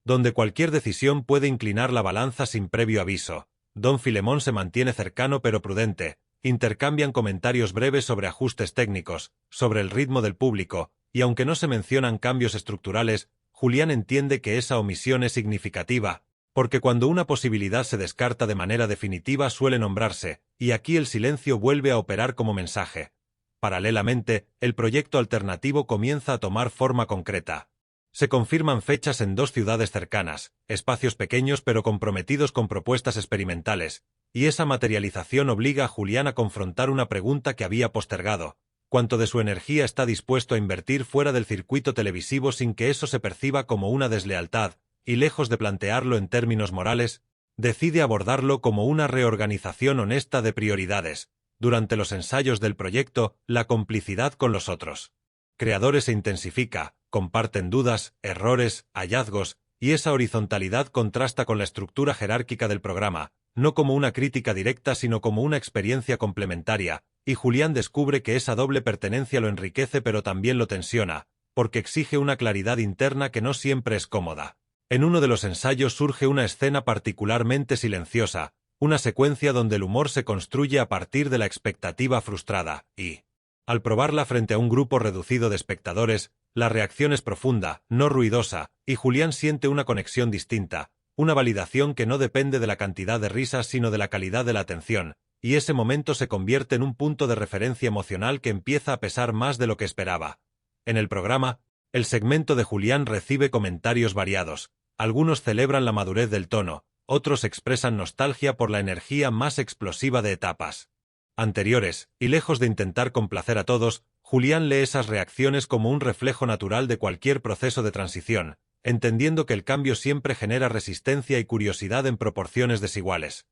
donde cualquier decisión puede inclinar la balanza sin previo aviso. Don Filemón se mantiene cercano pero prudente, intercambian comentarios breves sobre ajustes técnicos, sobre el ritmo del público, y aunque no se mencionan cambios estructurales, Julián entiende que esa omisión es significativa, porque cuando una posibilidad se descarta de manera definitiva suele nombrarse, y aquí el silencio vuelve a operar como mensaje. Paralelamente, el proyecto alternativo comienza a tomar forma concreta. Se confirman fechas en 2 ciudades cercanas, espacios pequeños pero comprometidos con propuestas experimentales, y esa materialización obliga a Julián a confrontar una pregunta que había postergado: ¿cuánto de su energía está dispuesto a invertir fuera del circuito televisivo sin que eso se perciba como una deslealtad? Y lejos de plantearlo en términos morales, decide abordarlo como una reorganización honesta de prioridades. Durante los ensayos del proyecto, la complicidad con los otros creadores se intensifica, comparten dudas, errores, hallazgos, y esa horizontalidad contrasta con la estructura jerárquica del programa, no como una crítica directa sino como una experiencia complementaria, y Julián descubre que esa doble pertenencia lo enriquece pero también lo tensiona, porque exige una claridad interna que no siempre es cómoda. En uno de los ensayos surge una escena particularmente silenciosa, una secuencia donde el humor se construye a partir de la expectativa frustrada, y, al probarla frente a un grupo reducido de espectadores, la reacción es profunda, no ruidosa, y Julián siente una conexión distinta, una validación que no depende de la cantidad de risas sino de la calidad de la atención, y ese momento se convierte en un punto de referencia emocional que empieza a pesar más de lo que esperaba. En el programa, el segmento de Julián recibe comentarios variados, algunos celebran la madurez del tono, otros expresan nostalgia por la energía más explosiva de etapas anteriores, y lejos de intentar complacer a todos, Julián lee esas reacciones como un reflejo natural de cualquier proceso de transición, entendiendo que el cambio siempre genera resistencia y curiosidad en proporciones desiguales.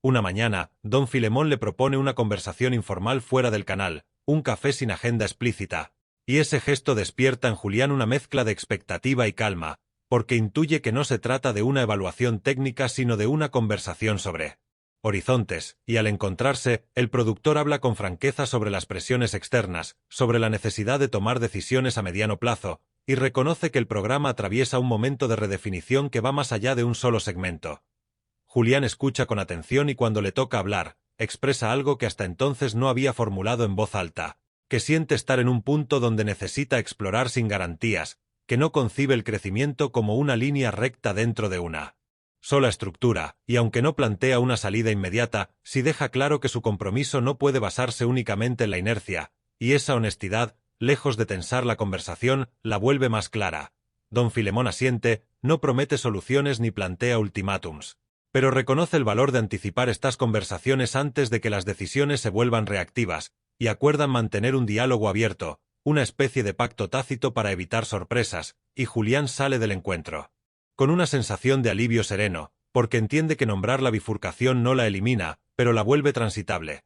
Una mañana, don Filemón le propone una conversación informal fuera del canal, un café sin agenda explícita, y ese gesto despierta en Julián una mezcla de expectativa y calma, porque intuye que no se trata de una evaluación técnica sino de una conversación sobre horizontes, y al encontrarse, el productor habla con franqueza sobre las presiones externas, sobre la necesidad de tomar decisiones a mediano plazo, y reconoce que el programa atraviesa un momento de redefinición que va más allá de un solo segmento. Julián escucha con atención y cuando le toca hablar, expresa algo que hasta entonces no había formulado en voz alta, que siente estar en un punto donde necesita explorar sin garantías, que no concibe el crecimiento como una línea recta dentro de una sola estructura, y aunque no plantea una salida inmediata, sí deja claro que su compromiso no puede basarse únicamente en la inercia, y esa honestidad, lejos de tensar la conversación, la vuelve más clara. Don Filemón asiente, no promete soluciones ni plantea ultimátums, pero reconoce el valor de anticipar estas conversaciones antes de que las decisiones se vuelvan reactivas, y acuerdan mantener un diálogo abierto, una especie de pacto tácito para evitar sorpresas, y Julián sale del encuentro con una sensación de alivio sereno, porque entiende que nombrar la bifurcación no la elimina, pero la vuelve transitable.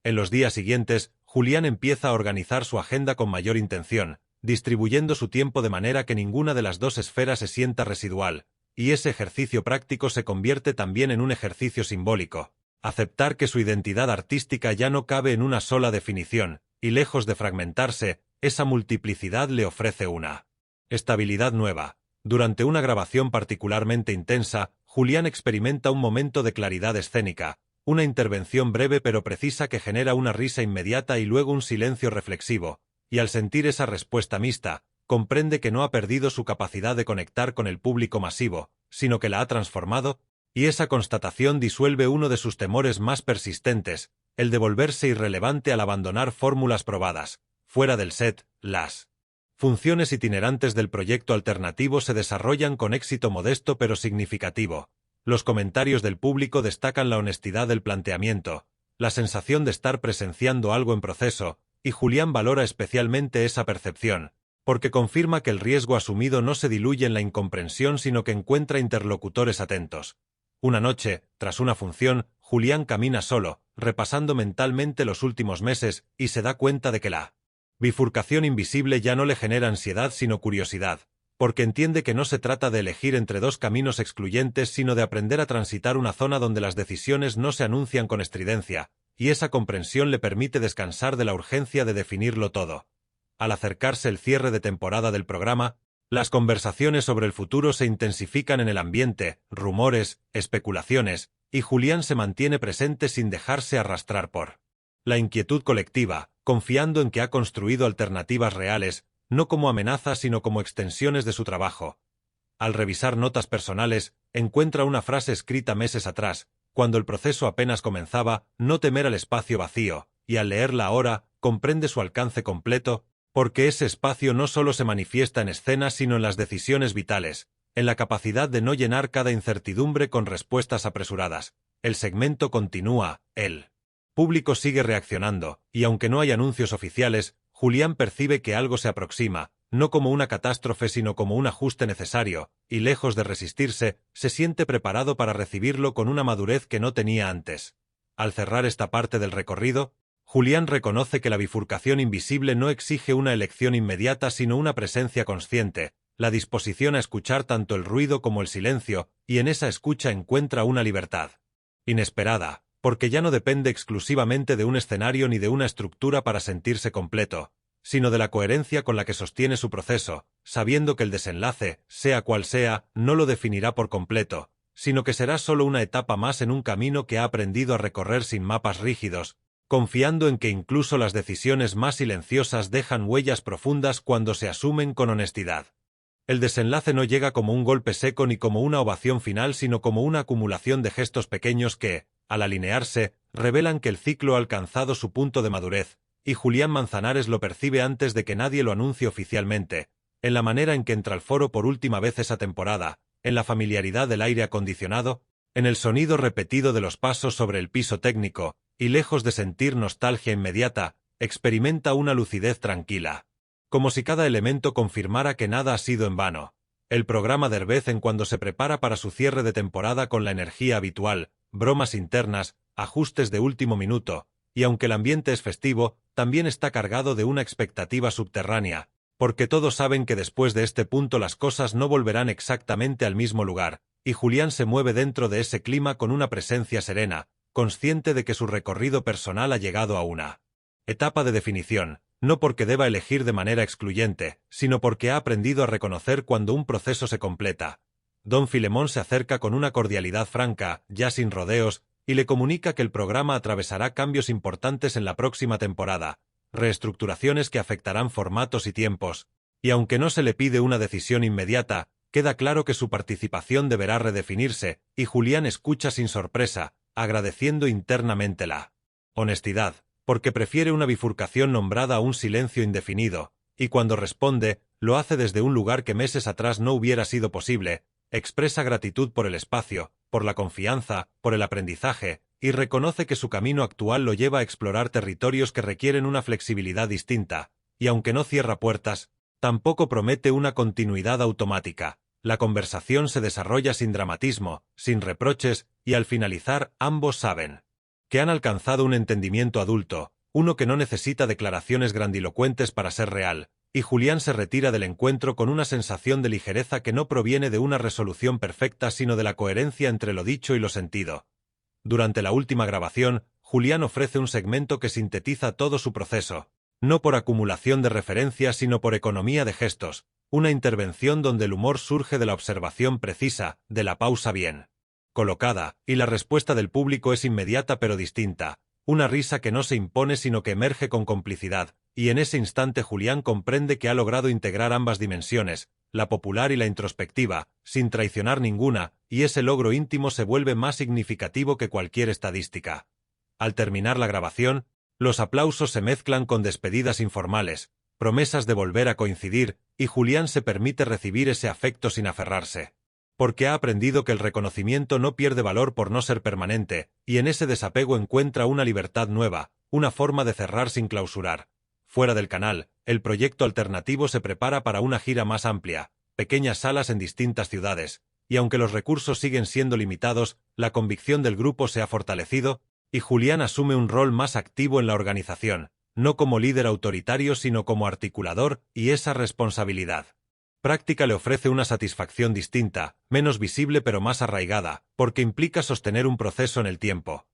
En los días siguientes, Julián empieza a organizar su agenda con mayor intención, distribuyendo su tiempo de manera que ninguna de las dos esferas se sienta residual, y ese ejercicio práctico se convierte también en un ejercicio simbólico. Aceptar que su identidad artística ya no cabe en una sola definición, y lejos de fragmentarse, esa multiplicidad le ofrece una estabilidad nueva. Durante una grabación particularmente intensa, Julián experimenta un momento de claridad escénica, una intervención breve pero precisa que genera una risa inmediata y luego un silencio reflexivo, y al sentir esa respuesta mixta, comprende que no ha perdido su capacidad de conectar con el público masivo, sino que la ha transformado, y esa constatación disuelve uno de sus temores más persistentes, el de volverse irrelevante al abandonar fórmulas probadas. Fuera del set, las funciones itinerantes del proyecto alternativo se desarrollan con éxito modesto pero significativo. Los comentarios del público destacan la honestidad del planteamiento, la sensación de estar presenciando algo en proceso, y Julián valora especialmente esa percepción, porque confirma que el riesgo asumido no se diluye en la incomprensión sino que encuentra interlocutores atentos. Una noche, tras una función, Julián camina solo, repasando mentalmente los últimos meses, y se da cuenta de que la bifurcación invisible ya no le genera ansiedad sino curiosidad, porque entiende que no se trata de elegir entre dos caminos excluyentes sino de aprender a transitar una zona donde las decisiones no se anuncian con estridencia, y esa comprensión le permite descansar de la urgencia de definirlo todo. Al acercarse el cierre de temporada del programa, las conversaciones sobre el futuro se intensifican en el ambiente, rumores, especulaciones, y Julián se mantiene presente sin dejarse arrastrar por la inquietud colectiva, confiando en que ha construido alternativas reales, no como amenazas sino como extensiones de su trabajo. Al revisar notas personales, encuentra una frase escrita meses atrás, cuando el proceso apenas comenzaba, no temer al espacio vacío, y al leerla ahora, comprende su alcance completo, porque ese espacio no solo se manifiesta en escena sino en las decisiones vitales, en la capacidad de no llenar cada incertidumbre con respuestas apresuradas. El segmento continúa, el público sigue reaccionando, y aunque no hay anuncios oficiales, Julián percibe que algo se aproxima, no como una catástrofe sino como un ajuste necesario, y lejos de resistirse, se siente preparado para recibirlo con una madurez que no tenía antes. Al cerrar esta parte del recorrido, Julián reconoce que la bifurcación invisible no exige una elección inmediata sino una presencia consciente, la disposición a escuchar tanto el ruido como el silencio, y en esa escucha encuentra una libertad inesperada, porque ya no depende exclusivamente de un escenario ni de una estructura para sentirse completo, sino de la coherencia con la que sostiene su proceso, sabiendo que el desenlace, sea cual sea, no lo definirá por completo, sino que será solo una etapa más en un camino que ha aprendido a recorrer sin mapas rígidos, confiando en que incluso las decisiones más silenciosas dejan huellas profundas cuando se asumen con honestidad. El desenlace no llega como un golpe seco ni como una ovación final sino como una acumulación de gestos pequeños que, al alinearse, revelan que el ciclo ha alcanzado su punto de madurez, y Julián Manzanares lo percibe antes de que nadie lo anuncie oficialmente, en la manera en que entra al foro por última vez esa temporada, en la familiaridad del aire acondicionado, en el sonido repetido de los pasos sobre el piso técnico, y lejos de sentir nostalgia inmediata, experimenta una lucidez tranquila. Como si cada elemento confirmara que nada ha sido en vano. El programa Derbez en cuando se prepara para su cierre de temporada con la energía habitual, bromas internas, ajustes de último minuto, y aunque el ambiente es festivo, también está cargado de una expectativa subterránea, porque todos saben que después de este punto las cosas no volverán exactamente al mismo lugar, y Julián se mueve dentro de ese clima con una presencia serena, consciente de que su recorrido personal ha llegado a una etapa de definición, no porque deba elegir de manera excluyente, sino porque ha aprendido a reconocer cuando un proceso se completa. Don Filemón se acerca con una cordialidad franca, ya sin rodeos, y le comunica que el programa atravesará cambios importantes en la próxima temporada, reestructuraciones que afectarán formatos y tiempos, y aunque no se le pide una decisión inmediata, queda claro que su participación deberá redefinirse, y Julián escucha sin sorpresa, agradeciendo internamente la honestidad, porque prefiere una bifurcación nombrada a un silencio indefinido, y cuando responde, lo hace desde un lugar que meses atrás no hubiera sido posible, expresa gratitud por el espacio, por la confianza, por el aprendizaje, y reconoce que su camino actual lo lleva a explorar territorios que requieren una flexibilidad distinta, y aunque no cierra puertas, tampoco promete una continuidad automática. La conversación se desarrolla sin dramatismo, sin reproches, y al finalizar ambos saben que han alcanzado un entendimiento adulto, uno que no necesita declaraciones grandilocuentes para ser real, y Julián se retira del encuentro con una sensación de ligereza que no proviene de una resolución perfecta sino de la coherencia entre lo dicho y lo sentido. Durante la última grabación, Julián ofrece un segmento que sintetiza todo su proceso, no por acumulación de referencias sino por economía de gestos, una intervención donde el humor surge de la observación precisa, de la pausa bien colocada, y la respuesta del público es inmediata pero distinta, una risa que no se impone sino que emerge con complicidad, y en ese instante Julián comprende que ha logrado integrar ambas dimensiones, la popular y la introspectiva, sin traicionar ninguna, y ese logro íntimo se vuelve más significativo que cualquier estadística. Al terminar la grabación, los aplausos se mezclan con despedidas informales, promesas de volver a coincidir, y Julián se permite recibir ese afecto sin aferrarse. Porque ha aprendido que el reconocimiento no pierde valor por no ser permanente, y en ese desapego encuentra una libertad nueva, una forma de cerrar sin clausurar. Fuera del canal, el proyecto alternativo se prepara para una gira más amplia, pequeñas salas en distintas ciudades, y aunque los recursos siguen siendo limitados, la convicción del grupo se ha fortalecido, y Julián asume un rol más activo en la organización, no como líder autoritario sino como articulador, y esa responsabilidad práctica le ofrece una satisfacción distinta, menos visible pero más arraigada, porque implica sostener un proceso en el tiempo.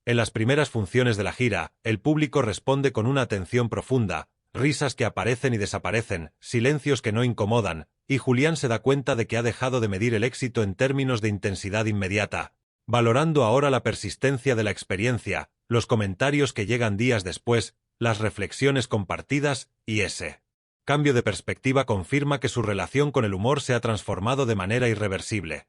En las primeras funciones de la gira, el público responde con una atención profunda, risas que aparecen y desaparecen, silencios que no incomodan, y Julián se da cuenta de que ha dejado de medir el éxito en términos de intensidad inmediata, valorando ahora la persistencia de la experiencia, los comentarios que llegan días después, las reflexiones compartidas, y ese cambio de perspectiva confirma que su relación con el humor se ha transformado de manera irreversible.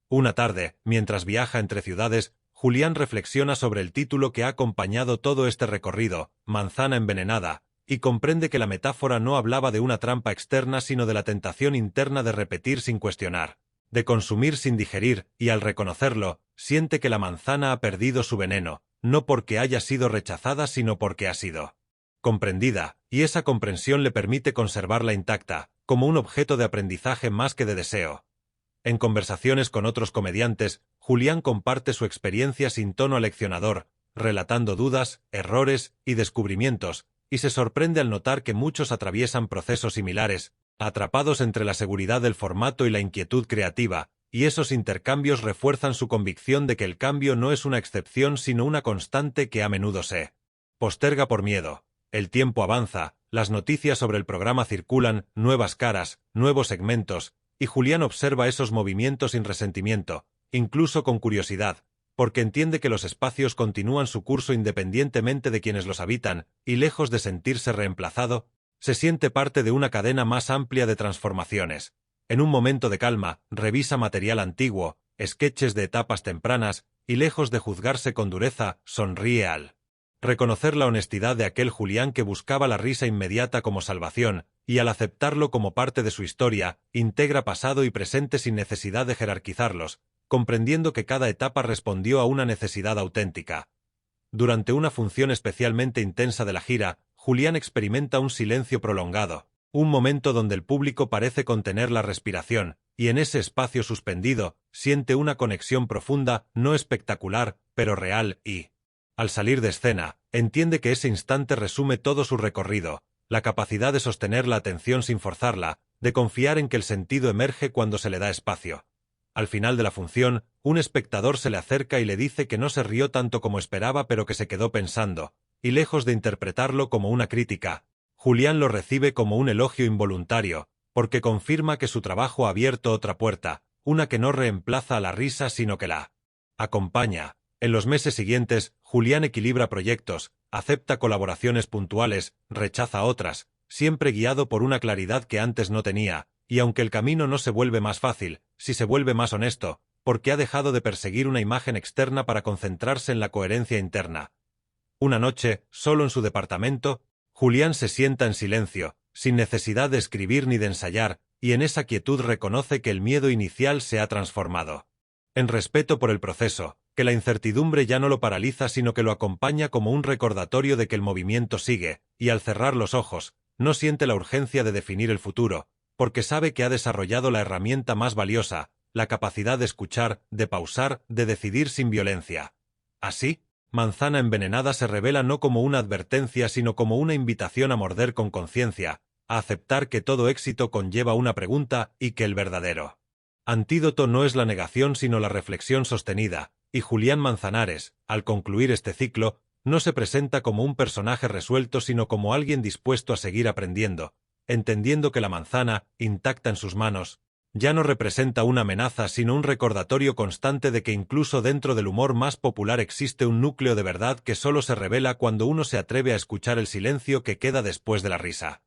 Una tarde, mientras viaja entre ciudades, Julián reflexiona sobre el título que ha acompañado todo este recorrido, Manzana envenenada, y comprende que la metáfora no hablaba de una trampa externa sino de la tentación interna de repetir sin cuestionar, de consumir sin digerir, y al reconocerlo, siente que la manzana ha perdido su veneno, no porque haya sido rechazada sino porque ha sido comprendida, y esa comprensión le permite conservarla intacta, como un objeto de aprendizaje más que de deseo. En conversaciones con otros comediantes, Julián comparte su experiencia sin tono aleccionador, relatando dudas, errores y descubrimientos, y se sorprende al notar que muchos atraviesan procesos similares, atrapados entre la seguridad del formato y la inquietud creativa, y esos intercambios refuerzan su convicción de que el cambio no es una excepción sino una constante que a menudo se posterga por miedo. El tiempo avanza, las noticias sobre el programa circulan, nuevas caras, nuevos segmentos, y Julián observa esos movimientos sin resentimiento, incluso con curiosidad, porque entiende que los espacios continúan su curso independientemente de quienes los habitan, y lejos de sentirse reemplazado, se siente parte de una cadena más amplia de transformaciones. En un momento de calma, revisa material antiguo, sketches de etapas tempranas, y lejos de juzgarse con dureza, sonríe al reconocer la honestidad de aquel Julián que buscaba la risa inmediata como salvación, y al aceptarlo como parte de su historia, integra pasado y presente sin necesidad de jerarquizarlos, comprendiendo que cada etapa respondió a una necesidad auténtica. Durante una función especialmente intensa de la gira, Julián experimenta un silencio prolongado, un momento donde el público parece contener la respiración, y en ese espacio suspendido, siente una conexión profunda, no espectacular, pero real y, al salir de escena, entiende que ese instante resume todo su recorrido, la capacidad de sostener la atención sin forzarla, de confiar en que el sentido emerge cuando se le da espacio. Al final de la función, un espectador se le acerca y le dice que no se rió tanto como esperaba pero que se quedó pensando, y lejos de interpretarlo como una crítica, Julián lo recibe como un elogio involuntario, porque confirma que su trabajo ha abierto otra puerta, una que no reemplaza a la risa sino que la acompaña. En los meses siguientes, Julián equilibra proyectos, acepta colaboraciones puntuales, rechaza otras, siempre guiado por una claridad que antes no tenía, y aunque el camino no se vuelve más fácil, sí se vuelve más honesto, porque ha dejado de perseguir una imagen externa para concentrarse en la coherencia interna. Una noche, solo en su departamento, Julián se sienta en silencio, sin necesidad de escribir ni de ensayar, y en esa quietud reconoce que el miedo inicial se ha transformado en respeto por el proceso, que la incertidumbre ya no lo paraliza sino que lo acompaña como un recordatorio de que el movimiento sigue, y al cerrar los ojos, no siente la urgencia de definir el futuro, porque sabe que ha desarrollado la herramienta más valiosa, la capacidad de escuchar, de pausar, de decidir sin violencia. Así, Manzana envenenada se revela no como una advertencia sino como una invitación a morder con conciencia, a aceptar que todo éxito conlleva una pregunta y que el verdadero antídoto no es la negación sino la reflexión sostenida, y Julián Manzanares, al concluir este ciclo, no se presenta como un personaje resuelto sino como alguien dispuesto a seguir aprendiendo, entendiendo que la manzana, intacta en sus manos, ya no representa una amenaza sino un recordatorio constante de que incluso dentro del humor más popular existe un núcleo de verdad que solo se revela cuando uno se atreve a escuchar el silencio que queda después de la risa.